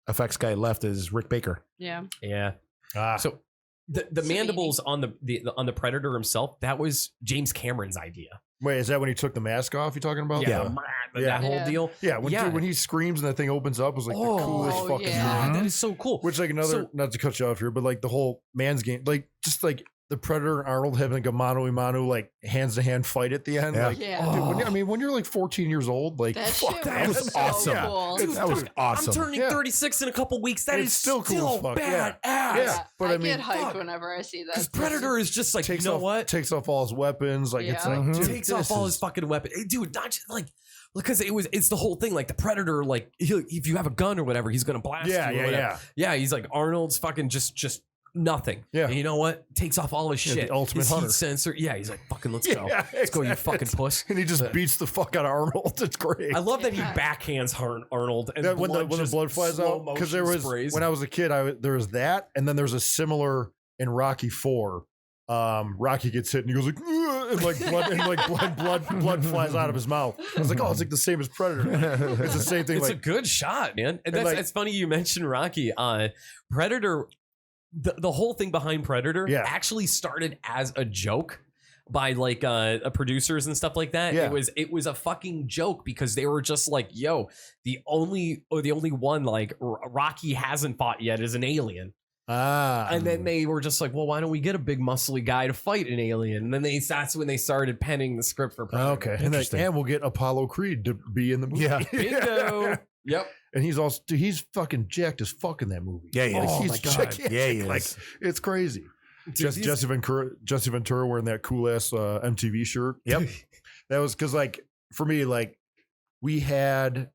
[SPEAKER 4] effects guy left is Rick Baker.
[SPEAKER 3] Yeah.
[SPEAKER 2] Yeah.
[SPEAKER 1] Ah,
[SPEAKER 2] So the
[SPEAKER 3] Savini.
[SPEAKER 2] mandibles on the Predator himself, that was James Cameron's idea.
[SPEAKER 1] wait, is that when he took the mask off? You talking about?
[SPEAKER 4] Yeah.
[SPEAKER 2] That
[SPEAKER 1] Yeah.
[SPEAKER 2] whole
[SPEAKER 3] Yeah.
[SPEAKER 2] deal.
[SPEAKER 1] Yeah, when,
[SPEAKER 2] Yeah.
[SPEAKER 1] Dude, when he screams and that thing opens up, it was like the coolest
[SPEAKER 3] Oh,
[SPEAKER 1] fucking
[SPEAKER 3] yeah.
[SPEAKER 1] thing.
[SPEAKER 2] That is so cool.
[SPEAKER 1] Which like another,
[SPEAKER 2] So-
[SPEAKER 1] not to cut you off here, but like the whole man's game, like just like the Predator and Arnold having like a mano-a-mano, like hands-to-hand fight at the end.
[SPEAKER 4] Yeah.
[SPEAKER 1] Like,
[SPEAKER 3] Yeah.
[SPEAKER 1] dude, when you're like 14 years old, like
[SPEAKER 3] That
[SPEAKER 1] fuck
[SPEAKER 3] shit
[SPEAKER 1] that.
[SPEAKER 3] was
[SPEAKER 4] was
[SPEAKER 3] so
[SPEAKER 4] awesome.
[SPEAKER 3] cool.
[SPEAKER 1] Dude,
[SPEAKER 4] That was awesome.
[SPEAKER 2] I'm turning
[SPEAKER 1] Yeah.
[SPEAKER 2] 36 in a couple weeks. That
[SPEAKER 1] It's
[SPEAKER 2] is
[SPEAKER 1] still cool as fuck,
[SPEAKER 2] bad
[SPEAKER 1] yeah.
[SPEAKER 2] ass.
[SPEAKER 1] Yeah. but
[SPEAKER 3] I,
[SPEAKER 1] I mean,
[SPEAKER 3] get hyped
[SPEAKER 2] fuck.
[SPEAKER 3] whenever I see that.
[SPEAKER 2] Because Predator is just like,
[SPEAKER 1] takes
[SPEAKER 2] you know
[SPEAKER 1] off,
[SPEAKER 2] what?
[SPEAKER 1] takes off all his weapons. Like it's
[SPEAKER 3] Yeah.
[SPEAKER 1] like,
[SPEAKER 4] Mhm.
[SPEAKER 1] dude,
[SPEAKER 2] Takes off
[SPEAKER 1] this
[SPEAKER 2] all
[SPEAKER 1] is-
[SPEAKER 2] his fucking weapon. Hey, dude, not just like because it's the whole thing. Like the Predator, like if you have a gun or whatever, he's gonna blast
[SPEAKER 1] Yeah,
[SPEAKER 2] you. or
[SPEAKER 1] yeah,
[SPEAKER 2] whatever.
[SPEAKER 1] yeah.
[SPEAKER 2] Yeah, he's like Arnold's fucking just Nothing.
[SPEAKER 1] Yeah.
[SPEAKER 2] And you know what? Takes off all his
[SPEAKER 1] Yeah,
[SPEAKER 2] shit.
[SPEAKER 1] the ultimate
[SPEAKER 2] his
[SPEAKER 1] hunter.
[SPEAKER 2] heat sensor. Yeah, he's like, fucking let's go.
[SPEAKER 1] Yeah,
[SPEAKER 2] Let's go, you
[SPEAKER 1] exactly.
[SPEAKER 2] fucking puss.
[SPEAKER 1] And he just beats the fuck out of Arnold. It's great.
[SPEAKER 2] I love that he backhands Arnold and
[SPEAKER 1] When the blood flies out, because there was
[SPEAKER 2] sprays.
[SPEAKER 1] when I was a kid, there was that, and then there's a similar in Rocky 4. Rocky gets hit and he goes like, "Ugh," and like blood flies out of his mouth. I was like, oh, it's like the same as Predator. It's the same thing.
[SPEAKER 2] It's
[SPEAKER 1] like,
[SPEAKER 2] a good shot, man. And
[SPEAKER 1] and like-
[SPEAKER 2] it's funny you mentioned Rocky. Predator, the whole thing behind Predator
[SPEAKER 1] Yeah.
[SPEAKER 2] actually started as a joke by like producers and stuff like that.
[SPEAKER 1] Yeah.
[SPEAKER 2] It was a fucking joke because they were just like, yo, the only one like Rocky hasn't fought yet is an alien. And then they were just like, well, why don't we get a big muscly guy to fight an alien? And then that's when they started penning the script for Predator.
[SPEAKER 1] okay, and we'll get Apollo Creed to be in the movie.
[SPEAKER 4] Yeah.
[SPEAKER 2] Bingo. Yep.
[SPEAKER 1] And he's fucking jacked as fuck in that movie.
[SPEAKER 4] Yeah, he is.
[SPEAKER 1] Oh,
[SPEAKER 4] He's
[SPEAKER 1] my
[SPEAKER 4] gigantic.
[SPEAKER 1] God.
[SPEAKER 4] Yeah, he is.
[SPEAKER 1] Like, it's crazy.
[SPEAKER 2] Dude,
[SPEAKER 1] Jesse Ventura wearing that cool ass MTV shirt.
[SPEAKER 4] Yep.
[SPEAKER 1] That was because like for me, like we had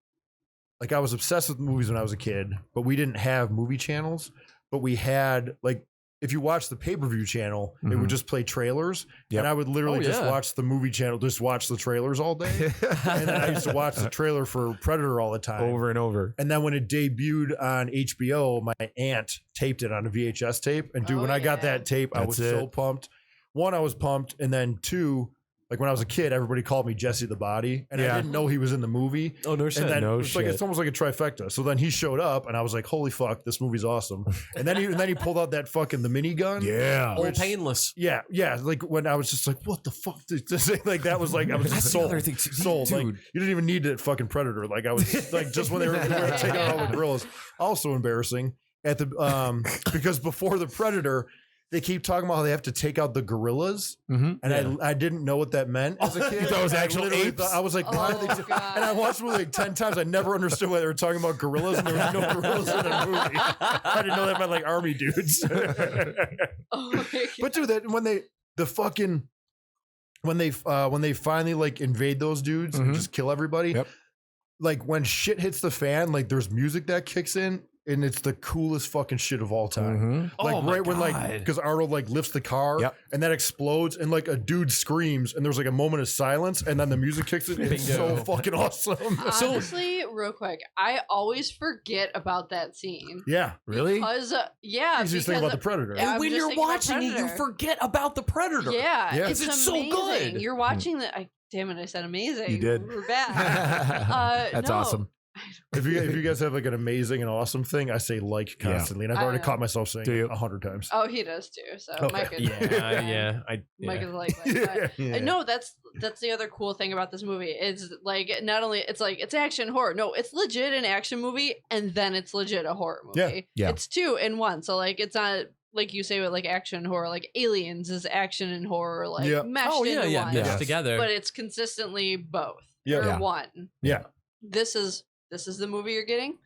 [SPEAKER 1] like I was obsessed with movies when I was a kid, but we didn't have movie channels. But we had like if you watch the pay-per-view channel, it would just play trailers.
[SPEAKER 4] Yep.
[SPEAKER 1] And I would literally just
[SPEAKER 2] yeah.
[SPEAKER 1] watch the movie channel, just watch the trailers all day. And then I used to watch the trailer for Predator all the time.
[SPEAKER 4] Over and over.
[SPEAKER 1] And then when it debuted on HBO, my aunt taped it on a VHS tape. And dude,
[SPEAKER 3] Oh,
[SPEAKER 1] when I got
[SPEAKER 3] yeah.
[SPEAKER 1] that tape, I was
[SPEAKER 4] That's
[SPEAKER 1] so
[SPEAKER 4] it.
[SPEAKER 1] pumped. One, I was pumped. And then two, like when I was a kid, everybody called me Jesse the Body. And
[SPEAKER 4] Yeah.
[SPEAKER 1] I didn't know he was in the movie.
[SPEAKER 2] Oh, no shit.
[SPEAKER 1] And then
[SPEAKER 4] No
[SPEAKER 1] it's like
[SPEAKER 4] shit.
[SPEAKER 1] it's almost like a trifecta. So then he showed up and I was like, holy fuck, this movie's awesome. And then he pulled out that fucking the minigun.
[SPEAKER 4] Yeah.
[SPEAKER 2] All
[SPEAKER 1] which-
[SPEAKER 2] painless.
[SPEAKER 1] Yeah, yeah. Like when I was just like, what the fuck? Like that was like I was
[SPEAKER 2] That's
[SPEAKER 1] just
[SPEAKER 2] the
[SPEAKER 1] sold.
[SPEAKER 2] other thing too.
[SPEAKER 1] Sold. Like
[SPEAKER 2] Dude.
[SPEAKER 1] you didn't even need that fucking Predator. Like I was like just when they were taking out all the gorillas. Also embarrassing at the because before the Predator, they keep talking about how they have to take out the gorillas,
[SPEAKER 4] Mm-hmm.
[SPEAKER 1] and I didn't know what that meant as a kid.
[SPEAKER 4] thought it was
[SPEAKER 1] I
[SPEAKER 4] actual
[SPEAKER 1] literally
[SPEAKER 4] apes?
[SPEAKER 1] thought- I was like, why are they?
[SPEAKER 3] Oh, God.
[SPEAKER 1] And I watched the movie like 10 times. I never understood why they were talking about gorillas, and there was no gorillas in the movie. I didn't know that meant like army dudes.
[SPEAKER 3] Oh my God.
[SPEAKER 1] But dude, that when they finally like invade those dudes and
[SPEAKER 4] Mhm.
[SPEAKER 1] just kill everybody,
[SPEAKER 4] Yep.
[SPEAKER 1] like when shit hits the fan, like there's music that kicks in, and it's the coolest fucking shit of all time.
[SPEAKER 4] Mm-hmm.
[SPEAKER 1] Like
[SPEAKER 2] Oh my
[SPEAKER 1] right when like
[SPEAKER 2] God.
[SPEAKER 1] because Arnold like lifts the car
[SPEAKER 4] Yep.
[SPEAKER 1] and that explodes and like a dude screams and there's like a moment of silence and then the music kicks in. It's
[SPEAKER 2] Bingo.
[SPEAKER 1] so fucking awesome.
[SPEAKER 3] Honestly, real quick, I always forget about that scene.
[SPEAKER 1] Yeah.
[SPEAKER 4] Really?
[SPEAKER 3] Because, yeah.
[SPEAKER 1] You just think
[SPEAKER 3] because
[SPEAKER 1] about the Predator.
[SPEAKER 3] Yeah,
[SPEAKER 2] And
[SPEAKER 3] I'm
[SPEAKER 2] when
[SPEAKER 3] just
[SPEAKER 2] you're
[SPEAKER 3] thinking about
[SPEAKER 2] watching it, you
[SPEAKER 3] Predator.
[SPEAKER 2] forget about the Predator.
[SPEAKER 3] Yeah,
[SPEAKER 1] Yeah.
[SPEAKER 3] it's
[SPEAKER 2] It's so
[SPEAKER 3] amazing.
[SPEAKER 2] good.
[SPEAKER 3] You're watching the. Damn it! I said amazing.
[SPEAKER 4] You did.
[SPEAKER 3] We're back.
[SPEAKER 4] That's
[SPEAKER 3] no.
[SPEAKER 4] awesome.
[SPEAKER 1] If you guys have like an amazing and awesome thing, I say like constantly, and I've
[SPEAKER 3] I
[SPEAKER 1] already
[SPEAKER 3] know.
[SPEAKER 1] caught myself saying
[SPEAKER 4] Do you?
[SPEAKER 1] it 100 times.
[SPEAKER 3] Oh, he does too. So
[SPEAKER 1] Okay.
[SPEAKER 3] Mike is.
[SPEAKER 2] Yeah.
[SPEAKER 3] Mike is like that.
[SPEAKER 1] Yeah.
[SPEAKER 3] No, that's the other cool thing about this movie. It's like not only it's like it's action horror. No, it's legit an action movie, and then it's legit a horror movie.
[SPEAKER 1] Yeah.
[SPEAKER 4] Yeah.
[SPEAKER 3] It's two in one. So like it's not like you say with like action and horror. Like Aliens is action and horror like
[SPEAKER 1] Yeah.
[SPEAKER 3] meshed
[SPEAKER 2] Oh yeah,
[SPEAKER 3] into
[SPEAKER 2] yeah,
[SPEAKER 3] one.
[SPEAKER 2] meshed
[SPEAKER 4] Yes.
[SPEAKER 2] together.
[SPEAKER 3] But it's consistently both.
[SPEAKER 1] Yeah.
[SPEAKER 3] Or
[SPEAKER 4] Yeah.
[SPEAKER 3] one.
[SPEAKER 1] Yeah.
[SPEAKER 3] This is the movie you're getting.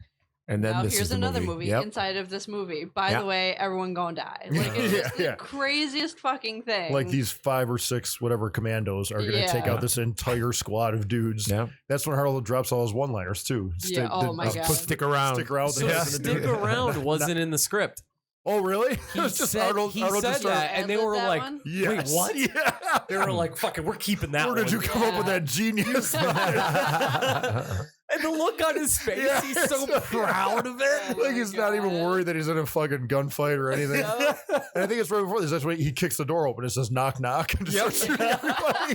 [SPEAKER 4] And then
[SPEAKER 3] Now
[SPEAKER 4] this
[SPEAKER 3] here's
[SPEAKER 4] is the
[SPEAKER 3] another
[SPEAKER 4] movie.
[SPEAKER 3] movie
[SPEAKER 4] Yep.
[SPEAKER 3] inside of this movie. By
[SPEAKER 4] Yeah.
[SPEAKER 3] the way, everyone gonna die. Like it's
[SPEAKER 1] Yeah,
[SPEAKER 3] just
[SPEAKER 1] yeah.
[SPEAKER 3] the craziest fucking thing.
[SPEAKER 1] Like these 5 or 6 whatever commandos are going to take
[SPEAKER 3] Yeah.
[SPEAKER 1] out this entire squad of dudes.
[SPEAKER 4] Yeah.
[SPEAKER 1] That's when Harold drops all his one-liners too.
[SPEAKER 3] Yeah, oh my God.
[SPEAKER 4] Stick around.
[SPEAKER 1] Stick around.
[SPEAKER 2] so
[SPEAKER 1] Yeah.
[SPEAKER 2] stick around wasn't in the script.
[SPEAKER 1] Oh really?
[SPEAKER 2] He
[SPEAKER 1] It's just
[SPEAKER 2] said,
[SPEAKER 1] Arnold.
[SPEAKER 2] he
[SPEAKER 1] Arnold
[SPEAKER 2] said
[SPEAKER 1] just started.
[SPEAKER 2] that, and they
[SPEAKER 3] Ad-lib
[SPEAKER 2] were
[SPEAKER 3] that
[SPEAKER 2] like,
[SPEAKER 3] one?
[SPEAKER 1] Yes.
[SPEAKER 2] wait, what?
[SPEAKER 1] Yeah.
[SPEAKER 2] They were like, fucking, we're keeping that
[SPEAKER 1] Where
[SPEAKER 2] one.
[SPEAKER 1] did you come up with
[SPEAKER 3] Yeah.
[SPEAKER 1] that genius?
[SPEAKER 2] And the look on his face,
[SPEAKER 1] Yeah,
[SPEAKER 2] he's so
[SPEAKER 1] it's-
[SPEAKER 2] proud of it.
[SPEAKER 3] Oh
[SPEAKER 1] Like
[SPEAKER 3] my
[SPEAKER 1] he's not even
[SPEAKER 3] God.
[SPEAKER 1] worried that he's in a fucking gunfight or anything.
[SPEAKER 3] Yep.
[SPEAKER 1] And I think it's right before this. That's when he kicks the door open. It says knock knock and just starts shooting everybody.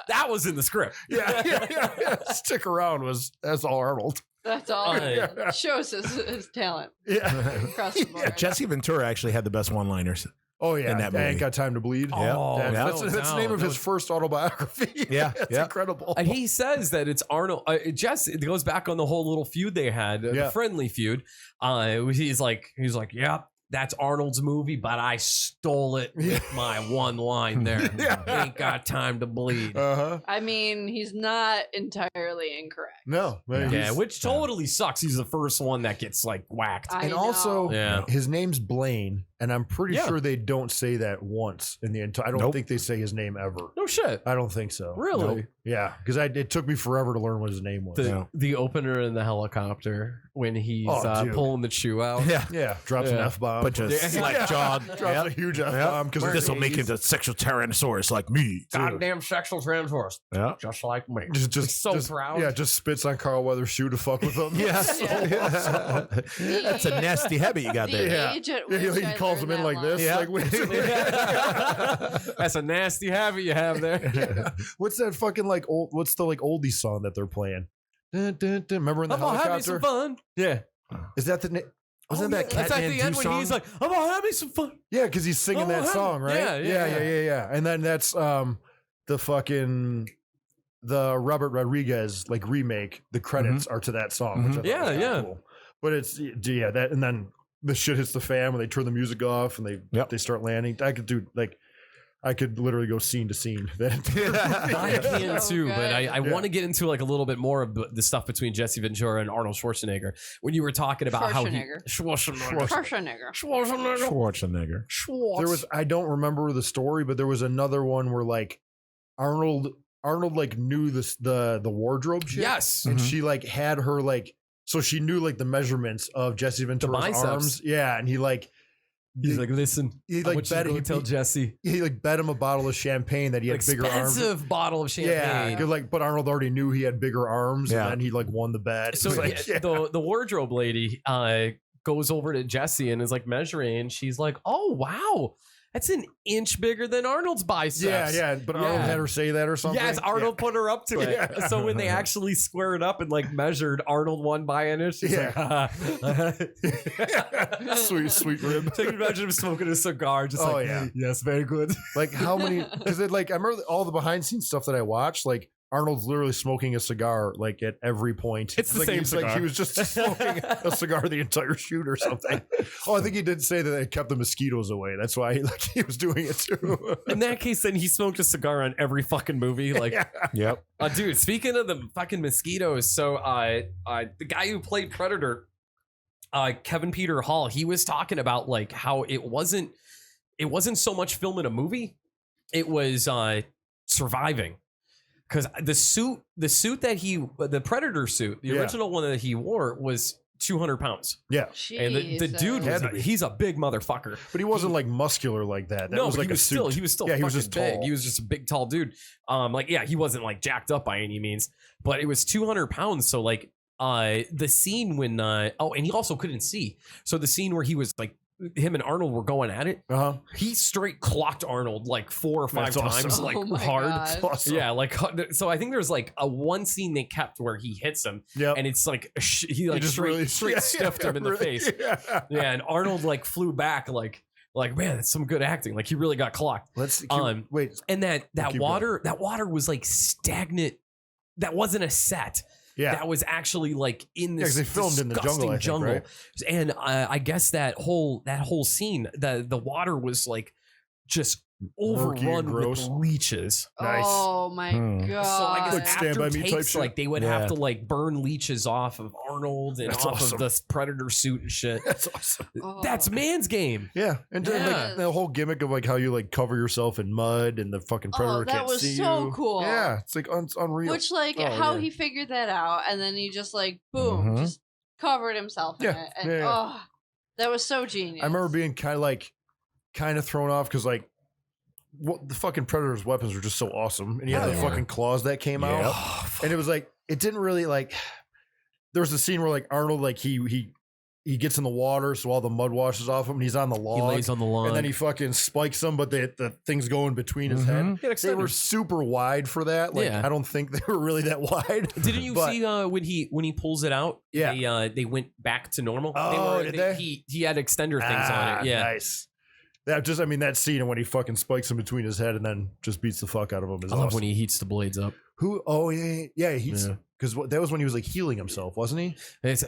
[SPEAKER 2] That was in the script.
[SPEAKER 1] yeah. Stick around that's all Arnold.
[SPEAKER 3] That's all.
[SPEAKER 2] Yeah.
[SPEAKER 3] Shows his talent
[SPEAKER 1] Yeah.
[SPEAKER 3] across the board.
[SPEAKER 4] Jesse Ventura actually had the best one-liners.
[SPEAKER 1] Oh yeah.
[SPEAKER 4] In that
[SPEAKER 1] I ain't
[SPEAKER 4] movie.
[SPEAKER 1] got time to bleed.
[SPEAKER 2] Oh,
[SPEAKER 1] That's,
[SPEAKER 2] no
[SPEAKER 1] that's the name
[SPEAKER 2] doubt.
[SPEAKER 1] of his first autobiography.
[SPEAKER 4] Yeah,
[SPEAKER 1] It's
[SPEAKER 4] yeah.
[SPEAKER 1] incredible.
[SPEAKER 2] And he says that it's Arnold. Jess, it goes back on the whole little feud they had,
[SPEAKER 1] Yeah.
[SPEAKER 2] the friendly feud. He's like, yeah, that's Arnold's movie, but I stole it with my one line there.
[SPEAKER 1] Yeah.
[SPEAKER 2] Ain't got time to bleed.
[SPEAKER 1] Uh-huh.
[SPEAKER 3] I mean, he's not entirely incorrect.
[SPEAKER 1] No. man,
[SPEAKER 2] Yeah,
[SPEAKER 1] he's-
[SPEAKER 2] which totally sucks. He's the first one that gets like whacked.
[SPEAKER 3] I
[SPEAKER 1] and
[SPEAKER 3] know.
[SPEAKER 1] also
[SPEAKER 2] Yeah.
[SPEAKER 1] his name's Blaine. And I'm pretty sure they don't say that once in the entire. I don't think they say his name ever.
[SPEAKER 2] No shit.
[SPEAKER 1] I don't think so.
[SPEAKER 2] Really?
[SPEAKER 1] Nope. Yeah, because it took me forever to learn what his name was.
[SPEAKER 2] The opener in the helicopter when he's pulling the chew out.
[SPEAKER 1] Yeah. Drops an F-bomb.
[SPEAKER 4] But just like John
[SPEAKER 1] drops a huge F-bomb because
[SPEAKER 4] this will make him a sexual tyrannosaurus like me.
[SPEAKER 2] Goddamn sexual tyrannosaurus.
[SPEAKER 4] Yeah.
[SPEAKER 2] Just like me.
[SPEAKER 1] Just
[SPEAKER 2] so proud.
[SPEAKER 1] Yeah, just spits on Carl Weathers' shoe to fuck with him.
[SPEAKER 4] Yes. That's a nasty habit you got there.
[SPEAKER 1] He calls him in like this.
[SPEAKER 4] Yeah.
[SPEAKER 1] Like,
[SPEAKER 2] That's a nasty habit you have there.
[SPEAKER 1] What's that fucking like old? What's the like oldie song that they're playing? Dun, dun, dun. Remember in the helicopter?
[SPEAKER 2] Having some fun. Yeah.
[SPEAKER 1] Is that the?
[SPEAKER 4] Wasn't that
[SPEAKER 2] That's at the end
[SPEAKER 4] song?
[SPEAKER 2] when he's like, I'm gonna have me some fun.
[SPEAKER 1] Yeah, because he's singing that song, right?
[SPEAKER 2] Yeah.
[SPEAKER 1] And then that's the fucking the Robert Rodriguez like remake. The credits are to that song. Which I thought was kinda cool. But it's that, and then the shit hits the fan when they turn the music off and they start landing. I could literally go scene to scene.
[SPEAKER 2] I can too,
[SPEAKER 3] Okay.
[SPEAKER 2] but I want to get into like a little bit more of the stuff between Jesse Ventura and Arnold Schwarzenegger. When you were talking about how he
[SPEAKER 3] Schwarzenegger.
[SPEAKER 1] There was, I don't remember the story, but there was another one where like Arnold like knew the wardrobe shit.
[SPEAKER 2] Yes.
[SPEAKER 1] And she like had her like, so she knew like the measurements of Jesse Ventura's arms. Yeah. And he's like,
[SPEAKER 2] listen,
[SPEAKER 1] he like bet him,
[SPEAKER 2] tell Jesse.
[SPEAKER 1] He like bet him a bottle of champagne that he had bigger arms.
[SPEAKER 2] Expensive bottle of champagne.
[SPEAKER 1] Yeah, like, but Arnold already knew he had bigger arms, and then he like won the bet.
[SPEAKER 2] So the wardrobe lady goes over to Jesse and is like measuring, and she's like, "Oh wow, that's an inch bigger than Arnold's biceps."
[SPEAKER 1] Yeah, but Arnold had her say that or something.
[SPEAKER 2] Yes, Arnold put her up to it.
[SPEAKER 1] Yeah.
[SPEAKER 2] So when they actually squared up and like measured, Arnold won by an inch. She's like,
[SPEAKER 1] sweet rib.
[SPEAKER 2] Take advantage of smoking a cigar. Just yes, very good.
[SPEAKER 1] Like how many? Because I remember all the behind scenes stuff that I watched. Like Arnold's literally smoking a cigar like at every point.
[SPEAKER 2] It's the
[SPEAKER 1] like,
[SPEAKER 2] same cigar.
[SPEAKER 1] Like he was just smoking a cigar the entire shoot or something. Oh, I think he did say that it kept the mosquitoes away. That's why he was doing it too.
[SPEAKER 2] In that case, then he smoked a cigar on every fucking movie. Like,
[SPEAKER 4] yep.
[SPEAKER 2] Dude, speaking of the fucking mosquitoes, so the guy who played Predator, Kevin Peter Hall, he was talking about like how it wasn't so much filming a movie, it was surviving. Because the suit that the Predator suit, the original one that he wore was 200 pounds.
[SPEAKER 1] Yeah.
[SPEAKER 2] And the dude, he's a big motherfucker.
[SPEAKER 1] But he wasn't like muscular like that. That
[SPEAKER 2] no,
[SPEAKER 1] was like
[SPEAKER 2] he was still
[SPEAKER 1] he was just
[SPEAKER 2] big.
[SPEAKER 1] tall.
[SPEAKER 2] He was just a big, tall dude. He wasn't like jacked up by any means, but it was 200 pounds. So like the scene when, and he also couldn't see. So the scene where he was like, him and Arnold were going at it. He straight clocked Arnold like 4 or 5 times,
[SPEAKER 1] awesome.
[SPEAKER 2] like
[SPEAKER 3] Oh
[SPEAKER 2] hard.
[SPEAKER 1] Awesome.
[SPEAKER 2] Yeah, like so. I think there's like a one scene they kept where he hits him, and it's like he like straight stiffed him in the face. Yeah, and Arnold like flew back like man, that's some good acting. Like he really got clocked.
[SPEAKER 1] Wait,
[SPEAKER 2] and that water was like stagnant. That wasn't a set.
[SPEAKER 1] Yeah,
[SPEAKER 2] that was actually like in this
[SPEAKER 1] they filmed in the jungle, right?
[SPEAKER 2] And I guess that whole scene, the water was like just overrun with leeches.
[SPEAKER 1] Nice.
[SPEAKER 3] Oh my god!
[SPEAKER 2] So I guess
[SPEAKER 1] Like Stand By Me type
[SPEAKER 2] takes,
[SPEAKER 1] shit?
[SPEAKER 2] like they would have to like burn leeches off of Arnold and
[SPEAKER 1] That's
[SPEAKER 2] off
[SPEAKER 1] awesome.
[SPEAKER 2] of the Predator suit and shit.
[SPEAKER 1] That's awesome.
[SPEAKER 2] That's man's game.
[SPEAKER 1] Yeah, and then, like the whole gimmick of like how you like cover yourself in mud and the fucking Predator can't see you.
[SPEAKER 3] That was so cool.
[SPEAKER 1] Yeah, it's like unreal.
[SPEAKER 3] Which like he figured that out, and then he just like boom, just covered himself in it, and that was so genius.
[SPEAKER 1] I remember being kind of thrown off because like what the fucking Predator's weapons were just so awesome, and he had the fucking claws that came out, and it was like it didn't really like. There was a scene where like Arnold like he gets in the water, so all the mud washes off him, and he's on the log.
[SPEAKER 2] He lays on the log,
[SPEAKER 1] and then he fucking spikes them, but the things go in between his head. They were super wide for that. Like I don't think they were really that wide.
[SPEAKER 2] Didn't you see when he pulls it out?
[SPEAKER 1] Yeah,
[SPEAKER 2] they went back to normal.
[SPEAKER 1] Oh, did they?
[SPEAKER 2] He had extender things on it. Yeah,
[SPEAKER 1] nice. That scene when he fucking spikes him between his head and then just beats the fuck out of him.
[SPEAKER 2] I love when he heats the blades up.
[SPEAKER 1] He heats. Because that was when he was like healing himself, wasn't he?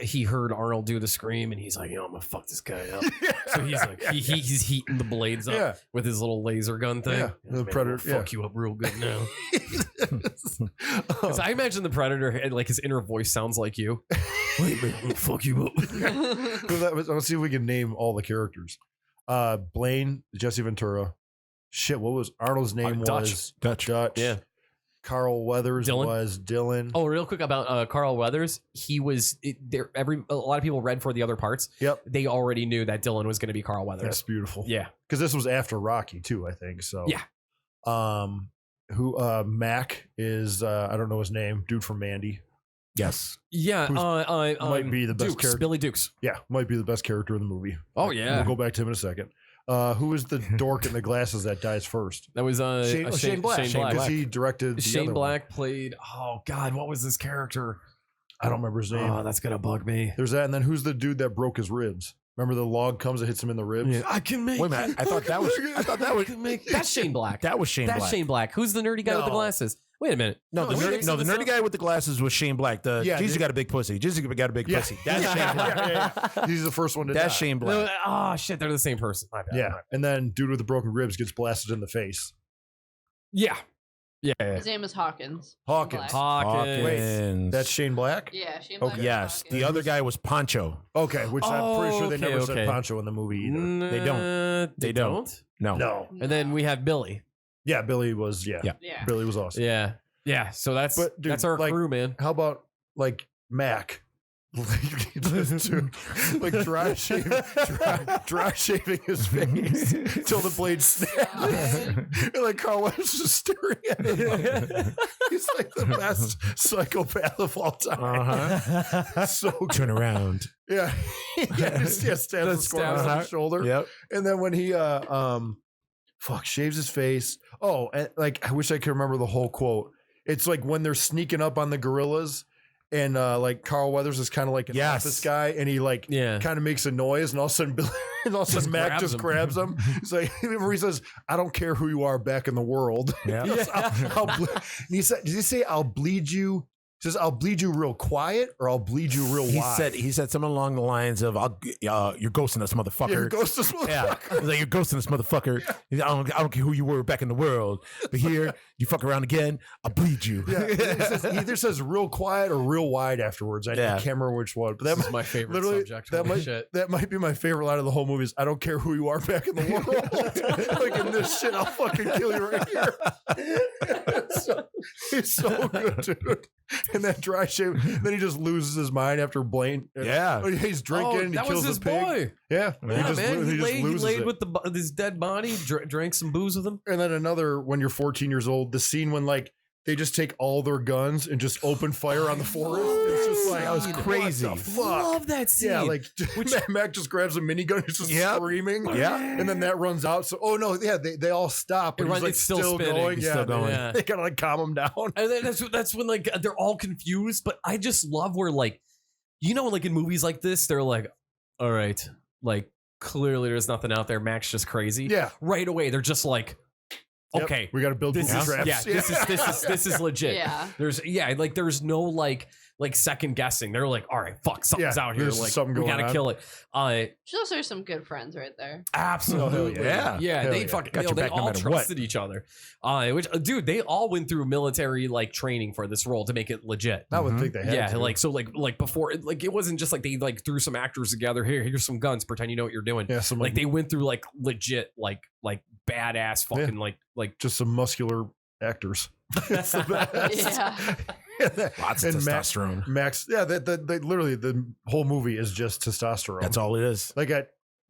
[SPEAKER 2] He heard Arnold do the scream, and he's like, "I'm gonna fuck this guy up." So he's like, he's heating the blades up with his little laser gun thing.
[SPEAKER 1] Yeah, the Predator
[SPEAKER 2] fuck you up real good now. Because I imagine the Predator, like his inner voice sounds like you. Wait, man, I'm gonna fuck you up.
[SPEAKER 1] Let's see if we can name all the characters. Blaine, Jesse Ventura. Shit, what was Arnold's name?
[SPEAKER 2] Dutch.
[SPEAKER 1] Dutch.
[SPEAKER 2] Yeah.
[SPEAKER 1] Carl Weathers was Dylan.
[SPEAKER 2] Oh, real quick about Carl Weathers. He was there. A lot of people read for the other parts.
[SPEAKER 1] Yep.
[SPEAKER 2] They already knew that Dylan was going to be Carl Weathers.
[SPEAKER 1] That's beautiful.
[SPEAKER 2] Yeah.
[SPEAKER 1] Because this was after Rocky too, I think. So
[SPEAKER 2] yeah.
[SPEAKER 1] Mac is I don't know his name. Dude from Mandy.
[SPEAKER 4] Yes.
[SPEAKER 2] Yeah.
[SPEAKER 1] Might be the best character.
[SPEAKER 2] Billy Dukes.
[SPEAKER 1] Yeah, might be the best character in the movie.
[SPEAKER 2] Oh yeah.
[SPEAKER 1] We'll go back to him in a second. Who is the dork in the glasses that dies first?
[SPEAKER 2] That was
[SPEAKER 1] Shane Black. Because he directed.
[SPEAKER 2] Shane Black played. Oh God, what was this character?
[SPEAKER 1] I don't remember his name.
[SPEAKER 2] Oh, that's gonna bug me.
[SPEAKER 1] There's that, and then who's the dude that broke his ribs? Remember the log comes and hits him in the ribs?
[SPEAKER 2] Yeah. I can make.
[SPEAKER 4] Wait a minute. I thought that was.
[SPEAKER 2] That's Shane Black.
[SPEAKER 4] That was Shane Black.
[SPEAKER 2] That's Shane Black. Who's the nerdy guy with the glasses? Wait a minute.
[SPEAKER 4] The nerdy guy with the glasses was Shane Black. Jesus got a big pussy. Jesus got a big pussy. That's Shane Black.
[SPEAKER 1] He's the first one to die.
[SPEAKER 4] That's Shane Black.
[SPEAKER 2] Oh shit, they're the same person. My bad.
[SPEAKER 1] Yeah, and then dude with the broken ribs gets blasted in the face.
[SPEAKER 2] Yeah. Yeah.
[SPEAKER 3] His name is Hawkins.
[SPEAKER 1] Hawkins.
[SPEAKER 4] Wait,
[SPEAKER 1] that's Shane Black?
[SPEAKER 3] Yeah, Shane Black.
[SPEAKER 1] Okay.
[SPEAKER 4] Yes. The other guy was Poncho.
[SPEAKER 1] Okay, which I'm pretty sure they never
[SPEAKER 2] okay.
[SPEAKER 1] said Poncho in the movie either.
[SPEAKER 4] They don't.
[SPEAKER 2] They don't?
[SPEAKER 1] No.
[SPEAKER 2] And then we have Billy.
[SPEAKER 1] Yeah, Billy was,
[SPEAKER 3] Yeah.
[SPEAKER 1] Billy was awesome.
[SPEAKER 2] Yeah. Yeah. So that's
[SPEAKER 1] But, dude,
[SPEAKER 2] that's our
[SPEAKER 1] like,
[SPEAKER 2] crew, man.
[SPEAKER 1] How about, like, Mac? Like dry shaving his face until the blade snaps. And like Carl was just staring at him. He's like the best psychopath of all time. So
[SPEAKER 4] Turn around.
[SPEAKER 1] yeah, stabs the scorpion on his shoulder.
[SPEAKER 4] Yep.
[SPEAKER 1] And then when he shaves his face. Oh, and like I wish I could remember the whole quote. It's like when they're sneaking up on the gorillas. And like Carl Weathers is kind of like an office guy, and he like kind of makes a noise, and all of a sudden, Mac just grabs him. He's like, he says, "I don't care who you are back in the world." Yeah. And he said, "Did he say I'll bleed you?" He says, "I'll bleed you real quiet, or I'll bleed you real wide."
[SPEAKER 4] He said something along the lines of, "You're ghosting us, motherfucker."
[SPEAKER 1] Yeah, you're ghosting us, motherfucker.
[SPEAKER 4] Yeah. He's like, "You're ghosting us, motherfucker." He's like, I don't care who you were back in the world, but here you fuck around again, I'll bleed you.
[SPEAKER 1] Yeah. He either says real quiet or real wide afterwards. I can't remember which one. But that
[SPEAKER 2] is my favorite subject.
[SPEAKER 1] That might be my favorite line of the whole movie. Is I don't care who you are back in the world. Like in this shit, I'll fucking kill you right here. He's so good, dude. And that dry shave. Then he just loses his mind after Blaine.
[SPEAKER 4] Yeah.
[SPEAKER 1] He's drinking. And he
[SPEAKER 2] that
[SPEAKER 1] kills
[SPEAKER 2] was his
[SPEAKER 1] the pig.
[SPEAKER 2] boy.
[SPEAKER 1] Yeah.
[SPEAKER 2] He laid with his dead body, drank some booze with him.
[SPEAKER 1] And then another, when you're 14 years old, the scene when like they just take all their guns and just open fire on the forest. It's just like,
[SPEAKER 4] that was crazy.
[SPEAKER 1] What the fuck?
[SPEAKER 2] I love that scene.
[SPEAKER 1] Yeah, like Mac just grabs a minigun, he's just screaming.
[SPEAKER 4] Yeah.
[SPEAKER 1] And then that runs out. So, they all stop. But he's like still going.
[SPEAKER 4] Still going.
[SPEAKER 1] Yeah. They gotta like calm him down.
[SPEAKER 2] And then that's when like they're all confused. But I just love where like, like in movies like this, they're like, all right, like clearly there's nothing out there. Mac's just crazy.
[SPEAKER 1] Yeah.
[SPEAKER 2] Right away, they're just like, okay,
[SPEAKER 1] we got to build
[SPEAKER 2] this
[SPEAKER 1] booby traps.
[SPEAKER 2] Yeah, this is legit.
[SPEAKER 3] Yeah.
[SPEAKER 2] There's no like second guessing. They're like, all right, fuck, something's out here. Like
[SPEAKER 1] something
[SPEAKER 2] we gotta kill it.
[SPEAKER 3] Those are some good friends right there.
[SPEAKER 2] Absolutely.
[SPEAKER 4] Yeah.
[SPEAKER 2] They fucking they all trusted each other. Which dude, they all went through military like training for this role to make it legit.
[SPEAKER 1] I would think they had to.
[SPEAKER 2] like before, like it wasn't just like they like threw some actors together. Here's some guns. Pretend you know what you're doing.
[SPEAKER 1] Yeah,
[SPEAKER 2] like they went through like legit like badass fucking like
[SPEAKER 1] just some muscular actors. That's the best.
[SPEAKER 3] Yeah.
[SPEAKER 4] Lots of testosterone.
[SPEAKER 1] Max, they literally the whole movie is just testosterone.
[SPEAKER 4] That's all it is.
[SPEAKER 1] Like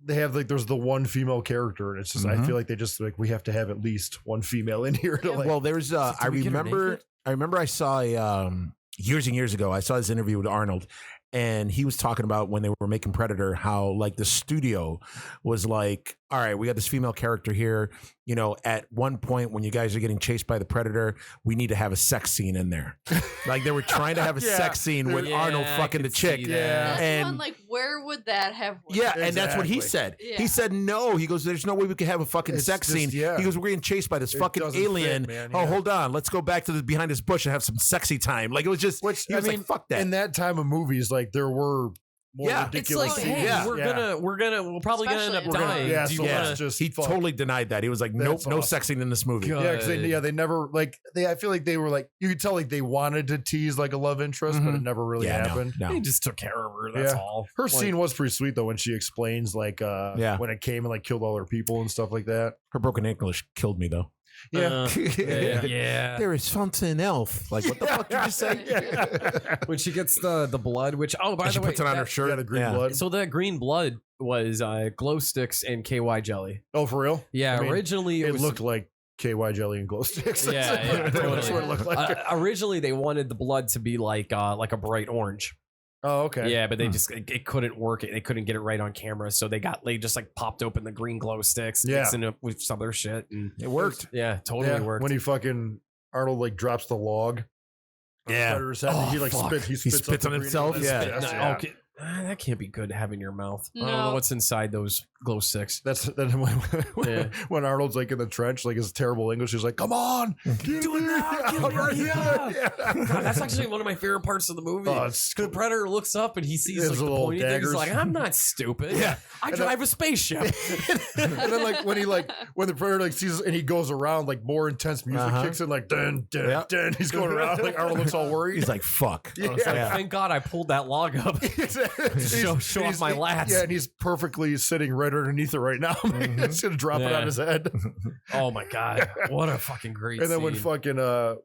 [SPEAKER 1] they have like there's the one female character, and it's just I feel like they just like we have to have at least one female in here to like.
[SPEAKER 4] Well, there's I remember I saw years and years ago I saw this interview with Arnold. And he was talking about when they were making Predator, how like the studio was like, all right, we got this female character here. At one point when you guys are getting chased by the Predator, we need to have a sex scene in there. Like they were trying to have a sex scene with Arnold fucking the chick.
[SPEAKER 3] Yeah.
[SPEAKER 4] And
[SPEAKER 3] like, where would that have worked?
[SPEAKER 4] Yeah, and that's what he said.
[SPEAKER 3] Yeah.
[SPEAKER 4] He said no. He goes, there's no way we could have a fucking sex scene. He goes, we're getting chased by this fucking alien.
[SPEAKER 1] Fit,
[SPEAKER 4] hold on. Let's go back to behind this bush and have some sexy time. Like it was just, he was like, fuck that.
[SPEAKER 1] In that time of movies, like there were more
[SPEAKER 2] It's
[SPEAKER 1] ridiculous.
[SPEAKER 2] like, hey, we're probably gonna end up dying.
[SPEAKER 1] Yeah,
[SPEAKER 2] Do you
[SPEAKER 1] so
[SPEAKER 2] wanna-
[SPEAKER 1] let's just
[SPEAKER 4] he
[SPEAKER 1] fuck.
[SPEAKER 4] totally denied that. He was like, nope,
[SPEAKER 1] That's
[SPEAKER 4] no
[SPEAKER 1] awesome.
[SPEAKER 4] sexing in this movie.
[SPEAKER 2] God.
[SPEAKER 1] Yeah, because they never like I feel like they were like you could tell like they wanted to tease like a love interest, but it never really happened.
[SPEAKER 4] No.
[SPEAKER 2] He just took care of her. That's all.
[SPEAKER 1] Her
[SPEAKER 2] Like,
[SPEAKER 1] scene was pretty sweet though when she explains like when it came and like killed all her people and stuff like that.
[SPEAKER 4] Her broken English killed me though.
[SPEAKER 1] Yeah.
[SPEAKER 2] yeah.
[SPEAKER 4] There is something else. Like, what the fuck did you say?
[SPEAKER 2] When she gets the blood, which by
[SPEAKER 4] She
[SPEAKER 2] the way,
[SPEAKER 4] puts it on her shirt.
[SPEAKER 1] Yeah, the green blood.
[SPEAKER 2] So that green blood was glow sticks and KY jelly.
[SPEAKER 1] Oh, for real?
[SPEAKER 2] Yeah,
[SPEAKER 1] I mean,
[SPEAKER 2] originally
[SPEAKER 1] It
[SPEAKER 2] was,
[SPEAKER 1] looked like KY jelly and glow sticks.
[SPEAKER 2] Yeah, totally.
[SPEAKER 1] That's what it looked like.
[SPEAKER 2] Originally they wanted the blood to be like a bright orange.
[SPEAKER 1] Oh, okay.
[SPEAKER 2] Yeah, but they just it couldn't work. They couldn't get it right on camera, so they just like popped open the green glow sticks, mixed it up with some other shit, and
[SPEAKER 4] It worked.
[SPEAKER 2] yeah, totally worked.
[SPEAKER 1] When he fucking Arnold like drops the log. on the
[SPEAKER 4] Yeah.
[SPEAKER 1] Predator's head, and he like
[SPEAKER 2] fuck.
[SPEAKER 1] he
[SPEAKER 4] He spits
[SPEAKER 1] up
[SPEAKER 4] on
[SPEAKER 1] the green
[SPEAKER 4] himself?
[SPEAKER 1] on his
[SPEAKER 4] Yeah.
[SPEAKER 1] chest,
[SPEAKER 2] No, okay. That can't be good to have in your mouth. I don't know
[SPEAKER 3] No.
[SPEAKER 2] what's inside those glow sticks.
[SPEAKER 1] That's then when,
[SPEAKER 2] Yeah.
[SPEAKER 1] when Arnold's like in the trench, like his terrible English, he's like, "Come on,
[SPEAKER 2] Do it now, kill her, yeah. God, that's actually one of my favorite parts of the movie.
[SPEAKER 1] Oh, it's
[SPEAKER 2] The Predator looks up and he sees
[SPEAKER 1] His
[SPEAKER 2] like the
[SPEAKER 1] little
[SPEAKER 2] pointy thing. He's
[SPEAKER 1] daggers.
[SPEAKER 2] like, I'm not stupid.
[SPEAKER 1] Yeah.
[SPEAKER 2] I
[SPEAKER 1] And
[SPEAKER 2] drive a spaceship.
[SPEAKER 1] and then like when the Predator like sees and he goes around, like more intense music kicks in, like dun dun
[SPEAKER 4] Yeah.
[SPEAKER 1] dun. He's going around, like Arnold looks all worried.
[SPEAKER 4] He's like, fuck.
[SPEAKER 2] I was like,
[SPEAKER 4] Yeah.
[SPEAKER 2] thank God I pulled that log up. Show off my lats.
[SPEAKER 1] Yeah, and he's perfectly sitting right underneath it right now. He's gonna drop it
[SPEAKER 2] Yeah.
[SPEAKER 1] on his head.
[SPEAKER 2] Oh my God. What a fucking great
[SPEAKER 1] And then when
[SPEAKER 2] scene.
[SPEAKER 1] fucking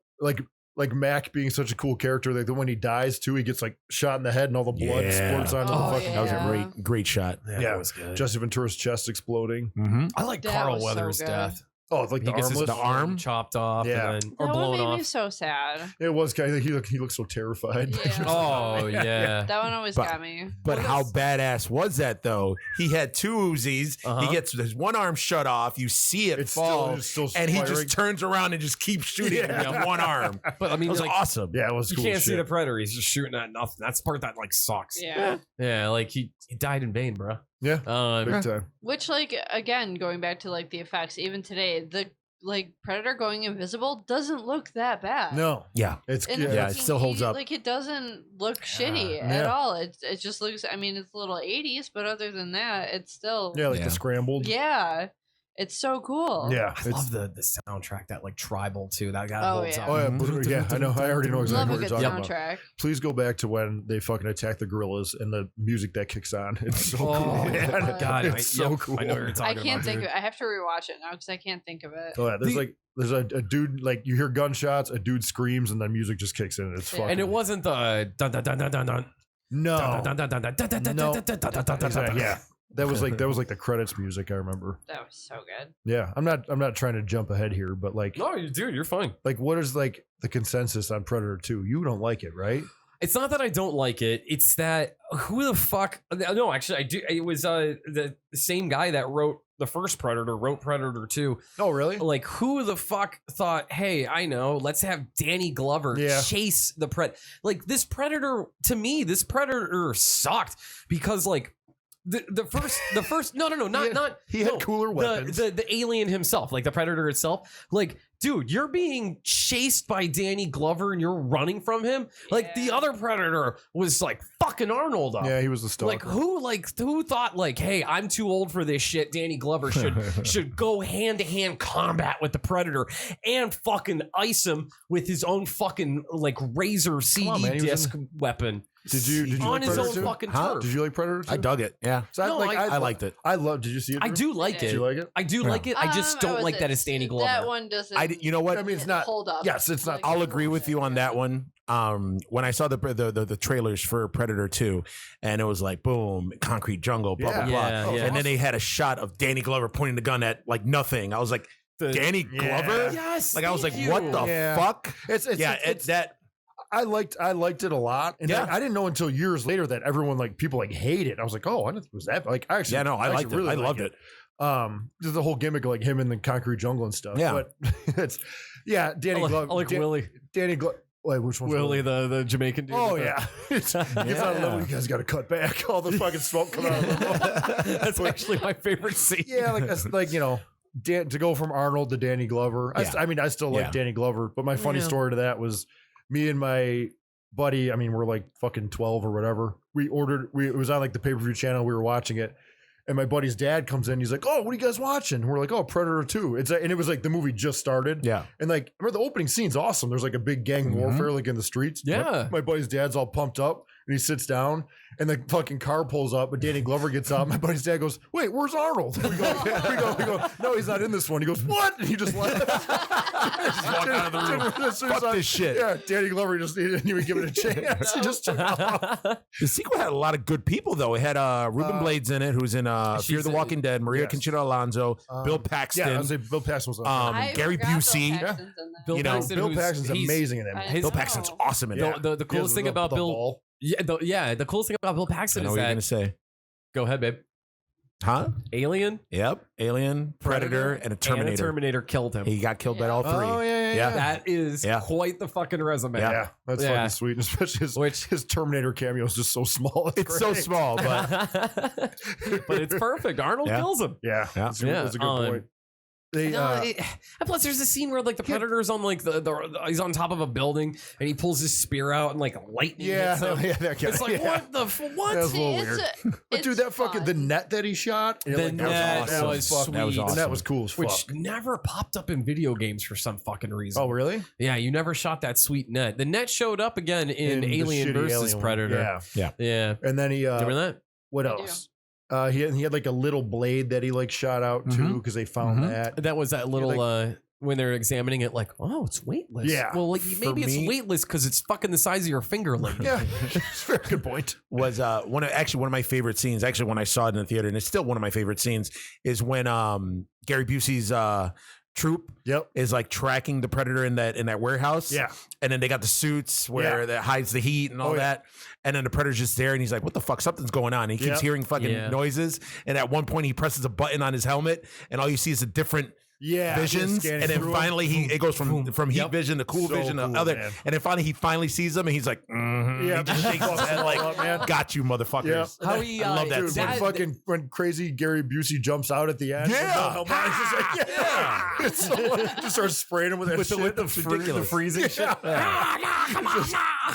[SPEAKER 1] like Mac being such a cool character, like when he dies too, he gets like shot in the head and all the blood
[SPEAKER 4] Yeah.
[SPEAKER 1] squirts onto
[SPEAKER 3] Oh,
[SPEAKER 1] the fucking.
[SPEAKER 4] That was
[SPEAKER 3] Yeah.
[SPEAKER 4] a great shot.
[SPEAKER 2] Yeah,
[SPEAKER 1] Yeah.
[SPEAKER 2] that was good.
[SPEAKER 1] Jesse Ventura's chest exploding.
[SPEAKER 4] Mm-hmm.
[SPEAKER 2] I like
[SPEAKER 3] That
[SPEAKER 2] Carl
[SPEAKER 3] was so
[SPEAKER 2] Weathers'
[SPEAKER 3] good.
[SPEAKER 2] death.
[SPEAKER 1] Oh, it's like
[SPEAKER 2] He
[SPEAKER 1] the
[SPEAKER 2] gets his
[SPEAKER 1] armless.
[SPEAKER 4] arm?
[SPEAKER 2] chopped off
[SPEAKER 1] Yeah.
[SPEAKER 2] and then, or
[SPEAKER 3] That one
[SPEAKER 2] blown
[SPEAKER 3] made
[SPEAKER 2] off.
[SPEAKER 3] me so sad.
[SPEAKER 1] It was kind of he looked so terrified.
[SPEAKER 3] Yeah.
[SPEAKER 2] Oh yeah.
[SPEAKER 3] That one always
[SPEAKER 4] But-
[SPEAKER 3] got me.
[SPEAKER 4] But
[SPEAKER 2] Well,
[SPEAKER 4] how badass was that though? He had two Uzis.
[SPEAKER 2] Uh-huh.
[SPEAKER 4] He gets his one arm shut off. You see it
[SPEAKER 1] It's
[SPEAKER 4] fall,
[SPEAKER 1] still
[SPEAKER 4] and he
[SPEAKER 1] firing.
[SPEAKER 4] just turns around and just keeps shooting with one arm.
[SPEAKER 2] But I
[SPEAKER 4] It
[SPEAKER 2] mean,
[SPEAKER 4] was
[SPEAKER 2] like,
[SPEAKER 4] awesome.
[SPEAKER 1] Yeah, it was
[SPEAKER 2] you
[SPEAKER 1] cool.
[SPEAKER 2] can't
[SPEAKER 1] as
[SPEAKER 2] see
[SPEAKER 1] shit.
[SPEAKER 2] the Predator. He's just shooting at nothing. That's the part that like sucks.
[SPEAKER 3] Yeah.
[SPEAKER 2] Yeah, like he died in vain, bro.
[SPEAKER 1] Yeah,
[SPEAKER 2] Um,
[SPEAKER 1] big time.
[SPEAKER 3] Which, like, again, going back to like the effects, even today, the like Predator going invisible doesn't look that bad.
[SPEAKER 1] No,
[SPEAKER 4] Yeah.
[SPEAKER 1] it's
[SPEAKER 3] In
[SPEAKER 1] yeah.
[SPEAKER 3] the
[SPEAKER 4] Yeah, it still holds
[SPEAKER 3] 1980s,
[SPEAKER 4] up.
[SPEAKER 3] Like it doesn't look shitty at
[SPEAKER 1] Yeah.
[SPEAKER 3] all. It just looks. I mean, it's a little 80s, but other than that, it's still.
[SPEAKER 1] Yeah, like
[SPEAKER 4] Yeah.
[SPEAKER 1] the scrambled.
[SPEAKER 3] Yeah, it's so cool.
[SPEAKER 1] Yeah,
[SPEAKER 2] I love the soundtrack, that like tribal too. That guy
[SPEAKER 3] Oh,
[SPEAKER 2] holds
[SPEAKER 3] yeah.
[SPEAKER 2] up.
[SPEAKER 1] Oh yeah,
[SPEAKER 4] Mhm.
[SPEAKER 1] yeah. I know. I already know
[SPEAKER 3] Love
[SPEAKER 1] exactly
[SPEAKER 3] a
[SPEAKER 1] what you're
[SPEAKER 3] good
[SPEAKER 1] talking about.
[SPEAKER 3] soundtrack.
[SPEAKER 1] Please go back to when they fucking attack the gorillas and the music that kicks on. It's so cool,
[SPEAKER 2] Oh
[SPEAKER 1] man.
[SPEAKER 3] my
[SPEAKER 2] God,
[SPEAKER 1] it's so
[SPEAKER 2] yep,
[SPEAKER 1] cool.
[SPEAKER 2] I know what you're
[SPEAKER 3] I
[SPEAKER 2] talking
[SPEAKER 3] can't
[SPEAKER 2] about.
[SPEAKER 3] think
[SPEAKER 2] dude.
[SPEAKER 3] of. I have to rewatch it now because I can't think of it.
[SPEAKER 1] Oh yeah, there's
[SPEAKER 2] The-
[SPEAKER 1] like there's a dude like you hear gunshots, a dude screams, and then music just kicks in. It's
[SPEAKER 3] Yeah.
[SPEAKER 1] fucking.
[SPEAKER 2] And it wasn't the dun dun dun dun dun dun
[SPEAKER 1] no.
[SPEAKER 2] dun dun dun dun dun dun dun
[SPEAKER 1] No.
[SPEAKER 2] dun dun dun dun dun dun
[SPEAKER 1] Exactly,
[SPEAKER 2] dun.
[SPEAKER 1] yeah, that was like the credits music. I remember.
[SPEAKER 3] That was so good.
[SPEAKER 1] Yeah, I'm not trying to jump ahead here, but like
[SPEAKER 2] No, dude, you're fine.
[SPEAKER 1] like what is like the consensus on Predator 2? You don't like it, right?
[SPEAKER 2] It's not that I don't like it. It's that who the fuck? No, actually, I do. It was the same guy that wrote the first Predator, wrote Predator 2.
[SPEAKER 1] Oh really?
[SPEAKER 2] Like, who the fuck thought, hey, I know, let's have Danny Glover
[SPEAKER 1] Yeah.
[SPEAKER 2] chase the Like, this Predator, to me, this Predator sucked because, like, the first no not
[SPEAKER 1] He had cooler weapons.
[SPEAKER 2] the alien himself, like the Predator itself. Like, dude, you're being chased by Danny Glover and you're running from him. Like, the
[SPEAKER 3] Yeah.
[SPEAKER 2] other Predator was like fucking Arnold up.
[SPEAKER 1] Yeah, he was the stalker.
[SPEAKER 2] Who thought like, hey, I'm too old for this shit. Danny Glover should go hand to hand combat with the Predator and fucking ice him with his own fucking like razor CD
[SPEAKER 1] on, man, he was
[SPEAKER 2] disc weapon
[SPEAKER 1] Did you
[SPEAKER 2] on
[SPEAKER 1] like
[SPEAKER 2] his
[SPEAKER 1] Predator
[SPEAKER 2] own
[SPEAKER 1] 2?
[SPEAKER 2] fucking
[SPEAKER 4] Huh?
[SPEAKER 2] turf.
[SPEAKER 1] Did you like Predator 2?
[SPEAKER 4] I dug it. Yeah.
[SPEAKER 1] So
[SPEAKER 2] No,
[SPEAKER 4] I liked it.
[SPEAKER 1] I love. Did you see it?
[SPEAKER 2] I
[SPEAKER 1] Drew?
[SPEAKER 2] do like
[SPEAKER 1] Did
[SPEAKER 2] it.
[SPEAKER 1] you like it?
[SPEAKER 2] I do like it. I just don't like that it's Danny Glover.
[SPEAKER 3] That one doesn't.
[SPEAKER 4] You know what?
[SPEAKER 1] I mean, it's not.
[SPEAKER 3] hold up.
[SPEAKER 1] Yes, it's not.
[SPEAKER 3] Like-
[SPEAKER 4] I'll agree with you on that one. When I saw the trailers for Predator 2, and it was like boom, concrete jungle, blah blah
[SPEAKER 1] Yeah.
[SPEAKER 4] blah,
[SPEAKER 2] Yeah, yeah.
[SPEAKER 4] and then they had a shot of Danny Glover pointing the gun at like nothing. I was like, Danny Glover?
[SPEAKER 2] Yes.
[SPEAKER 4] Like I was like,
[SPEAKER 2] thank
[SPEAKER 4] what
[SPEAKER 2] you.
[SPEAKER 4] the
[SPEAKER 1] Yeah.
[SPEAKER 4] fuck?
[SPEAKER 1] It's
[SPEAKER 4] That
[SPEAKER 1] I liked it a lot, and
[SPEAKER 4] Yeah.
[SPEAKER 1] I didn't know until years later that everyone like people like hate it. I was like, oh, I didn't, was that like I actually?
[SPEAKER 4] yeah, no, I
[SPEAKER 1] actually
[SPEAKER 4] liked it. I
[SPEAKER 1] like
[SPEAKER 4] loved it.
[SPEAKER 1] Just the whole gimmick of like him in the concrete jungle and stuff.
[SPEAKER 4] Yeah.
[SPEAKER 1] but it's Danny Glover.
[SPEAKER 2] I like Willie.
[SPEAKER 1] Danny Glover. Wait, which one's
[SPEAKER 2] Willie, the Jamaican dude.
[SPEAKER 1] Oh
[SPEAKER 2] with the-
[SPEAKER 1] yeah, it's on a level you guys got to cut back all the fucking smoke coming out of the
[SPEAKER 2] That's actually my favorite scene.
[SPEAKER 1] Yeah, like that's like to go from Arnold to Danny Glover.
[SPEAKER 4] Yeah.
[SPEAKER 1] I mean, I still like
[SPEAKER 4] Yeah.
[SPEAKER 1] Danny Glover, but my funny
[SPEAKER 2] Yeah.
[SPEAKER 1] story to that was me and my buddy, I mean, we're like fucking 12 or whatever. It was on like the pay-per-view channel. We were watching it. And my buddy's dad comes in. He's like, "Oh, what are you guys watching?" And we're like, "Oh, Predator 2." And it was like the movie just started.
[SPEAKER 4] Yeah.
[SPEAKER 1] And like, remember the opening scene's awesome. There's like a big gang warfare like in the streets.
[SPEAKER 2] Yeah.
[SPEAKER 1] My buddy's dad's all pumped up and he sits down and the fucking car pulls up. But Danny Glover gets out. My buddy's dad goes, "Wait, where's Arnold?" We go, "No, he's not in this one." He goes, "What?" And he just left.
[SPEAKER 4] Just walk out of the room. Fuck this shit.
[SPEAKER 1] Yeah, Danny Glover he didn't even give it a chance. He just took off.
[SPEAKER 4] The sequel had a lot of good people though. It had Ruben Blades in it, who's in Fear the Walking Dead, Maria Conchita Alonso, Bill Paxton.
[SPEAKER 1] Yeah, I was say Bill Paxton was
[SPEAKER 4] Gary Busey.
[SPEAKER 2] Bill Paxton,
[SPEAKER 1] Bill Paxton's amazing in it.
[SPEAKER 4] Bill Paxton's awesome in it.
[SPEAKER 2] The coolest thing about Bill, the coolest thing about Bill Paxton
[SPEAKER 4] I know
[SPEAKER 2] is
[SPEAKER 4] what you're
[SPEAKER 2] that.
[SPEAKER 4] gonna say.
[SPEAKER 2] Go ahead, babe.
[SPEAKER 4] Huh?
[SPEAKER 2] Alien.
[SPEAKER 4] Yep. Alien, Predator, and a Terminator.
[SPEAKER 2] And a Terminator killed him.
[SPEAKER 4] He got killed by all three.
[SPEAKER 1] Oh yeah.
[SPEAKER 2] That is quite the fucking resume.
[SPEAKER 1] Yeah, that's fucking sweet. And especially his Terminator cameo is just so small.
[SPEAKER 4] It's so small, but
[SPEAKER 2] but it's perfect. Arnold kills him.
[SPEAKER 1] Yeah. That's a good point.
[SPEAKER 2] And plus, there's a scene where like the Predator's on like he's on top of a building and he pulls his spear out and like lightning hits him. It's like what the what?
[SPEAKER 1] That was a little weird. But dude, that fucking the net that he shot,
[SPEAKER 2] the net was sweet.
[SPEAKER 4] That was awesome.
[SPEAKER 1] That was cool as fuck.
[SPEAKER 2] Which never popped up in video games for some fucking reason.
[SPEAKER 1] Oh really?
[SPEAKER 2] Yeah, you never shot that sweet net. The net showed up again in Alien versus Predator. Yeah.
[SPEAKER 1] And then he
[SPEAKER 2] remember that?
[SPEAKER 1] What else? He had like a little blade that he like shot out too because they found that.
[SPEAKER 2] That was that little when they're examining it, like, oh, it's weightless.
[SPEAKER 1] Yeah.
[SPEAKER 2] Well, like maybe it's weightless because it's fucking the size of your finger. Like,
[SPEAKER 1] yeah, very good point.
[SPEAKER 4] Was one of my favorite scenes. Actually, when I saw it in the theater, and it's still one of my favorite scenes, is when Gary Busey's troop is like tracking the Predator in that warehouse.
[SPEAKER 1] Yeah.
[SPEAKER 4] And then they got the suits where that hides the heat and all that. And then the Predator's just there and he's like, what the fuck? Something's going on. And he keeps hearing fucking noises. And at one point he presses a button on his helmet and all you see is a different visions. And then finally it goes from heat vision to cool vision to other. Man. And then finally he finally sees them and he's like, he just shakes his head like, got you motherfuckers.
[SPEAKER 2] Yeah. How he,
[SPEAKER 4] I love that
[SPEAKER 1] dude, when crazy Gary Busey jumps out at the end.
[SPEAKER 4] Yeah.
[SPEAKER 1] It's so, just starts spraying him with that shit.
[SPEAKER 2] The freezing shit.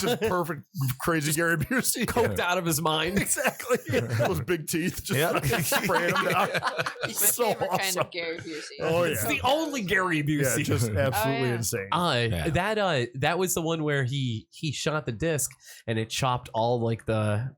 [SPEAKER 1] Just perfect crazy Gary Busey.
[SPEAKER 2] Coked out of his mind.
[SPEAKER 1] Exactly. Those big teeth just spraying him down.
[SPEAKER 3] It's my
[SPEAKER 1] so
[SPEAKER 3] favorite
[SPEAKER 1] awesome.
[SPEAKER 3] kind of Gary Busey.
[SPEAKER 1] Oh yeah.
[SPEAKER 2] It's the only Gary Busey.
[SPEAKER 1] Yeah, just absolutely insane.
[SPEAKER 2] That was the one where he shot the disc and it chopped all like the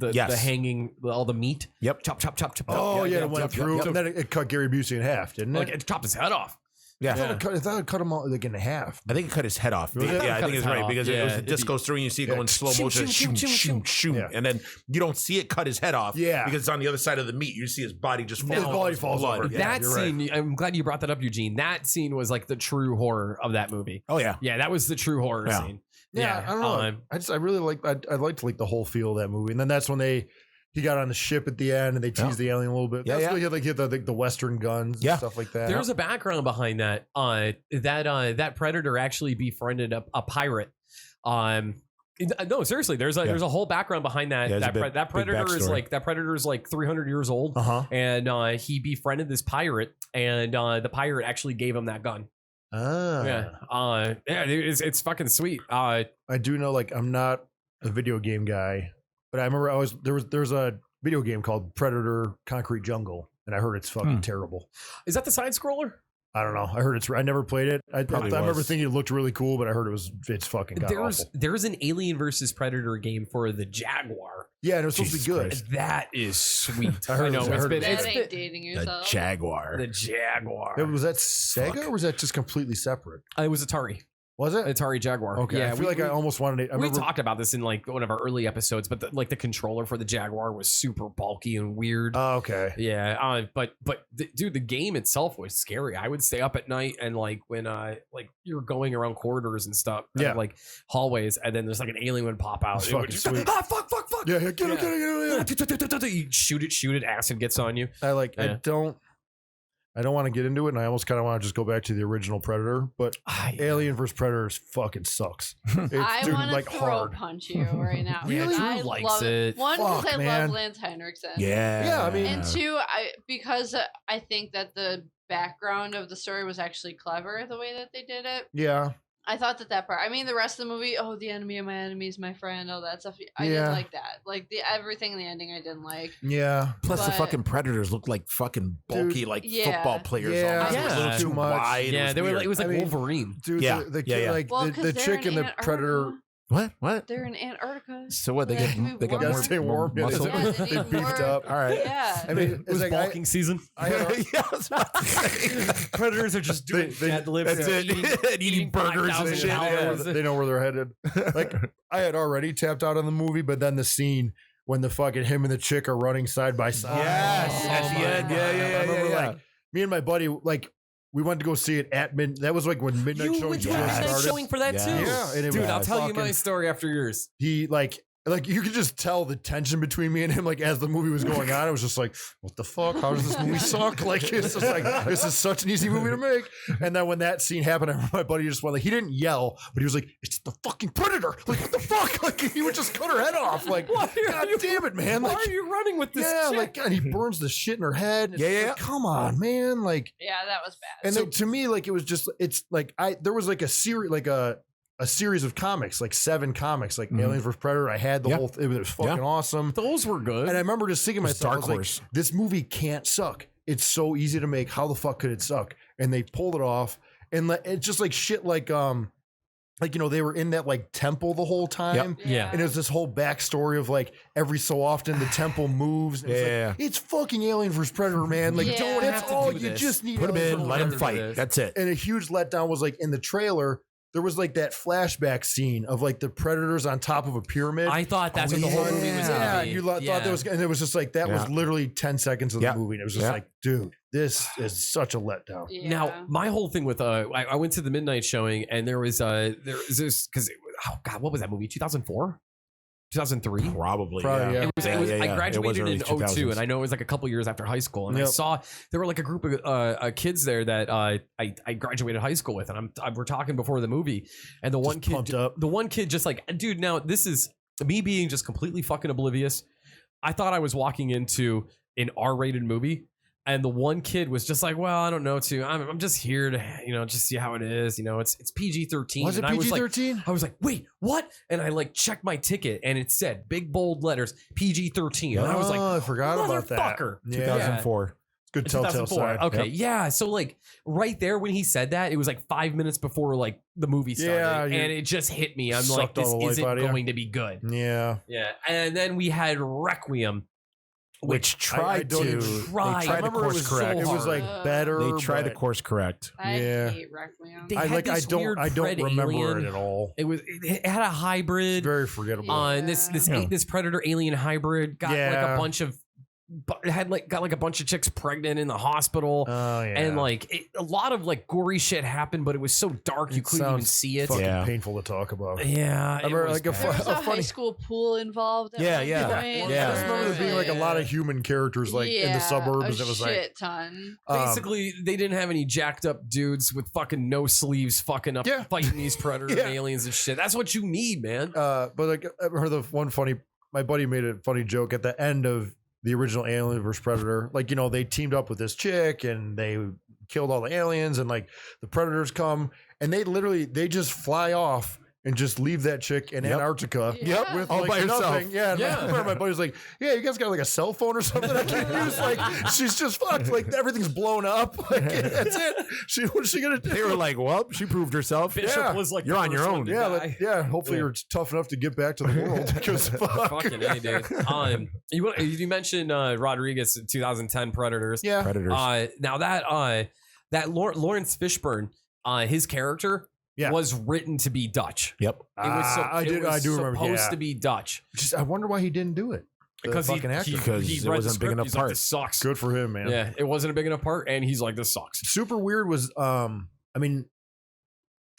[SPEAKER 2] hanging all the meat.
[SPEAKER 4] Yep.
[SPEAKER 2] Chop.
[SPEAKER 1] Oh yeah, it went through. And then it cut Gary Busey in half, didn't it?
[SPEAKER 2] Like it chopped his head off.
[SPEAKER 1] Yeah, I thought it cut him out like in half.
[SPEAKER 4] I think it cut his head off.
[SPEAKER 1] Really?
[SPEAKER 4] Yeah, I think it's right because the disc goes through and you see it go in slow motion, shoot, and then you don't see it cut his head off.
[SPEAKER 1] Yeah,
[SPEAKER 4] because it's on the other side of the meat. You see his body just fall.
[SPEAKER 1] His body falls over.
[SPEAKER 2] That scene, I'm glad you brought that up, Eugene. That scene was like the true horror of that movie.
[SPEAKER 4] Oh yeah,
[SPEAKER 2] yeah, that was the true horror scene.
[SPEAKER 1] Yeah, I don't know. I really like. I liked like the whole feel of that movie, and then that's when he got on the ship at the end and they teased the alien a little bit. That's when he had the Western guns and stuff like that.
[SPEAKER 2] There's a background behind that. That Predator actually befriended a pirate. No, seriously, there's a whole background behind that. That Predator is like 300 years old, and he befriended this pirate, and the pirate actually gave him that gun. It's fucking sweet. I
[SPEAKER 1] do know, like, I'm not a video game guy. But I remember there's a video game called Predator Concrete Jungle, and I heard it's fucking terrible.
[SPEAKER 2] Is that the side scroller?
[SPEAKER 1] I don't know. I heard I never played it. I remember thinking it looked really cool, but I heard it's fucking awful.
[SPEAKER 2] There's an Alien versus Predator game for the Jaguar.
[SPEAKER 1] Yeah, and it was supposed to be good.
[SPEAKER 2] That is sweet.
[SPEAKER 1] I know.
[SPEAKER 3] That ain't dating yourself.
[SPEAKER 4] The Jaguar.
[SPEAKER 1] Was that Sega or was that just completely separate?
[SPEAKER 2] It was Atari.
[SPEAKER 1] Was it?
[SPEAKER 2] Atari Jaguar.
[SPEAKER 1] Okay. Yeah, I feel like I almost wanted it.
[SPEAKER 2] We talked about this in like one of our early episodes, but the controller for the Jaguar was super bulky and weird.
[SPEAKER 1] Oh, okay.
[SPEAKER 2] Yeah. But dude, the game itself was scary. I would stay up at night and like when like you're going around corridors and stuff, like hallways, and then there's like an alien would pop out.
[SPEAKER 1] It would just, fuck.
[SPEAKER 2] Yeah, get it. You shoot it. Acid gets on you.
[SPEAKER 1] I don't want to get into it, and I almost kind of want to just go back to the original Predator, but Alien vs. Predator fucking sucks.
[SPEAKER 3] I want to throw punch you right now.
[SPEAKER 2] Really? Drew likes it.
[SPEAKER 3] One, because I love Lance Henriksen.
[SPEAKER 4] Yeah.
[SPEAKER 1] I mean,
[SPEAKER 3] and two, because I think that the background of the story was actually clever the way that they did it.
[SPEAKER 1] Yeah.
[SPEAKER 3] I thought that part. I mean, the rest of the movie. Oh, the enemy of my enemy is my friend. All that stuff. I didn't like that. Like everything in the ending, I didn't like.
[SPEAKER 1] Yeah.
[SPEAKER 4] Plus, the
[SPEAKER 3] But-
[SPEAKER 4] fucking predators look like fucking bulky,
[SPEAKER 3] Dude,
[SPEAKER 4] like
[SPEAKER 3] yeah.
[SPEAKER 4] football players.
[SPEAKER 1] Yeah.
[SPEAKER 4] almost.
[SPEAKER 2] Yeah.
[SPEAKER 4] It was a little
[SPEAKER 1] Too
[SPEAKER 4] too
[SPEAKER 1] much.
[SPEAKER 4] wide.
[SPEAKER 2] Yeah, they were. Like, it was like
[SPEAKER 1] I mean,
[SPEAKER 2] Wolverine.
[SPEAKER 1] Dude,
[SPEAKER 4] Yeah.
[SPEAKER 1] the
[SPEAKER 4] Yeah,
[SPEAKER 1] kid,
[SPEAKER 4] yeah.
[SPEAKER 1] like
[SPEAKER 3] Well,
[SPEAKER 1] the
[SPEAKER 3] 'cause
[SPEAKER 1] the
[SPEAKER 3] they're
[SPEAKER 1] chick
[SPEAKER 3] in
[SPEAKER 1] and the predator.
[SPEAKER 3] Antarctica.
[SPEAKER 4] What?
[SPEAKER 3] They're in Antarctica.
[SPEAKER 4] So what? They
[SPEAKER 3] They
[SPEAKER 4] get
[SPEAKER 3] need
[SPEAKER 4] they got
[SPEAKER 3] warm.
[SPEAKER 4] more,
[SPEAKER 1] Gotta stay warm.
[SPEAKER 4] more
[SPEAKER 1] Yeah,
[SPEAKER 4] muscle.
[SPEAKER 3] Yeah, they
[SPEAKER 1] They
[SPEAKER 3] need
[SPEAKER 1] beefed
[SPEAKER 3] more-
[SPEAKER 1] up.
[SPEAKER 4] All right.
[SPEAKER 3] Yeah.
[SPEAKER 1] I mean,
[SPEAKER 2] It was
[SPEAKER 1] like,
[SPEAKER 2] bulking season.
[SPEAKER 1] I had,
[SPEAKER 4] Yeah, I was about to say.
[SPEAKER 2] Predators are just doing
[SPEAKER 1] They-
[SPEAKER 2] deadlifts.
[SPEAKER 4] that's it. Eating burgers and
[SPEAKER 2] 5,000
[SPEAKER 4] shit.
[SPEAKER 2] calories.
[SPEAKER 1] they know where they're headed. Like I had already tapped out on the movie, but then the scene when the fucking him and the chick are running side by side.
[SPEAKER 4] Yes,
[SPEAKER 2] at the end.
[SPEAKER 1] God.
[SPEAKER 4] Yeah,
[SPEAKER 1] I remember
[SPEAKER 4] yeah.
[SPEAKER 1] like me and my buddy like we went to go see it at that was like when midnight
[SPEAKER 2] You
[SPEAKER 1] showing
[SPEAKER 2] went to a
[SPEAKER 1] just
[SPEAKER 2] midnight
[SPEAKER 1] started.
[SPEAKER 2] showing for that
[SPEAKER 4] Yes.
[SPEAKER 2] too.
[SPEAKER 1] Yeah, and it
[SPEAKER 2] Dude,
[SPEAKER 1] was
[SPEAKER 2] I'll tell you
[SPEAKER 1] fucking-
[SPEAKER 2] my story after yours.
[SPEAKER 1] He like you could just tell the tension between me and him like as the movie was going on. I was just like, what the fuck? How does this movie suck? Like it's just like this is such an easy movie to make. And then when that scene happened, I remember my buddy just went like he didn't yell, but he was like, it's the fucking predator. Like what the fuck? Like he would just cut her head off. Like
[SPEAKER 2] Why are
[SPEAKER 1] God
[SPEAKER 2] you-
[SPEAKER 1] damn it, man.
[SPEAKER 2] Why
[SPEAKER 1] Like
[SPEAKER 2] are you running with this?
[SPEAKER 1] yeah,
[SPEAKER 2] chick?
[SPEAKER 1] like and he burns the shit in her head. And it's
[SPEAKER 4] Yeah,
[SPEAKER 1] like, come on, man. Like
[SPEAKER 3] Yeah, that was bad.
[SPEAKER 1] and then to me, like it was just it's like there was like a series like a series of comics, like 7 comics, like
[SPEAKER 4] Mhm.
[SPEAKER 1] Aliens vs Predator. I had the
[SPEAKER 4] Yeah.
[SPEAKER 1] whole it was fucking
[SPEAKER 4] Yeah.
[SPEAKER 1] awesome.
[SPEAKER 2] Those were good.
[SPEAKER 1] And I remember just thinking to
[SPEAKER 4] It was
[SPEAKER 1] myself, I
[SPEAKER 4] Dark
[SPEAKER 1] was like,
[SPEAKER 4] Horse.
[SPEAKER 1] this movie can't suck. It's so easy to make. How the fuck could it suck? And they pulled it off. And it's just like shit like you know, they were in that like temple the whole time.
[SPEAKER 2] Yeah.
[SPEAKER 1] And it was this whole backstory of like every so often the temple moves. And it's
[SPEAKER 4] Yeah.
[SPEAKER 1] like, it's fucking Alien vs Predator, man. Like
[SPEAKER 3] You don't
[SPEAKER 1] that's
[SPEAKER 2] have to
[SPEAKER 1] all
[SPEAKER 2] do
[SPEAKER 1] you
[SPEAKER 2] this.
[SPEAKER 1] just need.
[SPEAKER 4] Put them
[SPEAKER 1] Alien
[SPEAKER 4] in,
[SPEAKER 1] vs.
[SPEAKER 4] let them
[SPEAKER 2] Predator
[SPEAKER 4] fight.
[SPEAKER 2] is.
[SPEAKER 4] That's it.
[SPEAKER 1] And a huge letdown was like in the trailer, there was like that flashback scene of like the predators on top of a pyramid.
[SPEAKER 2] I thought that's what the whole movie was
[SPEAKER 1] Yeah,
[SPEAKER 2] gonna be.
[SPEAKER 1] you thought that was, and it was just like that was
[SPEAKER 4] Yeah.
[SPEAKER 1] literally 10 seconds of the
[SPEAKER 4] Yeah.
[SPEAKER 1] movie, and it was just
[SPEAKER 4] Yeah.
[SPEAKER 1] like, dude, this is such a letdown.
[SPEAKER 3] Yeah.
[SPEAKER 2] Now, my whole thing with I went to the midnight showing and there was this because oh god, what was that movie? 2004, 2003.
[SPEAKER 4] Probably.
[SPEAKER 1] Probably, yeah.
[SPEAKER 2] It was,
[SPEAKER 4] Yeah,
[SPEAKER 2] it was,
[SPEAKER 4] yeah, yeah.
[SPEAKER 2] I
[SPEAKER 4] It was
[SPEAKER 2] graduated
[SPEAKER 4] early
[SPEAKER 2] in 02,
[SPEAKER 4] 2000s.
[SPEAKER 2] and I know it was like a couple years after high school. And I
[SPEAKER 1] Yep.
[SPEAKER 2] saw there were like a group of kids there that I graduated high school with, and we're talking before the movie, and the
[SPEAKER 1] Just
[SPEAKER 2] one kid,
[SPEAKER 1] pumped up.
[SPEAKER 2] the one kid, just like, dude, now this is me being just completely fucking oblivious. I thought I was walking into an R-rated movie. And the one kid was just like, well, I don't know, too. I'm just here to, just see how it is. It's PG-13.
[SPEAKER 1] Was it
[SPEAKER 2] And
[SPEAKER 1] PG-13?
[SPEAKER 2] I was like, wait, what? And I like checked my ticket and it said big bold letters PG-13. And I was like,
[SPEAKER 1] I forgot about that.
[SPEAKER 2] motherfucker.
[SPEAKER 1] Yeah,
[SPEAKER 4] 2004.
[SPEAKER 1] it's good telltale
[SPEAKER 2] 2004.
[SPEAKER 1] sign.
[SPEAKER 2] Okay,
[SPEAKER 4] Yep.
[SPEAKER 2] yeah. So like right there when he said that, it was like 5 minutes before like the movie started,
[SPEAKER 1] Yeah, you
[SPEAKER 2] and it just hit me. I'm like,
[SPEAKER 1] sucked all
[SPEAKER 2] this
[SPEAKER 1] the life
[SPEAKER 2] isn't
[SPEAKER 1] out of you.
[SPEAKER 2] going to be good.
[SPEAKER 1] Yeah,
[SPEAKER 2] Yeah. And then we had Requiem,
[SPEAKER 4] Which tried
[SPEAKER 1] don't
[SPEAKER 4] to
[SPEAKER 1] even-
[SPEAKER 4] they
[SPEAKER 2] tried.
[SPEAKER 4] tried
[SPEAKER 2] I
[SPEAKER 4] to
[SPEAKER 1] remember
[SPEAKER 4] course
[SPEAKER 1] it was
[SPEAKER 4] correct.
[SPEAKER 1] it was like
[SPEAKER 3] hard.
[SPEAKER 1] better.
[SPEAKER 4] They tried to
[SPEAKER 1] but
[SPEAKER 4] course correct.
[SPEAKER 3] I
[SPEAKER 1] Yeah.
[SPEAKER 3] hate Requiem.
[SPEAKER 2] They
[SPEAKER 1] I
[SPEAKER 2] had this weird
[SPEAKER 1] I don't
[SPEAKER 2] Pred
[SPEAKER 1] remember
[SPEAKER 2] alien.
[SPEAKER 1] it at all.
[SPEAKER 2] It had a
[SPEAKER 1] It's
[SPEAKER 2] hybrid.
[SPEAKER 1] very forgettable.
[SPEAKER 2] And this
[SPEAKER 3] Yeah.
[SPEAKER 2] this predator alien hybrid got like
[SPEAKER 1] Yeah.
[SPEAKER 2] a bunch of got like a bunch of chicks pregnant in the hospital.
[SPEAKER 1] Oh yeah,
[SPEAKER 2] And like a lot of like gory shit happened, but it was so dark you
[SPEAKER 1] It
[SPEAKER 2] couldn't even
[SPEAKER 1] sounds
[SPEAKER 2] see it.
[SPEAKER 1] fucking
[SPEAKER 4] Yeah.
[SPEAKER 1] painful to talk about.
[SPEAKER 2] Yeah,
[SPEAKER 1] I remember,
[SPEAKER 2] it was
[SPEAKER 1] like, a
[SPEAKER 2] bad.
[SPEAKER 3] There was a high
[SPEAKER 1] funny-
[SPEAKER 3] school pool involved. At
[SPEAKER 4] Yeah,
[SPEAKER 3] one
[SPEAKER 4] yeah.
[SPEAKER 3] point.
[SPEAKER 4] Yeah.
[SPEAKER 1] I just remember there being like a lot of human characters like in the suburbs.
[SPEAKER 3] A
[SPEAKER 1] It was
[SPEAKER 3] shit
[SPEAKER 1] like
[SPEAKER 3] ton.
[SPEAKER 2] Basically, they didn't have any jacked up dudes with fucking no sleeves fucking up
[SPEAKER 1] Yeah.
[SPEAKER 2] fighting these predator
[SPEAKER 1] Yeah.
[SPEAKER 2] aliens and shit. That's what you need, man.
[SPEAKER 1] but like I heard the one funny. My buddy made a funny joke at the end of the original Alien vs Predator. Like they teamed up with this chick and they killed all the aliens, and like the predators come and they just fly off and just leave that chick in
[SPEAKER 4] Yep.
[SPEAKER 1] Antarctica.
[SPEAKER 3] Yeah.
[SPEAKER 1] With
[SPEAKER 4] All
[SPEAKER 1] like
[SPEAKER 4] by herself.
[SPEAKER 1] nothing. Yeah. And
[SPEAKER 2] Yeah.
[SPEAKER 1] I remember my buddy was like, "Yeah, you guys got like a cell phone or something I can use." Like she's just fucked. Like everything's blown up. Like that's it. What's she gonna do?
[SPEAKER 4] They were like, well, she proved herself.
[SPEAKER 2] Bishop
[SPEAKER 1] yeah.
[SPEAKER 2] was like,
[SPEAKER 4] You're
[SPEAKER 2] the
[SPEAKER 4] on your
[SPEAKER 2] first
[SPEAKER 4] own.
[SPEAKER 2] one to
[SPEAKER 1] Yeah,
[SPEAKER 2] die.
[SPEAKER 1] yeah. Hopefully
[SPEAKER 4] Yeah.
[SPEAKER 1] you're tough enough to get back to the world. Because fuck.
[SPEAKER 2] Fucking A, dude. You mentioned Rodriguez 2010 Predators.
[SPEAKER 1] Yeah.
[SPEAKER 4] Predators.
[SPEAKER 2] Now that Lawrence Fishburne, his character
[SPEAKER 1] Yeah.
[SPEAKER 2] was written to be Dutch.
[SPEAKER 4] Yep.
[SPEAKER 2] It was
[SPEAKER 1] I do remember.
[SPEAKER 2] supposed
[SPEAKER 1] Yeah.
[SPEAKER 2] to be Dutch
[SPEAKER 1] Just, I wonder why he didn't do it. The
[SPEAKER 2] because he,
[SPEAKER 1] fucking actor.
[SPEAKER 4] Because it
[SPEAKER 2] read the
[SPEAKER 4] wasn't a big
[SPEAKER 2] script,
[SPEAKER 4] enough
[SPEAKER 2] he's like,
[SPEAKER 4] part.
[SPEAKER 2] this sucks.
[SPEAKER 1] Good for him, man.
[SPEAKER 2] Yeah, it wasn't a big enough part, and he's like, this sucks.
[SPEAKER 1] Super weird was I mean,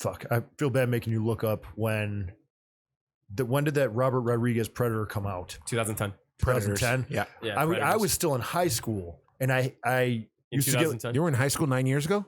[SPEAKER 1] fuck. I feel bad making you look up when did that Robert Rodriguez Predator come out?
[SPEAKER 2] 2010.
[SPEAKER 4] Predators.
[SPEAKER 1] 2010.
[SPEAKER 4] Yeah.
[SPEAKER 2] Yeah,
[SPEAKER 1] I
[SPEAKER 2] Predators.
[SPEAKER 1] was still in high school, and I
[SPEAKER 2] in
[SPEAKER 1] used to get.
[SPEAKER 2] 2010.
[SPEAKER 4] You were in high school 9 years ago?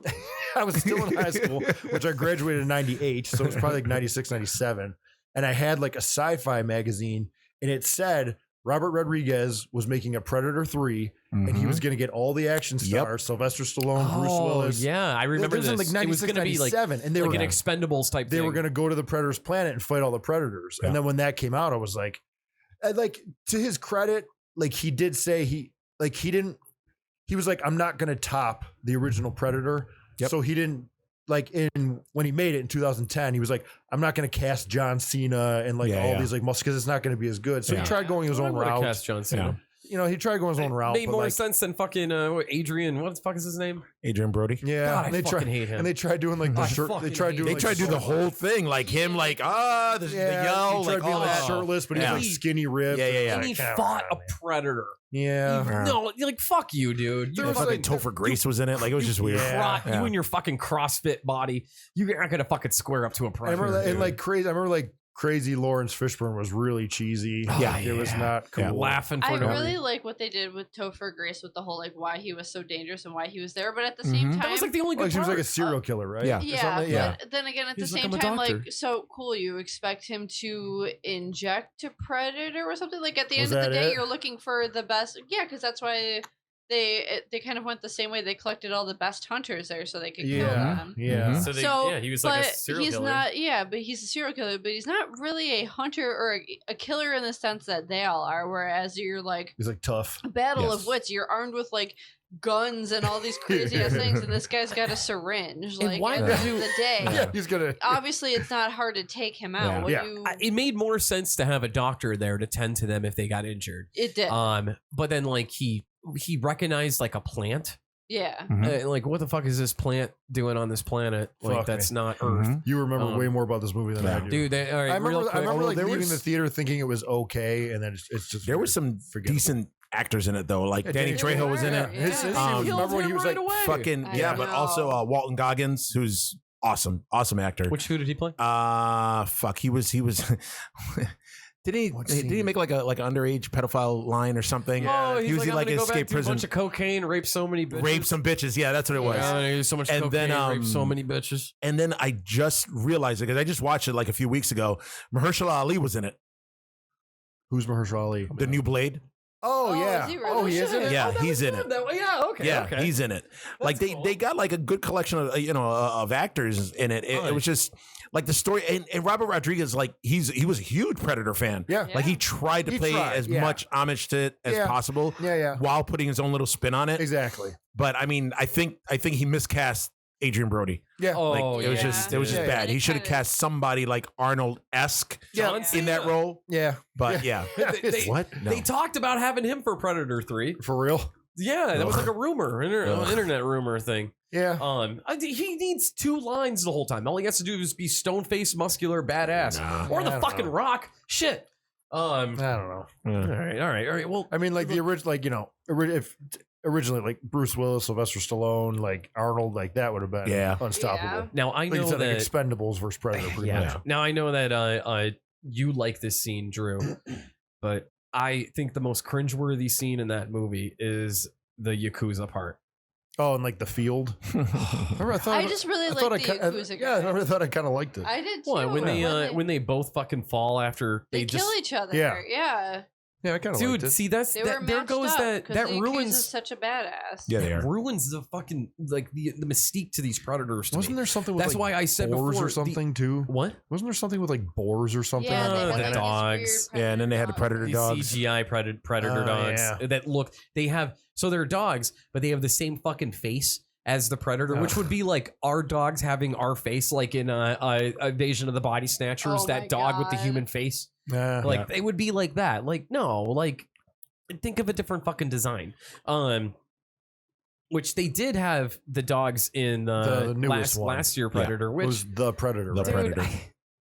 [SPEAKER 1] I was still in high school, which I graduated in 98. So it was probably like 96, 97. And I had like a sci-fi magazine, and it said Robert Rodriguez was making a Predator 3, and he was going to get all the action stars, Sylvester Stallone, Bruce Willis.
[SPEAKER 2] Yeah, I remember
[SPEAKER 1] this.
[SPEAKER 2] this.
[SPEAKER 1] Was in like 96,
[SPEAKER 2] it was going to be like
[SPEAKER 1] 97, and they
[SPEAKER 2] like
[SPEAKER 1] were
[SPEAKER 2] an Expendables type
[SPEAKER 1] They
[SPEAKER 2] thing.
[SPEAKER 1] were going to go to the Predator's planet and fight all the Predators. And then when that came out, I was like to his credit, like he did say he was like, I'm not going to top the original Predator. So he didn't when he made it in 2010, he was like, I'm not going to cast John Cena and all these like muscles because it's not going to be as good. So he tried going his own route.
[SPEAKER 2] Cast John Cena.
[SPEAKER 1] You know, he tried going his own route.
[SPEAKER 2] Made more sense than fucking Adrian. What the fuck is his name?
[SPEAKER 4] Adrian Brody.
[SPEAKER 1] Yeah,
[SPEAKER 2] God,
[SPEAKER 1] and
[SPEAKER 2] I fucking hate him.
[SPEAKER 1] And they tried doing like the shirt. They tried doing.
[SPEAKER 4] They tried to do the whole thing, like him, like the yell,
[SPEAKER 1] he tried
[SPEAKER 4] like
[SPEAKER 1] being
[SPEAKER 4] all that.
[SPEAKER 1] shirtless, but he was like skinny ripped.
[SPEAKER 2] And he fought a predator.
[SPEAKER 1] Yeah.
[SPEAKER 2] No, like fuck you, dude.
[SPEAKER 4] There was fucking Topher Grace was in it. Like it was just weird.
[SPEAKER 2] You and your fucking CrossFit body, you're not gonna fucking square up to a predator.
[SPEAKER 1] I remember that, and I remember crazy Lawrence Fishburne was really cheesy. It was not cool.
[SPEAKER 2] Laughing for
[SPEAKER 3] I
[SPEAKER 2] no
[SPEAKER 3] really
[SPEAKER 2] reason.
[SPEAKER 3] like what they did with Topher Grace with the whole like why he was so dangerous and why he was there, but at the same time,
[SPEAKER 2] that was like the only good
[SPEAKER 1] she was like a
[SPEAKER 2] part.
[SPEAKER 1] serial killer, right?
[SPEAKER 3] Yeah. But then again, at the
[SPEAKER 2] He's like,
[SPEAKER 3] same
[SPEAKER 2] I'm a
[SPEAKER 3] time,
[SPEAKER 2] doctor.
[SPEAKER 3] like, so cool. You expect him to inject a predator or something. Like at the
[SPEAKER 1] Was
[SPEAKER 3] end of the
[SPEAKER 1] that
[SPEAKER 3] day,
[SPEAKER 1] it?
[SPEAKER 3] you're looking for the best. Yeah, because that's why they kind of went the same way. They collected all the best hunters there so they could kill them.
[SPEAKER 1] Yeah.
[SPEAKER 2] So he was like a
[SPEAKER 3] but
[SPEAKER 2] serial
[SPEAKER 3] he's
[SPEAKER 2] killer.
[SPEAKER 3] not. Yeah, but he's a serial killer. But he's not really a hunter or a killer in the sense that they all are. Whereas you're like
[SPEAKER 1] He's like tough.
[SPEAKER 3] battle of wits. You're armed with like guns and all these crazy ass things, and this guy's got a syringe.
[SPEAKER 2] And
[SPEAKER 3] Like
[SPEAKER 2] why
[SPEAKER 3] at
[SPEAKER 2] would
[SPEAKER 3] the end
[SPEAKER 2] you-
[SPEAKER 3] of the day,
[SPEAKER 1] He's gonna.
[SPEAKER 3] obviously it's not hard to take him out. When
[SPEAKER 2] It made more sense to have a doctor there to tend to them if they got injured.
[SPEAKER 3] it did.
[SPEAKER 2] But then like he recognized like a plant.
[SPEAKER 3] Yeah.
[SPEAKER 2] Like what the fuck is this plant doing on this planet? Like
[SPEAKER 1] Fuck
[SPEAKER 2] that's
[SPEAKER 1] me.
[SPEAKER 2] not Earth.
[SPEAKER 1] You remember way more about this movie than I do.
[SPEAKER 2] Dude, all right,
[SPEAKER 1] I remember like
[SPEAKER 4] there
[SPEAKER 1] leaving
[SPEAKER 4] was-
[SPEAKER 1] the theater thinking it was okay, and then it's just
[SPEAKER 4] There was some decent actors in it though. Like Danny Trejo was in it.
[SPEAKER 1] His
[SPEAKER 3] Yeah.
[SPEAKER 1] scene, remember when he was like
[SPEAKER 4] Fucking
[SPEAKER 3] I
[SPEAKER 4] but
[SPEAKER 3] know.
[SPEAKER 4] also Walton Goggins, who's awesome actor.
[SPEAKER 2] Who did he play?
[SPEAKER 4] Fuck, he was. Did he make like an underage pedophile line or something?
[SPEAKER 2] Oh,
[SPEAKER 4] he was like
[SPEAKER 2] I'm gonna go back,
[SPEAKER 4] escape
[SPEAKER 2] do a
[SPEAKER 4] prison,
[SPEAKER 2] bunch of cocaine, rape so many bitches.
[SPEAKER 4] rape some bitches. Yeah, that's what it was.
[SPEAKER 2] Yeah, so much
[SPEAKER 4] And
[SPEAKER 2] cocaine,
[SPEAKER 4] then,
[SPEAKER 2] rape so many bitches.
[SPEAKER 4] And then I just realized it because I just watched it like a few weeks ago. Mahershala Ali was in it.
[SPEAKER 1] Who's Mahershala Ali?
[SPEAKER 4] The new Blade.
[SPEAKER 1] Oh, yeah.
[SPEAKER 3] is he really?
[SPEAKER 1] Oh, he is in it.
[SPEAKER 4] Yeah, he's in it.
[SPEAKER 2] Yeah, okay.
[SPEAKER 4] Yeah,
[SPEAKER 2] okay.
[SPEAKER 4] he's in it. Like they got like a good collection of of actors in it. It was just like the story and Robert Rodriguez, like he was a huge Predator fan.
[SPEAKER 1] Yeah.
[SPEAKER 4] Like he tried to play as much homage to it as possible.
[SPEAKER 1] Yeah.
[SPEAKER 4] While putting his own little spin on it.
[SPEAKER 1] Exactly.
[SPEAKER 4] But I mean, I think he miscast Adrian Brody.
[SPEAKER 1] Yeah.
[SPEAKER 2] Oh,
[SPEAKER 4] Like it was just bad. He should have cast somebody like Arnold-esque
[SPEAKER 2] John
[SPEAKER 4] in that
[SPEAKER 2] Cena.
[SPEAKER 4] role.
[SPEAKER 1] Yeah.
[SPEAKER 4] But yeah. What? No.
[SPEAKER 2] They talked about having him for Predator 3.
[SPEAKER 1] For real?
[SPEAKER 2] Yeah, that was like a rumor, internet rumor thing.
[SPEAKER 1] Yeah.
[SPEAKER 2] He needs 2 lines the whole time. All he has to do is be stone-faced, muscular, badass, or the
[SPEAKER 1] I don't
[SPEAKER 2] fucking
[SPEAKER 1] know.
[SPEAKER 2] Rock. Shit.
[SPEAKER 1] I don't know.
[SPEAKER 2] All right. Well,
[SPEAKER 1] I mean, like the original, like, if originally like Bruce Willis, Sylvester Stallone, like Arnold, like that would have been unstoppable.
[SPEAKER 3] Yeah.
[SPEAKER 2] now I
[SPEAKER 1] Like
[SPEAKER 2] know
[SPEAKER 1] you said,
[SPEAKER 2] that
[SPEAKER 1] like Expendables versus Predator, pretty much.
[SPEAKER 2] Now I know that you like this scene, Drew, but I think the most cringeworthy scene in that movie is the Yakuza part.
[SPEAKER 1] Oh, and like the field. Remember,
[SPEAKER 3] I just really like the Yakuza
[SPEAKER 1] Yeah, I
[SPEAKER 3] guy.
[SPEAKER 1] remember. I thought I kind of liked it.
[SPEAKER 3] I did too.
[SPEAKER 2] What when they both fucking fall after
[SPEAKER 3] they
[SPEAKER 2] just
[SPEAKER 3] kill each other.
[SPEAKER 1] Yeah.
[SPEAKER 3] Yeah.
[SPEAKER 1] Yeah, I kind of liked
[SPEAKER 2] dude.
[SPEAKER 1] it.
[SPEAKER 2] See, that's
[SPEAKER 3] They were
[SPEAKER 2] there
[SPEAKER 3] matched
[SPEAKER 2] goes
[SPEAKER 3] up
[SPEAKER 2] that
[SPEAKER 3] 'cause
[SPEAKER 2] that
[SPEAKER 3] the Yakuza's
[SPEAKER 2] ruins
[SPEAKER 3] such a badass.
[SPEAKER 4] Yeah, they
[SPEAKER 2] it
[SPEAKER 4] are.
[SPEAKER 2] ruins the fucking like the mystique to these predators. To
[SPEAKER 1] Wasn't
[SPEAKER 2] me.
[SPEAKER 1] there something with
[SPEAKER 2] That's
[SPEAKER 1] like
[SPEAKER 2] why I said
[SPEAKER 1] boars
[SPEAKER 2] before
[SPEAKER 1] or something too?
[SPEAKER 2] What?
[SPEAKER 1] Wasn't there something with like boars or something?
[SPEAKER 3] Yeah,
[SPEAKER 2] Oh,
[SPEAKER 3] they
[SPEAKER 2] the
[SPEAKER 3] had like
[SPEAKER 2] dogs.
[SPEAKER 3] these weird
[SPEAKER 4] Yeah, and then they had the predator
[SPEAKER 2] These
[SPEAKER 4] dogs.
[SPEAKER 2] CGI predator
[SPEAKER 1] Oh,
[SPEAKER 2] dogs
[SPEAKER 1] yeah.
[SPEAKER 2] that look. They have so they're dogs, but they have the same fucking face as the predator, which would be like our dogs having our face, like in Invasion of the Body Snatchers.
[SPEAKER 3] Oh
[SPEAKER 2] that
[SPEAKER 3] my
[SPEAKER 2] dog with the
[SPEAKER 3] God.
[SPEAKER 2] human face,
[SPEAKER 1] Yeah.
[SPEAKER 2] like they would be like that. Like no, like think of a different fucking design. Which they did have the dogs in
[SPEAKER 1] The newest one.
[SPEAKER 2] last year Predator,
[SPEAKER 1] It
[SPEAKER 2] which
[SPEAKER 1] was the Predator.
[SPEAKER 4] The
[SPEAKER 1] right?
[SPEAKER 4] Predator.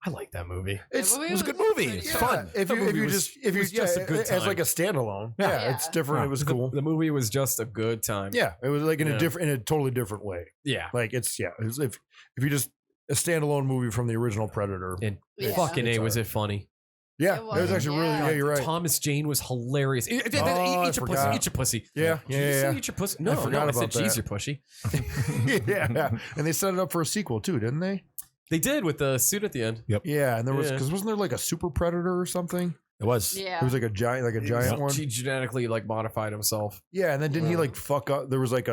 [SPEAKER 2] I like that movie.
[SPEAKER 1] It's
[SPEAKER 3] movie
[SPEAKER 4] it was a good
[SPEAKER 3] was
[SPEAKER 4] movie.
[SPEAKER 3] pretty
[SPEAKER 4] It's
[SPEAKER 3] good.
[SPEAKER 4] fun.
[SPEAKER 1] If
[SPEAKER 2] The
[SPEAKER 1] you
[SPEAKER 2] movie was-
[SPEAKER 1] just
[SPEAKER 2] it was just a good
[SPEAKER 1] as
[SPEAKER 2] time.
[SPEAKER 1] like a standalone. Yeah,
[SPEAKER 3] Yeah.
[SPEAKER 1] it's different. It was cool.
[SPEAKER 2] The movie was just a good time.
[SPEAKER 1] Yeah, it was like in
[SPEAKER 2] Yeah.
[SPEAKER 1] a totally different way.
[SPEAKER 2] Yeah.
[SPEAKER 1] Like it was if you just a standalone movie from the original Predator.
[SPEAKER 2] And
[SPEAKER 3] Yeah.
[SPEAKER 2] fucking A,
[SPEAKER 1] It's
[SPEAKER 2] was
[SPEAKER 1] alright.
[SPEAKER 2] it funny?
[SPEAKER 1] Yeah,
[SPEAKER 3] It
[SPEAKER 1] it was
[SPEAKER 3] was,
[SPEAKER 1] actually really.
[SPEAKER 3] yeah.
[SPEAKER 1] Yeah, you're right.
[SPEAKER 2] Thomas Jane was hilarious. Eat
[SPEAKER 1] I
[SPEAKER 2] your pussy.
[SPEAKER 1] forgot.
[SPEAKER 2] Eat your pussy.
[SPEAKER 1] Yeah,
[SPEAKER 2] Did you say
[SPEAKER 1] yeah.
[SPEAKER 2] eat your pussy? No,
[SPEAKER 1] forgot
[SPEAKER 2] I said
[SPEAKER 1] about
[SPEAKER 2] cheese
[SPEAKER 1] that.
[SPEAKER 2] your pussy.
[SPEAKER 1] Yeah, and they set it up for a sequel too, didn't they?
[SPEAKER 2] They did with the suit at the end.
[SPEAKER 1] Yeah, and there was
[SPEAKER 2] Yeah.
[SPEAKER 1] because wasn't there like a super predator or something?
[SPEAKER 4] It was.
[SPEAKER 3] Yeah.
[SPEAKER 1] It was like a giant one.
[SPEAKER 2] He genetically like modified himself.
[SPEAKER 1] Yeah, and then didn't he like fuck up? There was like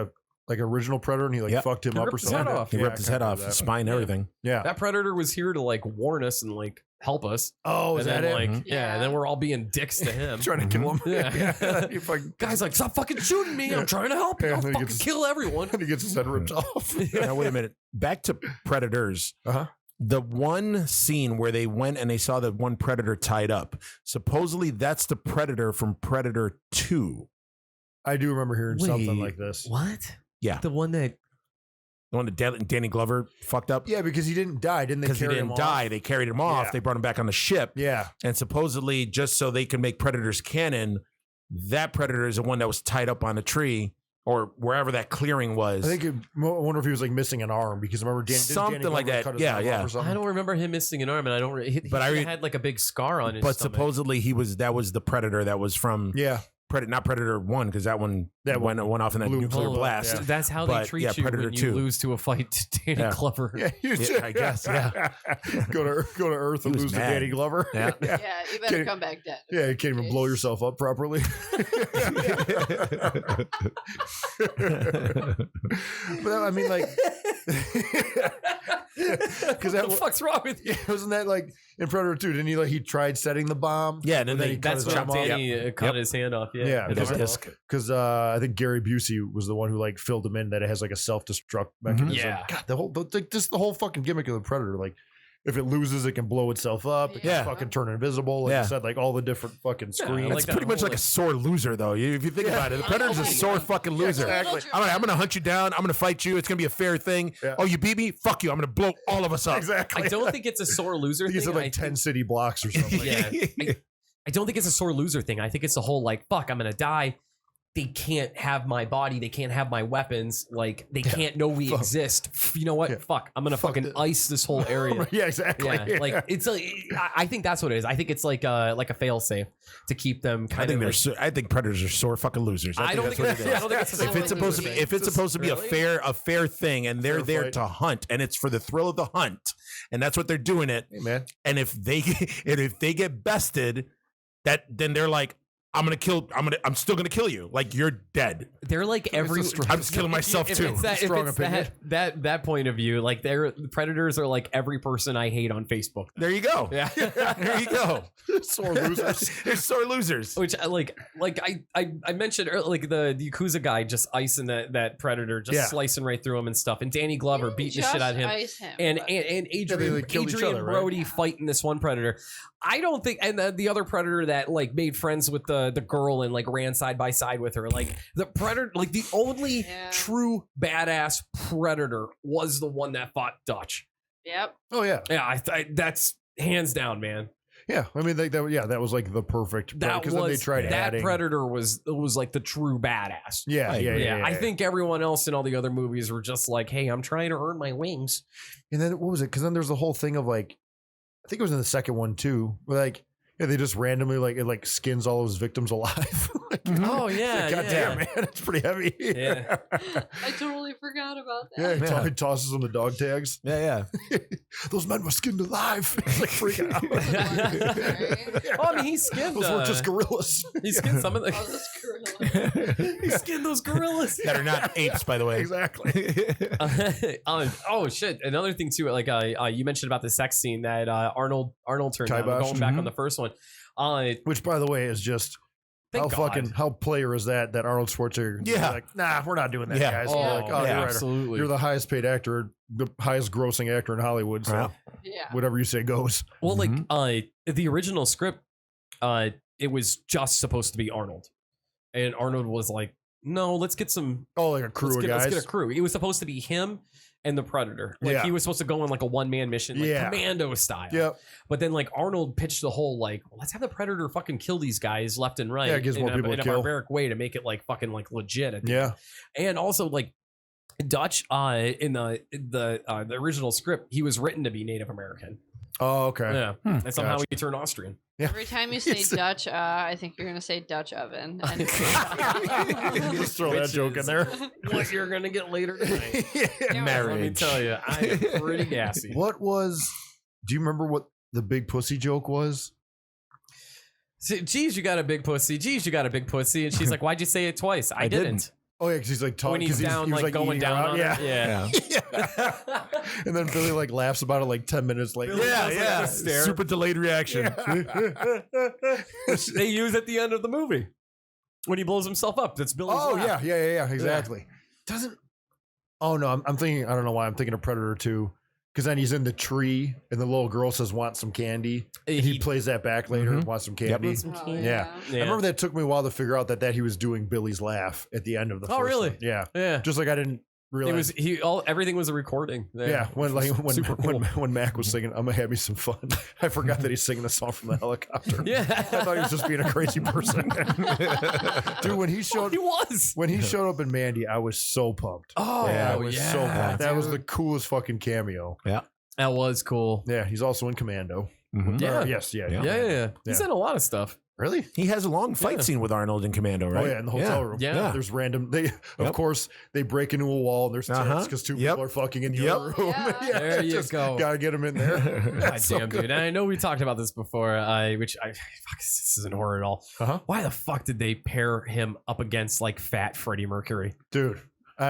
[SPEAKER 1] original Predator, and he like fucked him
[SPEAKER 2] He
[SPEAKER 1] up or
[SPEAKER 2] ripped his
[SPEAKER 1] something.
[SPEAKER 2] head off.
[SPEAKER 4] He ripped his head off, his spine, everything.
[SPEAKER 1] Yeah.
[SPEAKER 2] That Predator was here to like warn us and like help us.
[SPEAKER 1] Oh, is
[SPEAKER 2] and
[SPEAKER 1] that
[SPEAKER 2] then,
[SPEAKER 1] it?
[SPEAKER 2] like,
[SPEAKER 4] Mhm.
[SPEAKER 2] yeah, and then we're all being dicks to him.
[SPEAKER 1] Trying to kill him.
[SPEAKER 2] Yeah.
[SPEAKER 1] He fucking,
[SPEAKER 2] Guy's like, stop fucking shooting me. I'm trying to help you.
[SPEAKER 1] Yeah,
[SPEAKER 2] I'll
[SPEAKER 1] then he
[SPEAKER 2] fucking
[SPEAKER 1] gets-
[SPEAKER 2] kill everyone.
[SPEAKER 1] and he gets his head ripped off.
[SPEAKER 4] Now wait a minute. Back to Predators.
[SPEAKER 1] Uh-huh.
[SPEAKER 4] The one scene where they went and they saw the one Predator tied up. Supposedly that's the Predator from Predator 2.
[SPEAKER 1] I do remember hearing something
[SPEAKER 2] Wait.
[SPEAKER 1] like this.
[SPEAKER 2] What?
[SPEAKER 4] Yeah.
[SPEAKER 2] The one that
[SPEAKER 4] The one that Danny Glover fucked up.
[SPEAKER 1] Yeah, because he didn't die, didn't they?
[SPEAKER 4] Because he
[SPEAKER 1] Carry
[SPEAKER 4] didn't
[SPEAKER 1] him
[SPEAKER 4] die.
[SPEAKER 1] off?
[SPEAKER 4] They carried him off.
[SPEAKER 1] Yeah.
[SPEAKER 4] They brought him back on the ship.
[SPEAKER 1] Yeah.
[SPEAKER 4] And supposedly, just so they can make Predators canon, that Predator is the one that was tied up on a tree or wherever that clearing was.
[SPEAKER 1] I wonder if he was like missing an arm because remember
[SPEAKER 4] Something
[SPEAKER 1] Danny
[SPEAKER 4] like
[SPEAKER 1] Glover
[SPEAKER 4] that.
[SPEAKER 1] cut his
[SPEAKER 4] Yeah,
[SPEAKER 1] arm
[SPEAKER 4] yeah.
[SPEAKER 1] off or something?
[SPEAKER 2] I don't remember him missing an arm, and I don't.
[SPEAKER 4] But I
[SPEAKER 2] had like a big scar on his.
[SPEAKER 4] but
[SPEAKER 2] stomach.
[SPEAKER 4] supposedly that was the Predator that was from
[SPEAKER 1] Yeah.
[SPEAKER 4] not Predator 1 because that one went off in that
[SPEAKER 1] blew
[SPEAKER 4] nuclear
[SPEAKER 1] up,
[SPEAKER 4] blast.
[SPEAKER 1] yeah.
[SPEAKER 2] That's how
[SPEAKER 4] But,
[SPEAKER 2] they treat
[SPEAKER 4] yeah,
[SPEAKER 2] you
[SPEAKER 4] Predator
[SPEAKER 2] when you
[SPEAKER 4] 2.
[SPEAKER 2] lose to a fight to Danny
[SPEAKER 4] Yeah.
[SPEAKER 2] Glover.
[SPEAKER 1] Yeah,
[SPEAKER 4] Yeah, I guess, yeah.
[SPEAKER 1] go to Earth and
[SPEAKER 4] He was
[SPEAKER 1] lose to
[SPEAKER 4] mad.
[SPEAKER 1] Danny Glover.
[SPEAKER 4] Yeah.
[SPEAKER 3] Yeah, you better
[SPEAKER 1] Can-
[SPEAKER 3] come back dead.
[SPEAKER 1] Yeah, you can't even blow yourself up properly. But I mean, like, because
[SPEAKER 2] What the fuck's wrong with you?
[SPEAKER 1] wasn't that like in Predator 2? Didn't he like he tried setting the bomb?
[SPEAKER 4] Yeah, and then
[SPEAKER 1] But
[SPEAKER 4] they
[SPEAKER 1] he cut
[SPEAKER 2] That's
[SPEAKER 1] his
[SPEAKER 2] when
[SPEAKER 1] arm off?
[SPEAKER 2] Danny cut his hand off. Yeah,
[SPEAKER 1] Yeah,
[SPEAKER 2] His
[SPEAKER 1] because-
[SPEAKER 2] arm
[SPEAKER 4] disc.
[SPEAKER 2] off.
[SPEAKER 1] Because I think Gary Busey was the one who like filled him in that it has like a self-destruct mechanism.
[SPEAKER 2] Yeah.
[SPEAKER 1] God, the whole fucking gimmick of the Predator, like if it loses, it can blow itself up. It can
[SPEAKER 4] Yeah.
[SPEAKER 1] fucking turn invisible. Like
[SPEAKER 4] Yeah.
[SPEAKER 1] you said, like all the different fucking
[SPEAKER 2] Yeah,
[SPEAKER 1] screens.
[SPEAKER 2] like
[SPEAKER 4] It's
[SPEAKER 2] that
[SPEAKER 4] pretty much
[SPEAKER 2] whole,
[SPEAKER 4] like a sore loser, though. If you think about it, the Predator's a sore fucking loser.
[SPEAKER 1] exactly.
[SPEAKER 4] I'm gonna hunt you down. I'm gonna fight you. It's gonna be a fair thing.
[SPEAKER 1] Yeah.
[SPEAKER 4] Oh, you beat me? Fuck you. I'm gonna blow all of us up.
[SPEAKER 1] Exactly.
[SPEAKER 2] I don't think it's a sore loser
[SPEAKER 1] I think
[SPEAKER 2] thing.
[SPEAKER 1] it's like 10 city blocks or something.
[SPEAKER 2] Yeah. I don't think it's a sore loser thing. I think it's the whole like, fuck, I'm gonna die. They can't have my body. They can't have my weapons. Like they can't know we
[SPEAKER 1] Fuck.
[SPEAKER 2] exist. You know what?
[SPEAKER 1] Yeah.
[SPEAKER 2] Fuck. I'm gonna
[SPEAKER 1] Fuck
[SPEAKER 2] fucking
[SPEAKER 1] this.
[SPEAKER 2] ice this whole area.
[SPEAKER 1] Yeah, exactly.
[SPEAKER 2] Yeah, like it's like I think that's what it is. I think it's like a fail safe to keep them
[SPEAKER 4] I
[SPEAKER 2] kind
[SPEAKER 4] think
[SPEAKER 2] of.
[SPEAKER 4] I think Predators are sore fucking losers.
[SPEAKER 2] I don't think
[SPEAKER 4] that's what it is.
[SPEAKER 2] I don't think it's a
[SPEAKER 4] If it's supposed to be, if it's supposed to be
[SPEAKER 2] Really?
[SPEAKER 4] a fair thing, and they're
[SPEAKER 1] Fair
[SPEAKER 4] there
[SPEAKER 1] fight.
[SPEAKER 4] to hunt, and it's for the thrill of the hunt, and that's what they're doing it.
[SPEAKER 1] Hey, man.
[SPEAKER 4] And if they get bested, then they're like, I'm still gonna kill you. Like you're dead.
[SPEAKER 2] They're like every.
[SPEAKER 4] I'm just killing myself
[SPEAKER 2] if
[SPEAKER 4] too.
[SPEAKER 2] It's that, if
[SPEAKER 1] Strong
[SPEAKER 2] it's
[SPEAKER 1] opinion.
[SPEAKER 2] that point of view, like the predators are like every person I hate on Facebook.
[SPEAKER 4] There you go.
[SPEAKER 2] Yeah.
[SPEAKER 4] There you go.
[SPEAKER 1] Sore losers.
[SPEAKER 4] They're sore losers.
[SPEAKER 2] Which I mentioned earlier, like the Yakuza guy just icing that predator, just
[SPEAKER 1] Yeah.
[SPEAKER 2] slicing right through him and stuff, and Danny Glover beating the shit out of him. And Adrian,
[SPEAKER 1] they killed each
[SPEAKER 2] Adrian
[SPEAKER 1] other, right?
[SPEAKER 2] Brody fighting this one predator. I don't think, and the other predator that like made friends with the girl and like ran side by side with her. Like the predator, like the only
[SPEAKER 3] Yeah.
[SPEAKER 2] true badass predator was the one that fought Dutch.
[SPEAKER 3] Yep.
[SPEAKER 1] Oh yeah,
[SPEAKER 2] Yeah, that's hands down, man.
[SPEAKER 1] yeah. I mean, that was like the perfect.
[SPEAKER 2] That
[SPEAKER 1] because then they tried
[SPEAKER 2] that
[SPEAKER 1] adding.
[SPEAKER 2] predator was like the true badass.
[SPEAKER 1] Yeah, yeah.
[SPEAKER 2] I think everyone else in all the other movies were just like, hey, I'm trying to earn my wings.
[SPEAKER 1] And then what was it? Because then there's the whole thing of like, I think it was in the second one too. Where like, yeah, they just randomly like it like skins all of his victims alive. Like,
[SPEAKER 2] Oh yeah,
[SPEAKER 1] God damn, man, it's pretty heavy.
[SPEAKER 2] Yeah.
[SPEAKER 3] I totally forgot about
[SPEAKER 1] Yeah,
[SPEAKER 3] that.
[SPEAKER 1] he tosses them the dog tags.
[SPEAKER 4] Yeah.
[SPEAKER 1] Those men were skinned alive. It's like freaking out.
[SPEAKER 2] Oh, I mean, he skinned.
[SPEAKER 1] Those were just gorillas.
[SPEAKER 2] he skinned some of
[SPEAKER 3] Oh,
[SPEAKER 2] the.
[SPEAKER 3] this gorilla.
[SPEAKER 2] He skinned those gorillas.
[SPEAKER 4] That are not apes, by the way.
[SPEAKER 1] Exactly.
[SPEAKER 2] Oh shit! Another thing too, like you mentioned about the sex scene that Arnold turned down.
[SPEAKER 1] Kibosh.
[SPEAKER 2] Going back on the first one.
[SPEAKER 1] Which, by the way, is just
[SPEAKER 2] Thank God.
[SPEAKER 1] how player is that Arnold Schwarzenegger?
[SPEAKER 4] Yeah.
[SPEAKER 1] Like, nah, we're not doing that,
[SPEAKER 4] Yeah.
[SPEAKER 1] guys.
[SPEAKER 2] Oh,
[SPEAKER 1] You're like,
[SPEAKER 2] yeah,
[SPEAKER 1] you're right.
[SPEAKER 2] absolutely.
[SPEAKER 1] You're the highest paid actor, the highest grossing actor in Hollywood. So
[SPEAKER 4] Yeah.
[SPEAKER 3] Yeah.
[SPEAKER 1] whatever you say goes.
[SPEAKER 2] Well,
[SPEAKER 4] Mhm.
[SPEAKER 2] like the original script, it was just supposed to be Arnold, and Arnold was like, "No, let's get some.
[SPEAKER 1] Oh, like a crew of
[SPEAKER 2] Let's
[SPEAKER 1] guys.
[SPEAKER 2] get a crew." It was supposed to be him and the Predator. Like
[SPEAKER 1] Yeah.
[SPEAKER 2] he was supposed to go on like a one man mission, like
[SPEAKER 1] Yeah.
[SPEAKER 2] commando style.
[SPEAKER 1] Yep.
[SPEAKER 2] But then like Arnold pitched the whole like, let's have the Predator fucking kill these guys left and right.
[SPEAKER 1] Yeah, it gives
[SPEAKER 2] in
[SPEAKER 1] more people
[SPEAKER 2] in
[SPEAKER 1] to
[SPEAKER 2] a
[SPEAKER 1] kill.
[SPEAKER 2] barbaric way to make it like fucking like legit. At the
[SPEAKER 1] Yeah.
[SPEAKER 2] and also like Dutch in the original script, he was written to be Native American.
[SPEAKER 1] Oh, okay.
[SPEAKER 2] Yeah, and somehow
[SPEAKER 1] Gotcha.
[SPEAKER 2] he turned Austrian.
[SPEAKER 1] Yeah.
[SPEAKER 3] Every time you say
[SPEAKER 1] It's-
[SPEAKER 3] Dutch, I think you're gonna say Dutch oven. And
[SPEAKER 1] Just throw that
[SPEAKER 2] Which
[SPEAKER 1] joke in
[SPEAKER 2] is-
[SPEAKER 1] there.
[SPEAKER 2] What you're gonna get later tonight?
[SPEAKER 3] Yeah.
[SPEAKER 4] Marriage.
[SPEAKER 2] Let me tell you, I am pretty gassy.
[SPEAKER 1] What was? Do you remember what the big pussy joke was?
[SPEAKER 2] Geez, you got a big pussy. Geez, you got a big pussy. And she's like, why'd you say it twice? I didn't.
[SPEAKER 1] Oh yeah, because he's like talking.
[SPEAKER 2] When he's down, like going down on it.
[SPEAKER 1] Yeah. And then Billy like laughs about it like 10 minutes later.
[SPEAKER 4] Yeah. Super delayed reaction.
[SPEAKER 2] They use at the end of the movie when he blows himself up. That's Billy's laugh.
[SPEAKER 1] Yeah. Exactly. Doesn't. Oh no, I'm thinking. I don't know why I'm thinking of Predator 2. Because then he's in the tree and the little girl says, "Want some candy?" And he plays that back later. Want some candy? Yeah. I remember that took me a while to figure out that he was doing Billy's laugh at the end of the.
[SPEAKER 2] Oh,
[SPEAKER 1] first
[SPEAKER 2] really?
[SPEAKER 1] one. Yeah.
[SPEAKER 2] Yeah.
[SPEAKER 1] Just like I didn't realize.
[SPEAKER 2] Everything was a recording.
[SPEAKER 1] Yeah. When Mac was singing, "I'm gonna have me some fun," I forgot that he's singing a song from the helicopter.
[SPEAKER 2] Yeah.
[SPEAKER 1] I thought he was just being a crazy person. Dude, when he showed up in Mandy, I was so pumped.
[SPEAKER 2] Oh,
[SPEAKER 1] yeah, I was so pumped. That was
[SPEAKER 2] dude.
[SPEAKER 1] the coolest fucking cameo.
[SPEAKER 4] Yeah.
[SPEAKER 2] That was cool.
[SPEAKER 1] Yeah, he's also in Commando.
[SPEAKER 2] Yeah.
[SPEAKER 1] Yes.
[SPEAKER 2] Yeah. He's in a lot of stuff.
[SPEAKER 1] Really?
[SPEAKER 4] He has a long fight scene with Arnold in Commando, right?
[SPEAKER 1] Oh yeah, in the hotel room.
[SPEAKER 2] Yeah.
[SPEAKER 1] There's random. Of course, they break into a wall and there's tents because two people are fucking in the other room.
[SPEAKER 3] Yeah.
[SPEAKER 2] There you go.
[SPEAKER 1] Gotta get him in there.
[SPEAKER 2] God damn, dude. And I know we talked about this before. This isn't horror at all. Why the fuck did they pair him up against like fat Freddie Mercury,
[SPEAKER 1] dude? When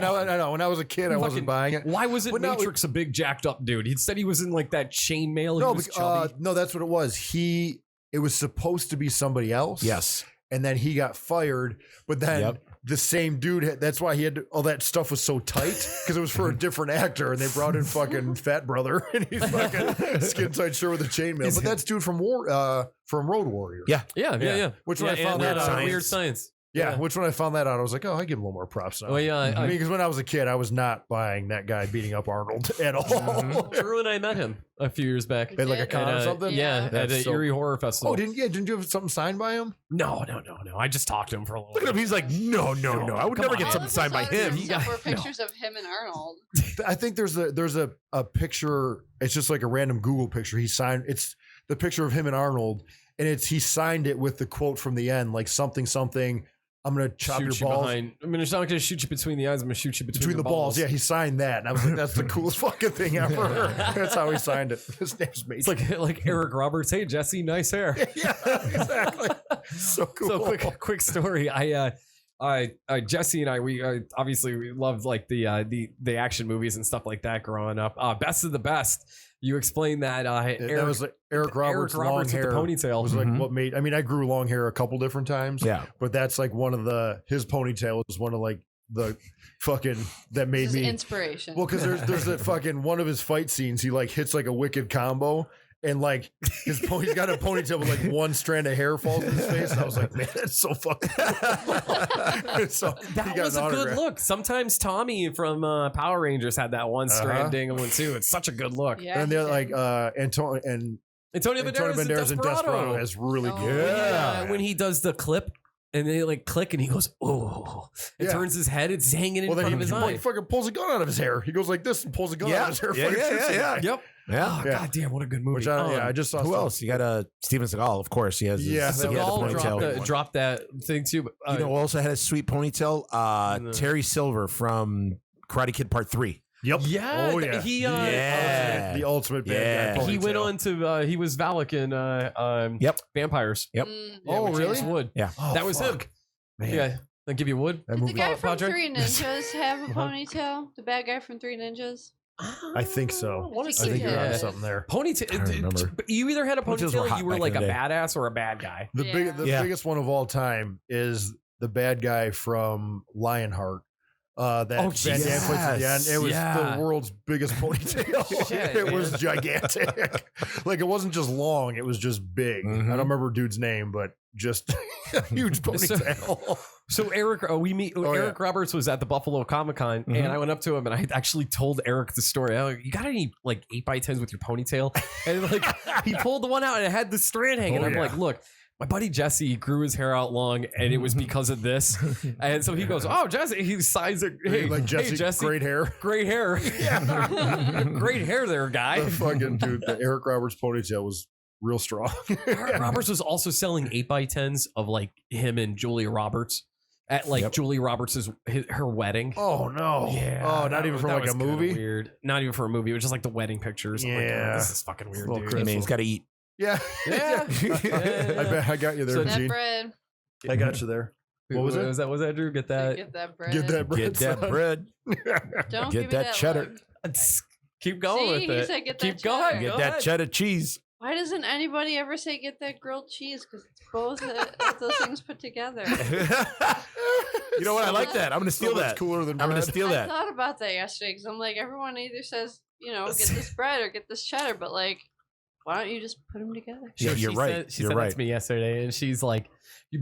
[SPEAKER 1] I was a kid, I wasn't buying it.
[SPEAKER 2] Why was it Matrix a big jacked up dude? He said he was in like that chainmail.
[SPEAKER 1] No, that's what it was. It was supposed to be somebody else.
[SPEAKER 4] Yes.
[SPEAKER 1] And then he got fired, but then the same dude, that's why he had all that stuff was so tight because it was for a different actor and they brought in fucking Fat Brother and he's fucking skin tight shirt with a chainmail. But that's dude from Road Warrior.
[SPEAKER 2] Yeah.
[SPEAKER 1] Which when I found that out,
[SPEAKER 2] Weird Science.
[SPEAKER 1] Yeah, which when I found that out, I was like, oh, I give him a little more props now.
[SPEAKER 2] Oh, yeah.
[SPEAKER 1] I mean, because when I was a kid, I was not buying that guy beating up Arnold at all.
[SPEAKER 2] Drew and I met him a few years back.
[SPEAKER 1] At like a con or something?
[SPEAKER 2] Yeah, at an Erie Horror Festival.
[SPEAKER 1] Oh, didn't you have something signed by him?
[SPEAKER 2] No. I just talked to him for a little
[SPEAKER 4] Look at him. He's like, no. I would never get something signed by him.
[SPEAKER 3] Were pictures of him and Arnold.
[SPEAKER 1] I think there's a picture. It's just like a random Google picture. He signed. It's the picture of him and Arnold, and he signed it with the quote from the end, like something. I'm gonna chop your balls.
[SPEAKER 2] I'm not gonna shoot you between the eyes. I'm gonna shoot you between the balls.
[SPEAKER 1] Yeah, he signed that, and I was like, "That's the coolest fucking thing ever." That's how he signed it. His name's Mason.
[SPEAKER 2] It's like Eric Roberts. Hey, Jesse, nice hair.
[SPEAKER 1] Yeah, exactly. So cool.
[SPEAKER 2] So quick story. Jesse and I, we obviously we loved like the action movies and stuff like that growing up. Best of the Best. You explained that.
[SPEAKER 1] That was like Eric Roberts' long hair
[SPEAKER 2] with the ponytail
[SPEAKER 1] was like what made. I mean, I grew long hair a couple different times.
[SPEAKER 4] Yeah,
[SPEAKER 1] but that's like one of his ponytail was one of like the fucking that made me
[SPEAKER 3] inspiration.
[SPEAKER 1] Well, because there's that fucking one of his fight scenes. He like hits like a wicked combo. And like he's got a ponytail with like one strand of hair falls in his face. And I was like, man, that's so fucking cool. So
[SPEAKER 2] that was a good look. Sometimes Tommy from Power Rangers had that one stranding one too. It's such a good look.
[SPEAKER 3] Yeah,
[SPEAKER 1] and they're like Antonio Banderas in Desperado is really good.
[SPEAKER 2] Yeah, when he does the clip. And they like click and he goes, oh. It turns his head, it's hanging in front of his eye.
[SPEAKER 1] He fucking pulls a gun out of his hair. He goes like this and pulls a gun out of his hair.
[SPEAKER 2] Yep.
[SPEAKER 4] Yeah.
[SPEAKER 2] Oh, God damn, what a good movie.
[SPEAKER 1] Which I just saw.
[SPEAKER 4] Who else? You got Steven Seagal, of course. He has
[SPEAKER 2] Seagal dropped that thing too.
[SPEAKER 4] But, you know, also had a sweet ponytail. Terry Silver from Karate Kid Part 3.
[SPEAKER 1] Yep.
[SPEAKER 2] Yeah.
[SPEAKER 1] Oh, yeah.
[SPEAKER 2] He
[SPEAKER 1] the ultimate bad guy.
[SPEAKER 2] He went on to he was Valak in Vampires.
[SPEAKER 4] Yep.
[SPEAKER 1] Oh, really?
[SPEAKER 2] Wood.
[SPEAKER 4] Yeah.
[SPEAKER 2] That was him.
[SPEAKER 4] Man.
[SPEAKER 2] Yeah. I'll give you wood.
[SPEAKER 3] Did the guy from Three Ninjas have a ponytail? The bad guy from Three Ninjas?
[SPEAKER 1] I think so. I think you're onto something there.
[SPEAKER 2] Ponytail. You either had a ponytail, you were like a badass or a bad guy.
[SPEAKER 1] The biggest one of all time is the bad guy from Lionheart. That Van Damme plays at the end. It was the world's biggest ponytail. It was gigantic. Like it wasn't just long; it was just big. I don't remember dude's name, but just a huge ponytail.
[SPEAKER 2] So Eric, Eric Roberts was at the Buffalo Comic Con, and I went up to him and I actually told Eric the story. I was like, you got any like 8x10s with your ponytail? And like he pulled the one out and it had the strand hanging. I'm like, look. My buddy Jesse grew his hair out long, and it was because of this. And so he goes, "Oh, Jesse," he signs it. Hey,
[SPEAKER 1] like Jesse, great hair,
[SPEAKER 2] great hair, great hair, there, guy.
[SPEAKER 1] The fucking dude, the Eric Roberts ponytail was real strong.
[SPEAKER 2] Eric Roberts was also selling 8x10s of like him and Julia Roberts at like Julia Roberts' her wedding.
[SPEAKER 1] Oh no!
[SPEAKER 2] Yeah.
[SPEAKER 1] Oh, not even for like a movie.
[SPEAKER 2] Weird. Not even for a movie. It was just like the wedding pictures.
[SPEAKER 1] Yeah.
[SPEAKER 2] I'm like, this is fucking weird, dude.
[SPEAKER 4] I mean, he's got to eat.
[SPEAKER 1] Yeah.
[SPEAKER 2] Yeah.
[SPEAKER 1] I bet I got you there,
[SPEAKER 2] So
[SPEAKER 3] That
[SPEAKER 1] Gene.
[SPEAKER 3] bread.
[SPEAKER 1] I got you there. What was it?
[SPEAKER 2] Was that Drew? Get that.
[SPEAKER 3] Get that bread.
[SPEAKER 1] Get that bread.
[SPEAKER 4] Get that
[SPEAKER 1] son.
[SPEAKER 4] bread.
[SPEAKER 3] Don't
[SPEAKER 4] Get
[SPEAKER 3] give me
[SPEAKER 4] that cheddar.
[SPEAKER 3] look.
[SPEAKER 2] Keep going
[SPEAKER 3] See,
[SPEAKER 2] with
[SPEAKER 3] he
[SPEAKER 2] it.
[SPEAKER 3] said get
[SPEAKER 2] Keep
[SPEAKER 3] that
[SPEAKER 2] going.
[SPEAKER 3] cheddar.
[SPEAKER 4] Get
[SPEAKER 2] Go
[SPEAKER 4] that
[SPEAKER 2] ahead.
[SPEAKER 4] cheddar cheese.
[SPEAKER 3] Why doesn't anybody ever say get that grilled cheese? Because it's both of those things put together.
[SPEAKER 4] You know what? I like that. I'm gonna steal
[SPEAKER 1] So much
[SPEAKER 4] that.
[SPEAKER 1] cooler than
[SPEAKER 4] I'm gonna
[SPEAKER 1] bread.
[SPEAKER 4] steal
[SPEAKER 3] I
[SPEAKER 4] that.
[SPEAKER 3] thought about that yesterday because I'm like, everyone either says, get this bread or get this cheddar, but like, why don't you just put them together?
[SPEAKER 4] Yeah, you're right.
[SPEAKER 2] She
[SPEAKER 4] You're
[SPEAKER 2] said that
[SPEAKER 4] right.
[SPEAKER 2] to me yesterday, and she's like, "You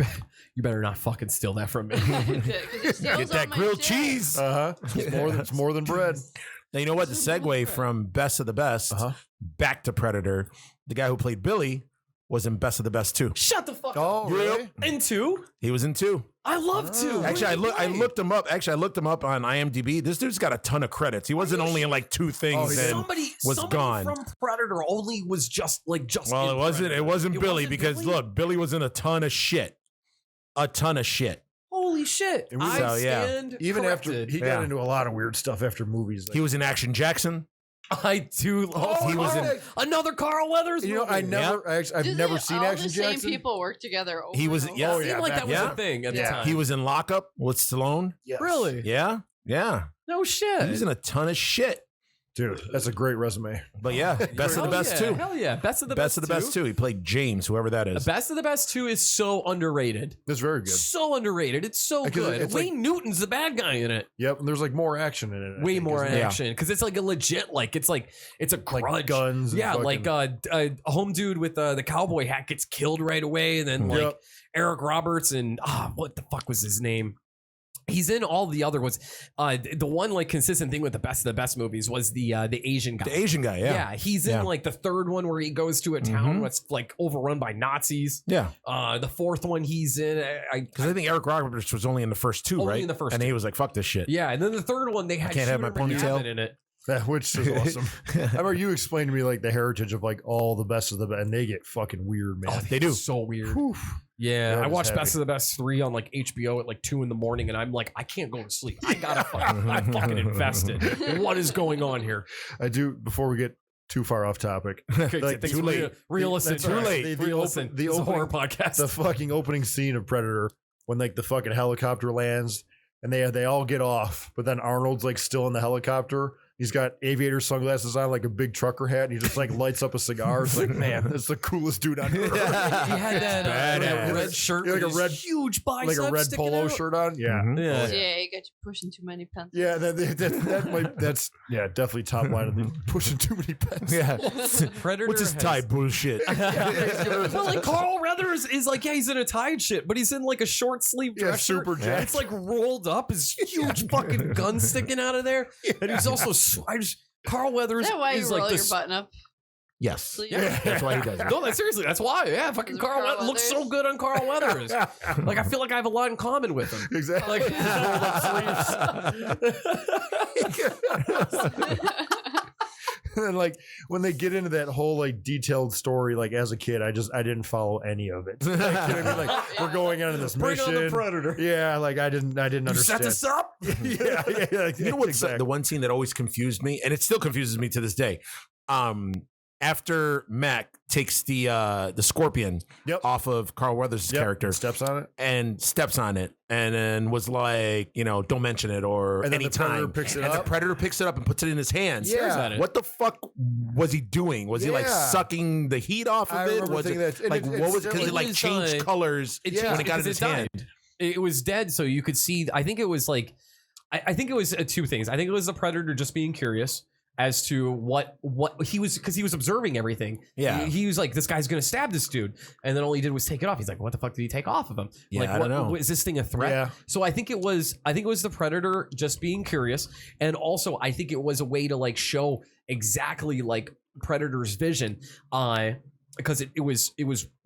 [SPEAKER 2] better not fucking steal that from me."
[SPEAKER 4] Get that grilled cheese.
[SPEAKER 1] It's more than bread.
[SPEAKER 4] Now you know what? The segue from Best of the Best back to Predator. The guy who played Billy was in Best of the Best 2.
[SPEAKER 2] Shut the fuck up.
[SPEAKER 1] Oh, really?
[SPEAKER 2] In 2?
[SPEAKER 4] He was in 2.
[SPEAKER 2] I love 2.
[SPEAKER 4] Actually, I looked him up. Actually, I looked him up on IMDb. This dude's got a ton of credits. He wasn't only in like 2 things.
[SPEAKER 1] he
[SPEAKER 4] and
[SPEAKER 2] somebody
[SPEAKER 4] gone.
[SPEAKER 2] from Predator only was just.
[SPEAKER 4] Well,
[SPEAKER 2] in
[SPEAKER 4] it wasn't.
[SPEAKER 2] Predator.
[SPEAKER 4] It wasn't Billy because
[SPEAKER 2] Billy?
[SPEAKER 4] look, Billy was in a ton of shit. A ton of shit.
[SPEAKER 2] Holy shit!
[SPEAKER 1] And we-
[SPEAKER 2] I
[SPEAKER 4] So, yeah.
[SPEAKER 2] stand
[SPEAKER 1] Even
[SPEAKER 2] corrected.
[SPEAKER 1] after he got into a lot of weird stuff after movies. Like,
[SPEAKER 4] He was in Action Jackson.
[SPEAKER 2] I do.
[SPEAKER 1] Oh,
[SPEAKER 4] he was in.
[SPEAKER 2] Another Carl Weathers.
[SPEAKER 1] you know,
[SPEAKER 2] movie.
[SPEAKER 1] I never, I've
[SPEAKER 3] Do
[SPEAKER 1] never
[SPEAKER 3] they
[SPEAKER 1] seen
[SPEAKER 3] all
[SPEAKER 1] Action
[SPEAKER 3] the same
[SPEAKER 1] Jackson.
[SPEAKER 3] people work together. Over
[SPEAKER 4] He was-
[SPEAKER 3] and over?
[SPEAKER 4] yeah.
[SPEAKER 2] It seemed like that was
[SPEAKER 4] yeah.
[SPEAKER 2] a thing at the
[SPEAKER 1] Yeah.
[SPEAKER 2] time.
[SPEAKER 4] He was in Lockup with Stallone.
[SPEAKER 1] Yes.
[SPEAKER 2] really.
[SPEAKER 4] Yeah, yeah.
[SPEAKER 2] No shit.
[SPEAKER 4] He was in a ton of shit.
[SPEAKER 1] Dude, that's a great resume.
[SPEAKER 4] But yeah, Best of the Best
[SPEAKER 2] yeah.
[SPEAKER 4] too.
[SPEAKER 2] Hell yeah, Best of the
[SPEAKER 4] Best of the Best too. He played James, whoever that is.
[SPEAKER 2] Best of the Best 2 is so underrated.
[SPEAKER 1] That's very good.
[SPEAKER 2] So underrated. It's so
[SPEAKER 1] Because
[SPEAKER 2] good.
[SPEAKER 1] it's
[SPEAKER 2] Wayne Newton's the bad guy in it.
[SPEAKER 1] Yep, and there's like more action in it. I
[SPEAKER 2] Way
[SPEAKER 1] think,
[SPEAKER 2] more
[SPEAKER 1] isn't there?
[SPEAKER 2] action because it's like a legit it's a grudge.
[SPEAKER 1] Like guns. And
[SPEAKER 2] Yeah,
[SPEAKER 1] fucking-
[SPEAKER 2] like a home dude with the cowboy hat gets killed right away, and then like
[SPEAKER 1] Yep.
[SPEAKER 2] Eric Roberts and what the fuck was his name? He's in all the other ones. The one like consistent thing with the Best of the Best movies was the Asian guy.
[SPEAKER 4] The Asian guy, yeah.
[SPEAKER 2] He's in
[SPEAKER 4] Yeah.
[SPEAKER 2] like the third one where he goes to a town
[SPEAKER 4] Mhm.
[SPEAKER 2] that's like overrun by Nazis.
[SPEAKER 4] Yeah.
[SPEAKER 2] The fourth one he's in.
[SPEAKER 4] Because I think Eric Roberts was only in the first 2,
[SPEAKER 2] Only
[SPEAKER 4] right?
[SPEAKER 2] in the first
[SPEAKER 4] and he
[SPEAKER 2] two.
[SPEAKER 4] was like, fuck this shit.
[SPEAKER 2] Yeah, and then the third one they had
[SPEAKER 4] can't have my
[SPEAKER 2] Shooter McGavin
[SPEAKER 4] ponytail.
[SPEAKER 2] in it.
[SPEAKER 1] That which is awesome. I remember you explained to me like the heritage of like all the best of the best, and they get fucking weird, man.
[SPEAKER 2] Oh,
[SPEAKER 4] They do.
[SPEAKER 2] so weird.
[SPEAKER 1] Whew.
[SPEAKER 2] Yeah,
[SPEAKER 1] That
[SPEAKER 2] I
[SPEAKER 1] is
[SPEAKER 2] watched
[SPEAKER 1] heavy.
[SPEAKER 2] Best of the Best 3 on like HBO at like 2 in the morning, and I'm like, I can't go to sleep. I gotta I'm fucking invested. What is going on here?
[SPEAKER 1] I do. Before we get too far off topic,
[SPEAKER 2] Okay,
[SPEAKER 1] Like,
[SPEAKER 2] thanks
[SPEAKER 4] too
[SPEAKER 2] for
[SPEAKER 4] late.
[SPEAKER 2] Re-listen.
[SPEAKER 1] That's all right. The
[SPEAKER 2] Re-listen.
[SPEAKER 1] the
[SPEAKER 2] It's a horror
[SPEAKER 1] opening-
[SPEAKER 2] podcast.
[SPEAKER 1] the fucking opening scene of Predator when like the fucking helicopter lands and they all get off, but then Arnold's like still in the helicopter. He's got aviator sunglasses on, like a big trucker hat, and he just like lights up a cigar. It's like, man, that's the coolest dude on earth.
[SPEAKER 2] he had that
[SPEAKER 4] Badass.
[SPEAKER 2] red shirt,
[SPEAKER 1] Yeah, like
[SPEAKER 2] with
[SPEAKER 1] a red-
[SPEAKER 2] his huge biceps
[SPEAKER 1] Like a red
[SPEAKER 2] sticking
[SPEAKER 1] polo
[SPEAKER 2] out.
[SPEAKER 1] shirt on. Yeah.
[SPEAKER 4] Mhm.
[SPEAKER 2] Yeah.
[SPEAKER 3] Yeah, you got you pushing too many pencils.
[SPEAKER 1] Yeah, that's definitely top line of the pushing too many pens.
[SPEAKER 4] Yeah.
[SPEAKER 2] Predator.
[SPEAKER 4] What's his
[SPEAKER 2] has-
[SPEAKER 4] tie bullshit?
[SPEAKER 2] well, like Carl Weathers is like, yeah, he's in a tied shit, but he's in like a short sleeve
[SPEAKER 1] Yeah,
[SPEAKER 2] dress shirt.
[SPEAKER 1] super jacked.
[SPEAKER 2] It's like rolled up, his huge fucking gun sticking out of there, and he's also Carl Weathers
[SPEAKER 3] Is that why you
[SPEAKER 2] is
[SPEAKER 3] roll
[SPEAKER 2] like
[SPEAKER 3] your
[SPEAKER 2] this.
[SPEAKER 3] button up?
[SPEAKER 4] Yes.
[SPEAKER 3] Sleep?
[SPEAKER 2] Yeah.
[SPEAKER 4] That's why he does it.
[SPEAKER 2] No, that's seriously. That's why. Yeah, fucking
[SPEAKER 3] Is it
[SPEAKER 2] Carl
[SPEAKER 3] Carl
[SPEAKER 2] Weathers looks so
[SPEAKER 3] Weathers?
[SPEAKER 2] good on Carl Weathers. Like I feel like I have a lot in common with him.
[SPEAKER 1] Exactly.
[SPEAKER 2] Like rolled up sleeves.
[SPEAKER 1] And like when they get into that whole like detailed story, like as a kid, I didn't follow any of it. Like, you know what I mean? Like we're going on this
[SPEAKER 2] Bring
[SPEAKER 1] mission.
[SPEAKER 2] on the Predator.
[SPEAKER 1] Yeah, like I didn't
[SPEAKER 2] You set
[SPEAKER 1] understand.
[SPEAKER 2] this up.
[SPEAKER 1] yeah.
[SPEAKER 4] You know what's
[SPEAKER 1] exactly.
[SPEAKER 4] the one scene that always confused me, and it still confuses me to this day. After Mac takes the scorpion
[SPEAKER 1] Yep.
[SPEAKER 4] off of Carl Weathers'
[SPEAKER 1] Yep,
[SPEAKER 4] character
[SPEAKER 1] steps on it,
[SPEAKER 4] and steps on it, and then was like, don't mention it or
[SPEAKER 1] and then the predator
[SPEAKER 4] anytime.
[SPEAKER 1] picks it
[SPEAKER 4] And the
[SPEAKER 1] up.
[SPEAKER 4] predator picks it up and puts it in his hands.
[SPEAKER 1] Yeah.
[SPEAKER 2] Stares at it.
[SPEAKER 4] What the fuck was he doing? Was he like
[SPEAKER 1] Yeah.
[SPEAKER 4] sucking the heat off of
[SPEAKER 1] I
[SPEAKER 4] it?
[SPEAKER 1] remember
[SPEAKER 4] Was
[SPEAKER 1] thinking
[SPEAKER 4] it
[SPEAKER 1] that. And
[SPEAKER 4] like
[SPEAKER 1] it's
[SPEAKER 4] what was?
[SPEAKER 1] still-
[SPEAKER 4] Because it like
[SPEAKER 2] was,
[SPEAKER 4] changed colors
[SPEAKER 2] It
[SPEAKER 1] Yeah.
[SPEAKER 4] when
[SPEAKER 2] changed
[SPEAKER 4] it got in
[SPEAKER 2] because
[SPEAKER 4] his
[SPEAKER 2] it
[SPEAKER 4] hand.
[SPEAKER 2] died. It was dead, so you could see. I think it was like, I think it was two things. I think it was the predator just being curious as to what he was, because he was observing everything.
[SPEAKER 4] Yeah.
[SPEAKER 2] he was like, this guy's gonna stab this dude, and then all he did was take it off. He's like, what the fuck did he take off of him?
[SPEAKER 4] Yeah,
[SPEAKER 2] like,
[SPEAKER 4] I don't know.
[SPEAKER 2] Is this thing a threat?
[SPEAKER 1] Yeah.
[SPEAKER 2] So I think it was the predator just being curious, and also I think it was a way to like show exactly like Predator's vision. Because it was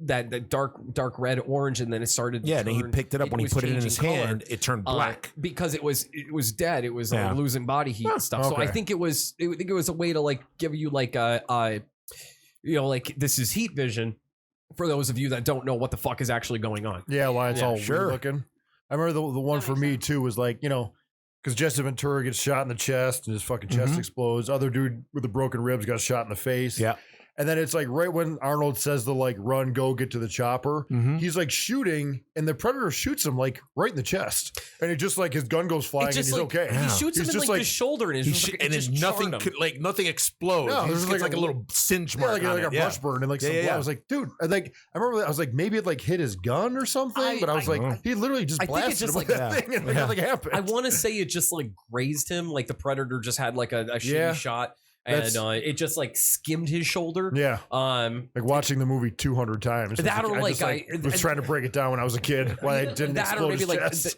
[SPEAKER 2] that dark red orange, and then it started.
[SPEAKER 4] Yeah, and he picked it up when he
[SPEAKER 2] was
[SPEAKER 4] put it in
[SPEAKER 2] changing
[SPEAKER 4] his
[SPEAKER 2] color.
[SPEAKER 4] hand. It turned black.
[SPEAKER 2] Because it was dead. It was
[SPEAKER 4] Yeah.
[SPEAKER 2] losing body heat and stuff. So I
[SPEAKER 1] okay.
[SPEAKER 2] think it was a way to like give you like like this is heat vision for those of you that don't know what the fuck is actually going on.
[SPEAKER 1] Yeah, why it's
[SPEAKER 2] Yeah,
[SPEAKER 1] all
[SPEAKER 4] sure.
[SPEAKER 1] weird looking. I remember the one
[SPEAKER 3] That
[SPEAKER 1] for
[SPEAKER 3] makes
[SPEAKER 1] me
[SPEAKER 3] sense.
[SPEAKER 1] too was like, because Jesse Ventura gets shot in the chest and his fucking chest
[SPEAKER 4] Mhm.
[SPEAKER 1] explodes. Other dude with the broken ribs got shot in the face.
[SPEAKER 4] Yeah.
[SPEAKER 1] And then it's like right when Arnold says the like run, go, get to the chopper, he's like shooting, and the Predator shoots him like right in the chest, and it just like his gun goes flying, and he's okay.
[SPEAKER 2] He shoots him in like the shoulder, and
[SPEAKER 4] nothing explodes.
[SPEAKER 1] No, there's
[SPEAKER 4] like a little singe mark,
[SPEAKER 1] like a brush burn, and like some blood. I was like, dude, I remember that. I was like, maybe it like hit his gun or something, but I was like, he literally just blasted him with that thing, and nothing happened.
[SPEAKER 2] I want to say it just like grazed him, like the Predator just had like a shitty shot. And it just like skimmed his shoulder.
[SPEAKER 1] Yeah. Like watching the movie 200 times.
[SPEAKER 2] That or like
[SPEAKER 1] I was trying to break it down when I was a kid. Why I didn't
[SPEAKER 2] that
[SPEAKER 1] explode
[SPEAKER 2] or maybe
[SPEAKER 1] his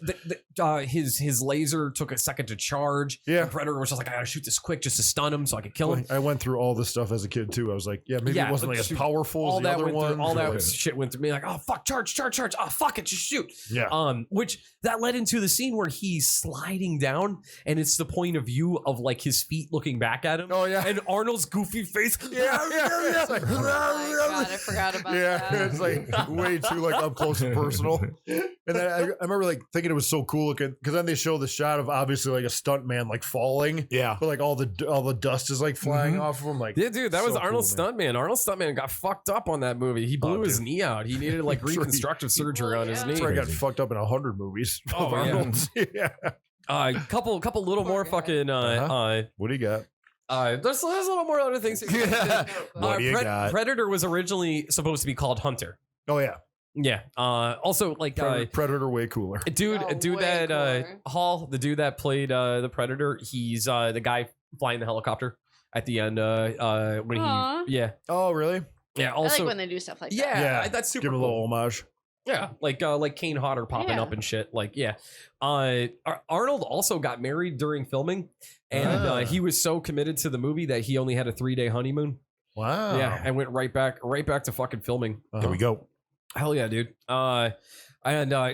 [SPEAKER 2] like his laser took a second to charge.
[SPEAKER 1] Yeah.
[SPEAKER 2] The Predator was just like, I gotta shoot this quick just to stun him so I could kill him.
[SPEAKER 1] I went through all this stuff as a kid too. I was like, maybe it wasn't like as powerful as the other one.
[SPEAKER 2] All that shit went through me, like, oh fuck, charge. Oh fuck it, just shoot.
[SPEAKER 1] Yeah.
[SPEAKER 2] Which that led into the scene where he's sliding down, and it's the point of view of like his feet looking back at him.
[SPEAKER 1] Oh yeah.
[SPEAKER 2] And Arnold's goofy face.
[SPEAKER 1] Yeah.
[SPEAKER 3] Oh my God, I forgot about that.
[SPEAKER 1] Yeah, it's like way too like up close and personal. And then I remember like thinking it was so cool looking, because then they show the shot of obviously like a stunt man like falling.
[SPEAKER 4] Yeah.
[SPEAKER 1] But like all the dust is like flying off of him. Like,
[SPEAKER 2] yeah, dude, that was
[SPEAKER 1] so
[SPEAKER 2] Arnold's stuntman. Arnold's stuntman got fucked up on that movie. He blew his knee out. He needed like reconstructive surgery on his knee.
[SPEAKER 1] That's where I got fucked up in 100 movies.
[SPEAKER 2] Oh,
[SPEAKER 1] Arnold's. Yeah.
[SPEAKER 2] Couple little more fucking
[SPEAKER 1] What do you got?
[SPEAKER 2] There's a little more other things.
[SPEAKER 4] What do you got?
[SPEAKER 2] Predator was originally supposed to be called Hunter.
[SPEAKER 1] Oh yeah.
[SPEAKER 2] Yeah. Also, like
[SPEAKER 1] Predator way cooler.
[SPEAKER 2] Dude
[SPEAKER 3] way
[SPEAKER 2] that
[SPEAKER 3] cooler.
[SPEAKER 2] Hall, the dude that played the Predator, he's the guy flying the helicopter at the end. When he
[SPEAKER 1] Oh really?
[SPEAKER 2] yeah.
[SPEAKER 3] I
[SPEAKER 2] Also,
[SPEAKER 3] like when they do stuff like that.
[SPEAKER 2] yeah, that's super.
[SPEAKER 1] Give him a little homage.
[SPEAKER 2] Yeah, like Kane Hodder popping up and shit. Like, yeah. Arnold also got married during filming, and he was so committed to the movie that he only had a 3-day honeymoon.
[SPEAKER 1] Wow.
[SPEAKER 2] Yeah, and went right back to fucking filming.
[SPEAKER 4] There we go.
[SPEAKER 2] Hell yeah, dude.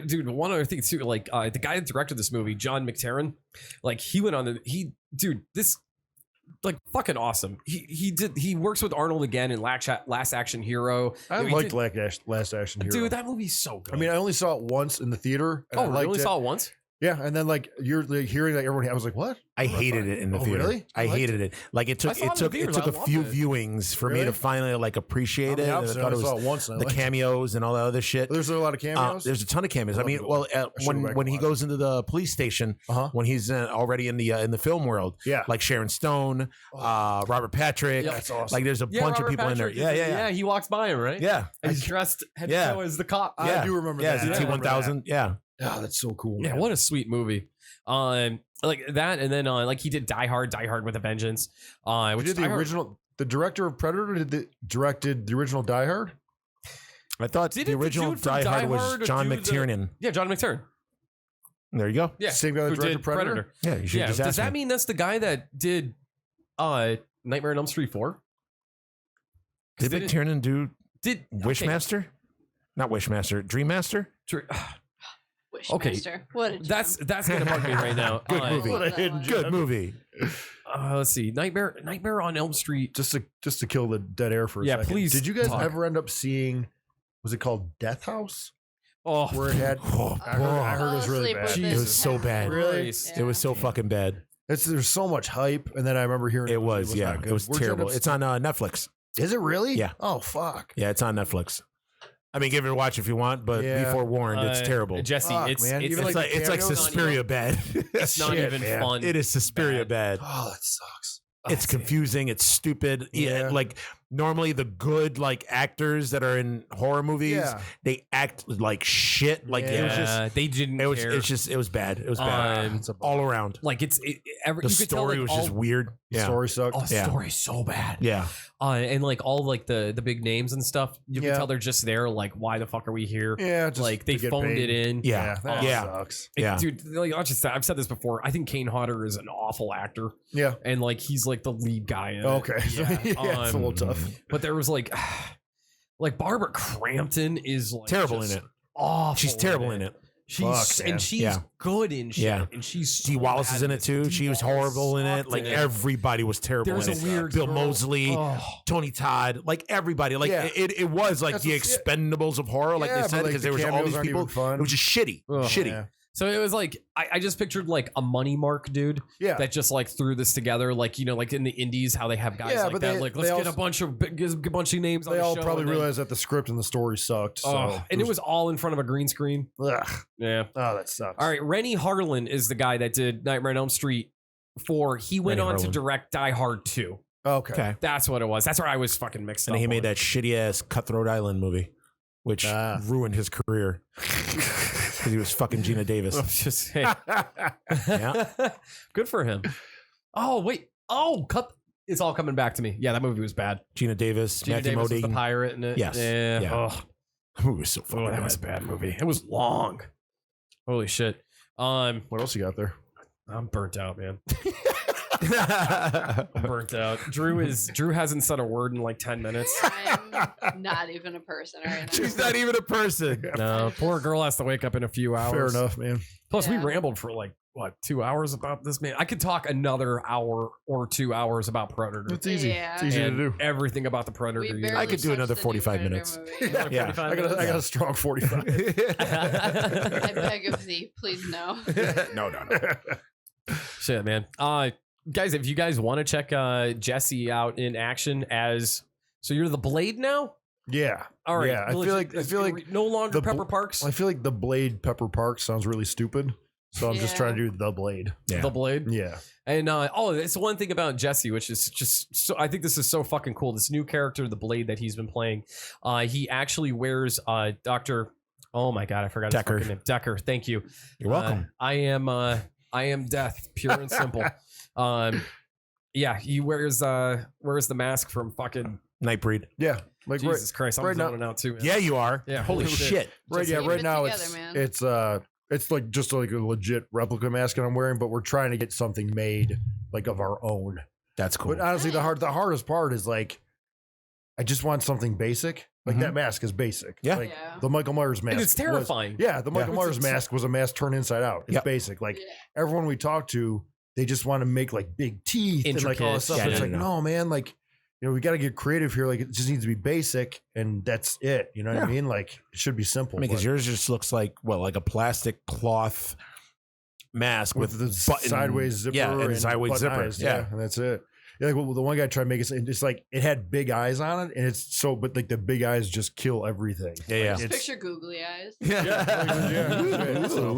[SPEAKER 2] Dude, one other thing too, like the guy that directed this movie, John McTiernan, like he went on this like fucking awesome. He works with Arnold again in Last Action Hero.
[SPEAKER 1] I liked Last Action Hero.
[SPEAKER 2] Dude, that movie's so good.
[SPEAKER 1] I mean, I only saw it once in the theater.
[SPEAKER 2] Oh, I really saw it once?
[SPEAKER 1] Yeah, and then like you're like, hearing like everyone, I was like, "What?"
[SPEAKER 4] I hated it in the theater.
[SPEAKER 1] Really?
[SPEAKER 4] I hated it. Like it took a few viewings for me to finally like appreciate it. And I thought it was
[SPEAKER 1] once
[SPEAKER 4] the cameos and all that other shit.
[SPEAKER 1] There's a lot of cameos.
[SPEAKER 4] There's a ton of cameos. I mean, well, when he goes into the police station, when he's already in the film world, like Sharon Stone, Robert Patrick,
[SPEAKER 1] that's awesome.
[SPEAKER 4] like there's a bunch of people in there. Yeah.
[SPEAKER 2] He walks by him, right?
[SPEAKER 4] Yeah,
[SPEAKER 2] and he's dressed head to toe as the cop.
[SPEAKER 1] I do remember that.
[SPEAKER 4] Yeah, T-1000. Yeah.
[SPEAKER 1] Yeah, that's so cool.
[SPEAKER 2] Yeah, what a sweet movie. Like that, and then like he did Die Hard with a Vengeance. Which
[SPEAKER 1] did the original. The director of Predator directed the original Die Hard.
[SPEAKER 4] I thought the original Die Hard was John McTiernan.
[SPEAKER 2] Yeah, John McTiernan.
[SPEAKER 4] There you go.
[SPEAKER 2] Yeah,
[SPEAKER 1] same guy that directed Predator.
[SPEAKER 4] Yeah, you should just ask
[SPEAKER 2] Does that mean that's the guy that did Nightmare on Elm Street 4?
[SPEAKER 4] Did McTiernan do Wishmaster?
[SPEAKER 2] Okay.
[SPEAKER 4] Not Wishmaster, Dreammaster?
[SPEAKER 3] Wishmaster. What a
[SPEAKER 2] that's gonna bug me right now.
[SPEAKER 4] Good movie.
[SPEAKER 1] What a hidden
[SPEAKER 4] Good
[SPEAKER 1] gem.
[SPEAKER 4] movie.
[SPEAKER 2] Let's see, Nightmare on Elm Street.
[SPEAKER 1] Just to kill the dead air for a second.
[SPEAKER 2] Please.
[SPEAKER 1] Did you guys
[SPEAKER 2] talk.
[SPEAKER 1] ever end up seeing? Was it called Death House?
[SPEAKER 2] Oh,
[SPEAKER 1] Where it had. I heard it was really bad.
[SPEAKER 4] It was so bad.
[SPEAKER 1] Really?
[SPEAKER 3] Yeah.
[SPEAKER 4] It was so fucking bad.
[SPEAKER 1] There's so much hype, and then I remember hearing
[SPEAKER 4] It was
[SPEAKER 1] not good.
[SPEAKER 4] it was
[SPEAKER 1] Where'd you end
[SPEAKER 4] terrible.
[SPEAKER 1] up-
[SPEAKER 4] It's on Netflix.
[SPEAKER 1] Is it really?
[SPEAKER 4] Yeah.
[SPEAKER 1] Oh fuck.
[SPEAKER 4] Yeah, it's on Netflix. I mean, give it a watch if you want, but be forewarned, it's terrible.
[SPEAKER 2] Jesse,
[SPEAKER 1] Fuck,
[SPEAKER 2] it's
[SPEAKER 1] man.
[SPEAKER 2] it's,
[SPEAKER 1] Even
[SPEAKER 2] it's,
[SPEAKER 1] like
[SPEAKER 4] it's like Suspiria bad.
[SPEAKER 2] it's not
[SPEAKER 1] Shit,
[SPEAKER 2] even
[SPEAKER 1] man.
[SPEAKER 2] fun.
[SPEAKER 4] It is Suspiria bad.
[SPEAKER 1] Oh, that sucks.
[SPEAKER 4] It's confusing. It's stupid.
[SPEAKER 1] Yeah.
[SPEAKER 4] Like normally the good like actors that are in horror movies, they act like shit. Like it was just
[SPEAKER 2] they didn't.
[SPEAKER 4] it was
[SPEAKER 2] care.
[SPEAKER 4] it's just it was bad. It was bad all around.
[SPEAKER 2] Like the
[SPEAKER 4] The story was just weird.
[SPEAKER 1] The
[SPEAKER 4] Yeah.
[SPEAKER 1] story sucked.
[SPEAKER 2] Oh, story's so bad.
[SPEAKER 4] Yeah.
[SPEAKER 2] And like all like the big names and stuff, you can tell they're just there. Like, why the fuck are we here?
[SPEAKER 1] Yeah, just
[SPEAKER 2] like they
[SPEAKER 1] to get
[SPEAKER 2] phoned
[SPEAKER 1] paid.
[SPEAKER 2] it in.
[SPEAKER 4] Yeah.
[SPEAKER 1] That
[SPEAKER 4] Yeah.
[SPEAKER 1] sucks.
[SPEAKER 4] Yeah.
[SPEAKER 2] Dude, like I've said this before. I think Kane Hodder is an awful actor,
[SPEAKER 1] Yeah.
[SPEAKER 2] and like he's like the lead guy. In it.
[SPEAKER 1] Okay.
[SPEAKER 2] Yeah.
[SPEAKER 1] It's a little tough.
[SPEAKER 2] But there was like Barbara Crampton is like
[SPEAKER 4] Terrible
[SPEAKER 2] just
[SPEAKER 4] in it.
[SPEAKER 2] Awful.
[SPEAKER 4] She's terrible in it.
[SPEAKER 2] She's
[SPEAKER 1] Fuck, man.
[SPEAKER 2] and she's
[SPEAKER 4] Yeah.
[SPEAKER 2] good in shit.
[SPEAKER 4] Yeah.
[SPEAKER 2] And she's
[SPEAKER 4] Dee Wallace is in it too. She was horrible in it. Like everybody was terrible
[SPEAKER 2] There's
[SPEAKER 4] in
[SPEAKER 2] a
[SPEAKER 4] it.
[SPEAKER 2] weird
[SPEAKER 4] Bill
[SPEAKER 2] girl.
[SPEAKER 4] Moseley,
[SPEAKER 2] Oh.
[SPEAKER 4] Tony Todd, like everybody. Like it was like
[SPEAKER 1] That's
[SPEAKER 4] the
[SPEAKER 1] what's-
[SPEAKER 4] Expendables of horror, like
[SPEAKER 1] Yeah,
[SPEAKER 4] they
[SPEAKER 1] but,
[SPEAKER 4] said,
[SPEAKER 1] like,
[SPEAKER 4] because
[SPEAKER 1] the
[SPEAKER 4] there was all
[SPEAKER 1] cameos
[SPEAKER 4] these
[SPEAKER 1] aren't
[SPEAKER 4] people.
[SPEAKER 1] even fun.
[SPEAKER 4] It was just shitty.
[SPEAKER 2] Ugh.
[SPEAKER 4] Shitty.
[SPEAKER 1] Yeah.
[SPEAKER 2] So it was like I just pictured like a money mark dude that just like threw this together, like like in the indies how they have guys like that. Like let's get a bunch of names.
[SPEAKER 1] They
[SPEAKER 2] on
[SPEAKER 1] all
[SPEAKER 2] the show
[SPEAKER 1] probably realized that the script and the story sucked. So
[SPEAKER 2] and it was all in front of a green screen.
[SPEAKER 1] Ugh.
[SPEAKER 2] Yeah.
[SPEAKER 1] Oh, that sucks.
[SPEAKER 2] All right, Rennie Harlan is the guy that did Nightmare on Elm Street 4. He went on to direct Die Hard 2.
[SPEAKER 1] Okay.
[SPEAKER 2] That's what it was. That's where I was fucking mixed up.
[SPEAKER 4] And he made that shitty ass Cutthroat Island movie, which ruined his career because he was fucking Gina Davis.
[SPEAKER 2] Just good for him. Oh wait. Oh, it's all coming back to me. Yeah, that movie was bad.
[SPEAKER 4] Gina Davis, Matthew
[SPEAKER 2] Davis was
[SPEAKER 4] Modine,
[SPEAKER 2] the pirate in it.
[SPEAKER 4] Yes.
[SPEAKER 2] Yeah. Oh,
[SPEAKER 4] that movie was so fucking
[SPEAKER 2] that
[SPEAKER 4] bad.
[SPEAKER 2] was a bad movie. It was long. Holy shit.
[SPEAKER 1] What else you got there?
[SPEAKER 2] I'm burnt out, man. I'm burnt out. Drew hasn't said a word in like 10 minutes.
[SPEAKER 3] I'm not even a person right now.
[SPEAKER 4] She's not even a person.
[SPEAKER 2] No, poor girl has to wake up in a few hours.
[SPEAKER 1] Fair enough, man.
[SPEAKER 2] Plus, we rambled for like, 2 hours about this, man? I could talk another hour or 2 hours about Predator.
[SPEAKER 1] It's easy.
[SPEAKER 3] Yeah.
[SPEAKER 1] It's easy to do.
[SPEAKER 2] Everything about the Predator.
[SPEAKER 4] I could do another 45 minutes.
[SPEAKER 1] Yeah. I got a strong 45.
[SPEAKER 3] I beg of thee, please no.
[SPEAKER 4] No.
[SPEAKER 2] Shit, man. Guys, if you guys want to check Jesse out in action so you're the Blade now?
[SPEAKER 1] Yeah.
[SPEAKER 2] All right.
[SPEAKER 1] Yeah. I feel like
[SPEAKER 2] no longer Pepper Parks.
[SPEAKER 1] I feel like the Blade Pepper Parks sounds really stupid. So I'm just trying to do the Blade.
[SPEAKER 4] Yeah.
[SPEAKER 2] The Blade?
[SPEAKER 1] Yeah.
[SPEAKER 2] And it's one thing about Jesse, which is just so I think this is so fucking cool. This new character, the Blade that he's been playing, he actually wears Dr. Oh my god, I forgot his fucking name. Decker. Thank you.
[SPEAKER 4] You're welcome.
[SPEAKER 2] I am death, pure and simple. Yeah, he wears the mask from fucking
[SPEAKER 4] Nightbreed.
[SPEAKER 1] Yeah. Like
[SPEAKER 2] Jesus Christ, I'm
[SPEAKER 1] right now,
[SPEAKER 2] zoning out too, man.
[SPEAKER 4] Yeah, you are.
[SPEAKER 2] Yeah,
[SPEAKER 4] Holy shit.
[SPEAKER 1] Right,
[SPEAKER 3] Just
[SPEAKER 1] right now
[SPEAKER 3] together,
[SPEAKER 1] it's like just like a legit replica mask that I'm wearing, but we're trying to get something made like of our own.
[SPEAKER 4] That's cool.
[SPEAKER 1] But honestly, the hardest part is like I just want something basic. Like that mask is basic.
[SPEAKER 4] Yeah.
[SPEAKER 1] Like the Michael Myers mask.
[SPEAKER 2] And it's terrifying.
[SPEAKER 1] The Michael Myers mask was a mask turned inside out. It's basic. Like everyone we talk to, they just want to make like big teeth and like all this stuff. It's like, no, man, like, we got to get creative here. Like it just needs to be basic and that's it. You know what I mean? Like it should be simple.
[SPEAKER 4] Because yours just looks like like a plastic cloth mask with
[SPEAKER 1] the sideways zipper.
[SPEAKER 4] Yeah, and sideways zipper.
[SPEAKER 1] Yeah, and that's it. Yeah, like the one guy tried to make it, it's like it had big eyes on it, and it's so, but like the big eyes just kill everything.
[SPEAKER 4] Yeah,
[SPEAKER 3] Just picture googly eyes.
[SPEAKER 1] So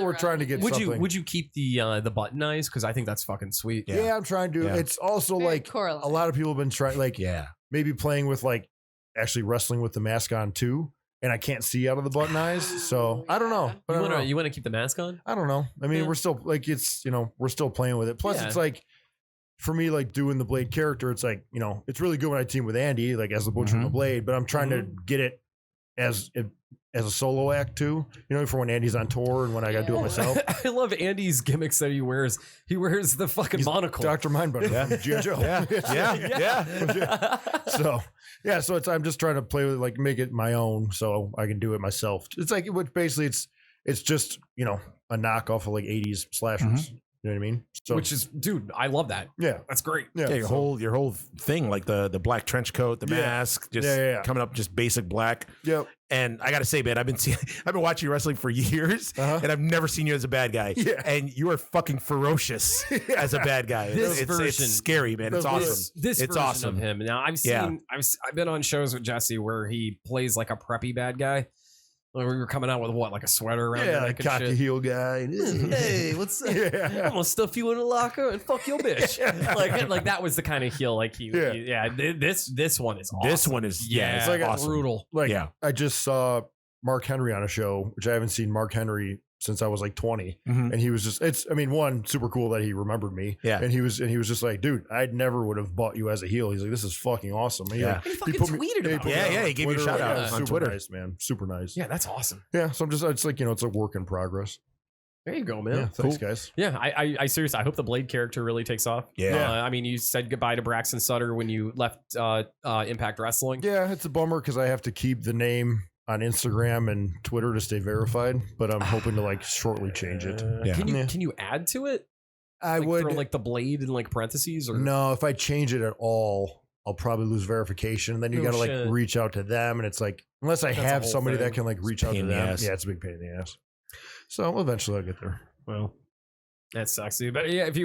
[SPEAKER 1] we're trying to get.
[SPEAKER 2] Would you keep the button eyes? Because I think that's fucking sweet.
[SPEAKER 1] Yeah, I'm trying to. It's also
[SPEAKER 3] Very
[SPEAKER 1] like
[SPEAKER 3] correlated.
[SPEAKER 1] a lot of people have been trying, like maybe playing with like actually wrestling with the mask on too. And I can't see out of the button eyes, so I don't know. But
[SPEAKER 2] you want to keep the mask on?
[SPEAKER 1] I don't know. I mean, we're still like we're still playing with it. Plus, it's like for me, like doing the Blade character, it's like it's really good when I team with Andy, like as the Butcher and the Blade. But I'm trying to get it as a solo act too. For when Andy's on tour and when I got to do it myself.
[SPEAKER 2] I love Andy's gimmicks that he wears. He wears the fucking monocle.
[SPEAKER 1] Dr. Mindbender from G.I. Joe. Yeah. So I'm just trying to play with it, like make it my own, so I can do it myself. It's like basically it's just a knockoff of like 80s slashers. You know what I mean? So,
[SPEAKER 2] which is, dude, I love that.
[SPEAKER 1] Yeah,
[SPEAKER 2] that's great.
[SPEAKER 4] Yeah, your whole thing, like the black trench coat, the mask, just coming up, just basic black.
[SPEAKER 1] Yep.
[SPEAKER 4] And I gotta say, man, I've been watching you wrestling for years, and I've never seen you as a bad guy.
[SPEAKER 1] Yeah.
[SPEAKER 4] And you are fucking ferocious as a bad guy. It's scary, man. It's awesome.
[SPEAKER 2] This
[SPEAKER 4] it's
[SPEAKER 2] version
[SPEAKER 4] awesome.
[SPEAKER 2] of him. Now I've been on shows with Jesse where he plays like a preppy bad guy. We were coming out with like a sweater around your neck and
[SPEAKER 1] cocky
[SPEAKER 2] shit.
[SPEAKER 1] heel guy.
[SPEAKER 2] Hey, what's up? I'm gonna stuff you in a locker and fuck your bitch. like that was the kind of heel like he. This one is awesome.
[SPEAKER 4] This one is
[SPEAKER 2] it's
[SPEAKER 1] like
[SPEAKER 2] awesome. Brutal.
[SPEAKER 1] Like I just saw Mark Henry on a show, which I haven't seen Mark Henry since I was like 20, and he was just one, super cool that he remembered me.
[SPEAKER 4] Yeah.
[SPEAKER 1] And he was just like, dude, I never would have bought you as a heel. He's like, this is fucking awesome. And
[SPEAKER 2] he fucking tweeted about it.
[SPEAKER 4] He gave you a shout out on Twitter.
[SPEAKER 1] Nice, man. Super nice.
[SPEAKER 2] Yeah, that's awesome.
[SPEAKER 1] Yeah. So it's like, it's a work in progress.
[SPEAKER 2] There you go, man.
[SPEAKER 1] Yeah, thanks, guys.
[SPEAKER 2] Yeah, I seriously, I hope the Blade character really takes off.
[SPEAKER 1] Yeah.
[SPEAKER 2] I mean, you said goodbye to Braxton Sutter when you left Impact Wrestling.
[SPEAKER 1] Yeah, it's a bummer because I have to keep the name on Instagram and Twitter to stay verified, but I'm hoping to like shortly change it.
[SPEAKER 2] Can you add to it?
[SPEAKER 1] I would
[SPEAKER 2] throw like the Blade in like parentheses, or
[SPEAKER 1] no. If I change it at all, I'll probably lose verification. And then you got to like reach out to them, and it's like unless I have somebody that can like reach out to them, it's a big pain in the ass. So eventually I'll get there.
[SPEAKER 2] Well, that sucks, dude. But yeah, if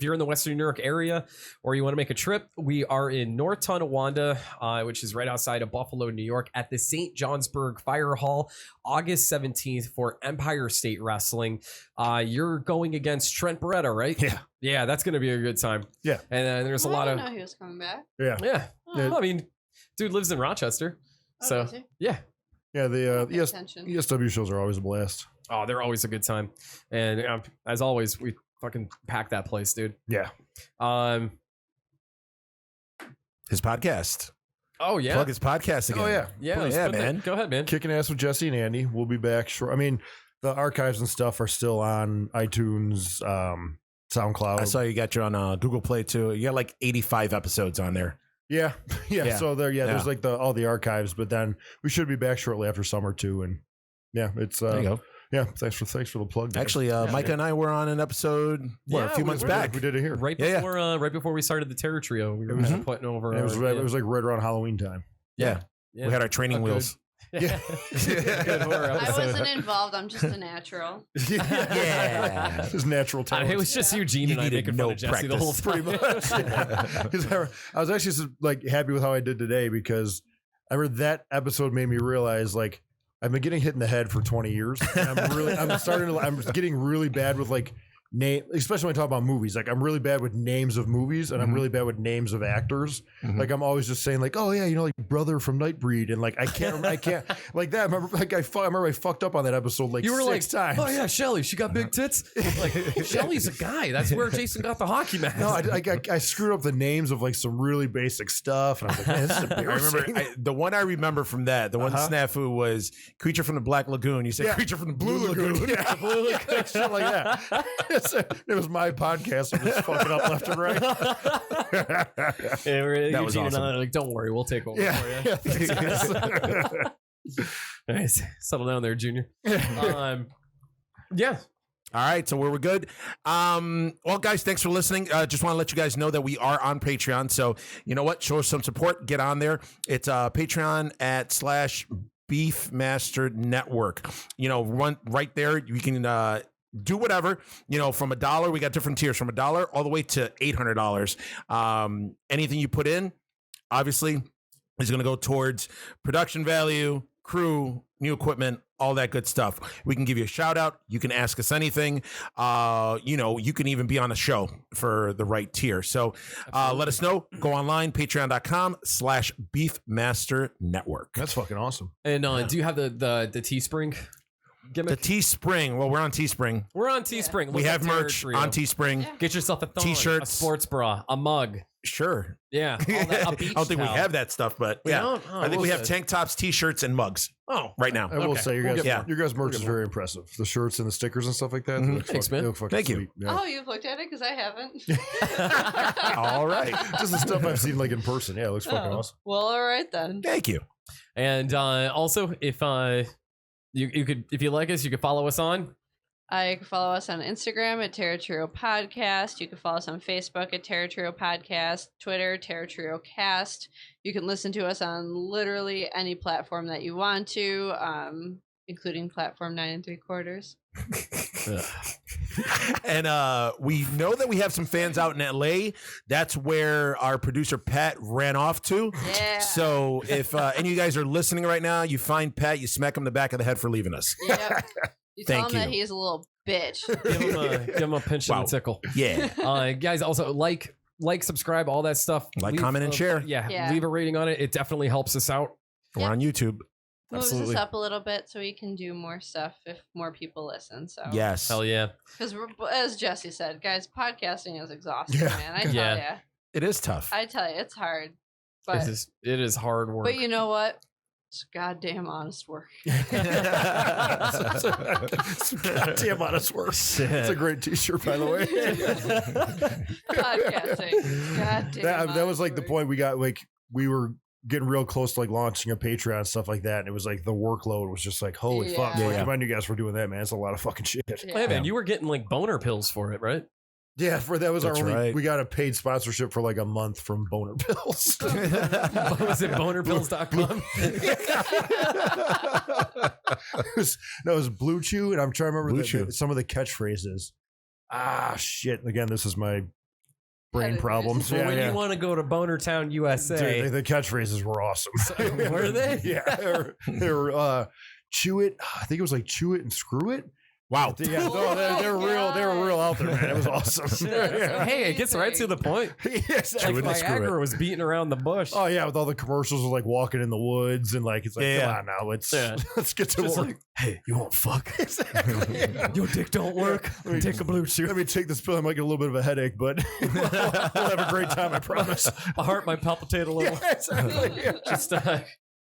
[SPEAKER 2] you're in the Western New York area or you want to make a trip, we are in North Tonawanda, which is right outside of Buffalo, New York, at the St. Johnsburg Fire Hall, August 17th for Empire State Wrestling. You're going against Trent Beretta, right?
[SPEAKER 1] Yeah.
[SPEAKER 2] Yeah, that's going to be a good time.
[SPEAKER 1] Yeah.
[SPEAKER 2] And there's a
[SPEAKER 3] Well,
[SPEAKER 2] lot
[SPEAKER 3] I
[SPEAKER 2] of...
[SPEAKER 3] didn't know he was coming back.
[SPEAKER 1] Yeah.
[SPEAKER 2] Yeah.
[SPEAKER 3] Oh.
[SPEAKER 2] I mean, dude lives in Rochester.
[SPEAKER 3] Oh,
[SPEAKER 2] So,
[SPEAKER 3] does he?
[SPEAKER 2] yeah.
[SPEAKER 1] Yeah. The
[SPEAKER 3] Pay attention.
[SPEAKER 1] ESW shows are always a blast.
[SPEAKER 2] Oh, they're always a good time. And as always, we fucking pack that place, dude.
[SPEAKER 1] Yeah.
[SPEAKER 4] His podcast.
[SPEAKER 2] Oh, yeah.
[SPEAKER 4] Plug his podcast again.
[SPEAKER 1] Oh, yeah.
[SPEAKER 2] Yeah, let's
[SPEAKER 4] yeah,
[SPEAKER 2] put that-
[SPEAKER 4] man.
[SPEAKER 2] Go ahead, man.
[SPEAKER 1] Kicking ass with Jesse and Andy. We'll be back short. I mean, the archives and stuff are still on iTunes, SoundCloud.
[SPEAKER 4] I saw you got you on Google Play too. You got like 85 episodes on there.
[SPEAKER 1] Yeah.
[SPEAKER 4] Yeah.
[SPEAKER 1] So there, there's
[SPEAKER 4] Yeah.
[SPEAKER 1] like all the archives, but then we should be back shortly after summer too. And yeah, it's
[SPEAKER 4] There you go.
[SPEAKER 1] yeah. Thanks for the plug, guys.
[SPEAKER 4] Actually, Micah and I were on an episode a few months back.
[SPEAKER 1] We did it here.
[SPEAKER 2] Right
[SPEAKER 4] Yeah,
[SPEAKER 2] before, right before we started the Terror Trio, we were
[SPEAKER 1] was-
[SPEAKER 2] kind of putting over.
[SPEAKER 1] And it was
[SPEAKER 2] our-
[SPEAKER 1] it was like right around Halloween time.
[SPEAKER 4] Yeah.
[SPEAKER 2] yeah.
[SPEAKER 4] We had our training
[SPEAKER 1] Oh, good.
[SPEAKER 4] wheels.
[SPEAKER 2] Yeah. Good horror
[SPEAKER 3] I
[SPEAKER 2] episode.
[SPEAKER 3] wasn't involved. I'm just a natural.
[SPEAKER 4] Yeah.
[SPEAKER 1] His natural talent.
[SPEAKER 2] It was just Eugene
[SPEAKER 4] You
[SPEAKER 2] and I
[SPEAKER 4] needed
[SPEAKER 2] making
[SPEAKER 4] no
[SPEAKER 2] fun of Jesse the whole
[SPEAKER 4] practice,
[SPEAKER 2] time.
[SPEAKER 1] pretty much. 'Cause I was actually like happy with how I did today because I remember that episode made me realize like I've been getting hit in the head for 20 years. And I'm getting really bad with like name, especially when I talk about movies. Like I'm really bad with names of movies and I'm really bad with names of actors.
[SPEAKER 4] Mhm.
[SPEAKER 1] Like I'm always just saying like, oh yeah, like brother from Nightbreed. And like, I can't like that. I remember I fucked up on that episode like
[SPEAKER 2] You were
[SPEAKER 1] six times.
[SPEAKER 2] oh yeah, Shelly, she got big tits. Like Shelly's a guy. That's where Jason got the hockey mask.
[SPEAKER 1] No, I screwed up the names of like some really basic stuff, and I was like, man, this is
[SPEAKER 4] I
[SPEAKER 1] embarrassing.
[SPEAKER 4] remember the one I remember from that. The one snafu was Creature from the Black Lagoon. You said
[SPEAKER 1] Yeah.
[SPEAKER 4] Creature from the Blue Lagoon.
[SPEAKER 1] Yeah, Blue Lagoon, shit like that. It was my podcast. I'm just fucking up left and right.
[SPEAKER 2] That
[SPEAKER 4] was
[SPEAKER 2] Eugene
[SPEAKER 4] awesome.
[SPEAKER 2] and I, like, don't worry, we'll take over
[SPEAKER 1] Yeah,
[SPEAKER 2] for you.
[SPEAKER 1] yeah, thanks, guys.
[SPEAKER 2] Nice. Settle down there, Junior. Yeah.
[SPEAKER 4] All right, so we're good. Well, guys, thanks for listening. Just want to let you guys know that we are on Patreon. So you know what? Show us some support. Get on there. It's Patreon /Beefmaster Network. You know, run right there. You can do whatever. You know, from $1, we got different tiers from $1 all the way to $800. Anything you put in, obviously, is going to go towards production value, crew, new equipment, all that good stuff. We can give you a shout out. You can ask us anything. You know, you can even be on a show for the right tier. So let us know. Go online, patreon.com/Beefmaster Network.
[SPEAKER 1] That's fucking awesome.
[SPEAKER 2] And do you have the Teespring gimmick?
[SPEAKER 4] The Teespring. Well, we're on Teespring.
[SPEAKER 2] We're on Teespring.
[SPEAKER 4] We
[SPEAKER 2] Look
[SPEAKER 4] have
[SPEAKER 2] up Terror
[SPEAKER 4] merch
[SPEAKER 2] Trio.
[SPEAKER 4] on Teespring.
[SPEAKER 3] Yeah.
[SPEAKER 2] Get yourself a thong,
[SPEAKER 4] T-shirts.
[SPEAKER 2] a sports bra, a mug.
[SPEAKER 4] Sure.
[SPEAKER 2] Yeah. All that, a beach
[SPEAKER 4] I don't think we
[SPEAKER 2] towel.
[SPEAKER 4] have that stuff, but
[SPEAKER 2] We
[SPEAKER 4] yeah.
[SPEAKER 2] don't? Oh,
[SPEAKER 4] I think we
[SPEAKER 2] we'll
[SPEAKER 4] have
[SPEAKER 2] see.
[SPEAKER 4] tank tops, T-shirts, and mugs
[SPEAKER 2] Oh,
[SPEAKER 4] right now.
[SPEAKER 1] I will
[SPEAKER 2] Okay.
[SPEAKER 1] say,
[SPEAKER 2] We'll
[SPEAKER 1] your
[SPEAKER 4] get
[SPEAKER 1] guys' merch is very impressive. The shirts and the stickers and stuff like that.
[SPEAKER 4] Mhm.
[SPEAKER 1] they look
[SPEAKER 2] Thanks,
[SPEAKER 1] fucking-
[SPEAKER 2] man.
[SPEAKER 1] they look fucking
[SPEAKER 4] Thank you.
[SPEAKER 1] sweet. Yeah.
[SPEAKER 3] Oh, you've looked at it because I haven't.
[SPEAKER 4] All right.
[SPEAKER 1] Just the stuff I've seen like in person. Yeah, it looks fucking
[SPEAKER 3] Oh,
[SPEAKER 1] awesome.
[SPEAKER 3] well, all right then.
[SPEAKER 4] Thank you.
[SPEAKER 2] And also, if you could, if you like us, you could follow us on.
[SPEAKER 3] You can follow us on Instagram at Terror Trio Podcast. You can follow us on Facebook at Terror Trio Podcast, Twitter, Terror Trio Cast. You can listen to us on literally any platform that you want to, including platform 9 3/4.
[SPEAKER 4] And we know that we have some fans out in LA. That's where our producer Pat ran off to.
[SPEAKER 3] Yeah.
[SPEAKER 4] So if any of you guys are listening right now, you find Pat, you smack him in the back of the head for leaving us.
[SPEAKER 3] Yep. You tell
[SPEAKER 4] Thank
[SPEAKER 3] him that
[SPEAKER 4] you.
[SPEAKER 3] he's a little bitch.
[SPEAKER 2] Give him a pinch and
[SPEAKER 4] Wow.
[SPEAKER 2] a tickle.
[SPEAKER 4] Yeah.
[SPEAKER 2] Guys, also like, subscribe, all that stuff.
[SPEAKER 4] Like, comment, and share.
[SPEAKER 3] Yeah.
[SPEAKER 2] Leave a rating on it. It definitely helps us out.
[SPEAKER 4] We're on YouTube.
[SPEAKER 3] Moves
[SPEAKER 2] Absolutely.
[SPEAKER 3] us up a little bit so we can do more stuff if more people listen. So
[SPEAKER 4] Yes.
[SPEAKER 2] Hell yeah.
[SPEAKER 3] because as Jesse said, guys, podcasting is exhausting,
[SPEAKER 1] Yeah.
[SPEAKER 3] man. I tell
[SPEAKER 2] Yeah.
[SPEAKER 3] you,
[SPEAKER 4] It is tough.
[SPEAKER 3] it's hard. But
[SPEAKER 2] It is hard work.
[SPEAKER 3] but you know what? It's goddamn honest work.
[SPEAKER 1] Goddamn honest work. It's a great T-shirt, by the way.
[SPEAKER 3] Podcasting. Goddamn.
[SPEAKER 1] That was like the
[SPEAKER 3] honest
[SPEAKER 1] point we got. Like we were getting real close to like launching a Patreon and stuff like that, and it was like the workload was just like holy fuck.
[SPEAKER 3] Yeah.
[SPEAKER 1] Like,
[SPEAKER 4] Yeah.
[SPEAKER 1] Commend you guys for doing that, man. It's a lot of fucking shit.
[SPEAKER 3] work.
[SPEAKER 2] Hey, man, you were getting like boner pills for it, right?
[SPEAKER 1] Yeah, that was
[SPEAKER 4] That's
[SPEAKER 1] our only.
[SPEAKER 4] right.
[SPEAKER 1] We got a paid sponsorship for like a month from Boner Pills.
[SPEAKER 2] What was it? Bonerpills.com.
[SPEAKER 1] That was Blue Chew, and I'm trying to remember
[SPEAKER 4] Blue Chew.
[SPEAKER 1] some of the catchphrases. Shit! Again, this is my brain
[SPEAKER 3] Editing.
[SPEAKER 1] problems.
[SPEAKER 2] Well,
[SPEAKER 1] Yeah,
[SPEAKER 2] when
[SPEAKER 1] yeah.
[SPEAKER 2] you want to go to Bonertown, USA,
[SPEAKER 1] Dude, the catchphrases were awesome.
[SPEAKER 2] were they?
[SPEAKER 1] Yeah, they were chew it. I think it was like chew it and screw it.
[SPEAKER 4] Wow.
[SPEAKER 1] Yeah, no, they were real. They were real out there, man. It was awesome. Yeah.
[SPEAKER 2] Hey, it gets right to the point.
[SPEAKER 1] Yes,
[SPEAKER 2] Like
[SPEAKER 4] it and screw
[SPEAKER 2] Viagra
[SPEAKER 4] it.
[SPEAKER 2] was beating around the bush.
[SPEAKER 1] oh yeah, with all the commercials of like walking in the woods and like it's like
[SPEAKER 4] Yeah.
[SPEAKER 1] come on now, let's
[SPEAKER 2] Yeah.
[SPEAKER 1] let's get to
[SPEAKER 2] Just
[SPEAKER 1] work.
[SPEAKER 2] like, hey, you won't fuck.
[SPEAKER 1] Exactly. Yeah.
[SPEAKER 2] Your dick don't work.
[SPEAKER 1] Let me-
[SPEAKER 2] Take a Blue Chew.
[SPEAKER 1] Let me take this pill. I might get a little bit of a headache, but we'll have a great time. I promise.
[SPEAKER 2] My heart might palpitate a little.
[SPEAKER 1] Yeah, exactly. Yeah.
[SPEAKER 2] Just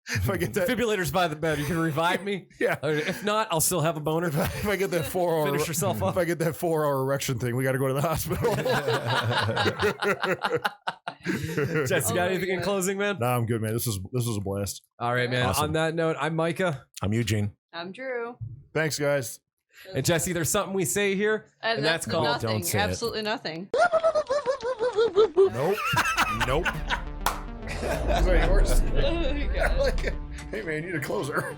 [SPEAKER 1] If I get that,
[SPEAKER 2] defibrillators by the bed. You can revive me.
[SPEAKER 1] yeah.
[SPEAKER 2] Or if not, I'll still have a boner.
[SPEAKER 1] If I get that 4 hour,
[SPEAKER 2] Finish yourself
[SPEAKER 1] if
[SPEAKER 2] up.
[SPEAKER 1] I get that 4 hour erection thing, we got to go to the hospital.
[SPEAKER 2] Jess, you got
[SPEAKER 3] Oh my
[SPEAKER 2] anything in
[SPEAKER 3] God.
[SPEAKER 2] closing, man?
[SPEAKER 1] Nah, I'm good, man. This was a blast.
[SPEAKER 2] All right, man.
[SPEAKER 4] Awesome.
[SPEAKER 2] On that note, I'm Micah.
[SPEAKER 4] I'm Eugene.
[SPEAKER 3] I'm Drew.
[SPEAKER 1] Thanks, guys.
[SPEAKER 2] And Jesse, there's something we say here, and that's called
[SPEAKER 3] nothing.
[SPEAKER 4] Don't say it.
[SPEAKER 3] Absolutely nothing.
[SPEAKER 4] Nope. Nope.
[SPEAKER 1] Is that yours?
[SPEAKER 3] Oh my God.
[SPEAKER 1] Like, hey, man, you need a closer.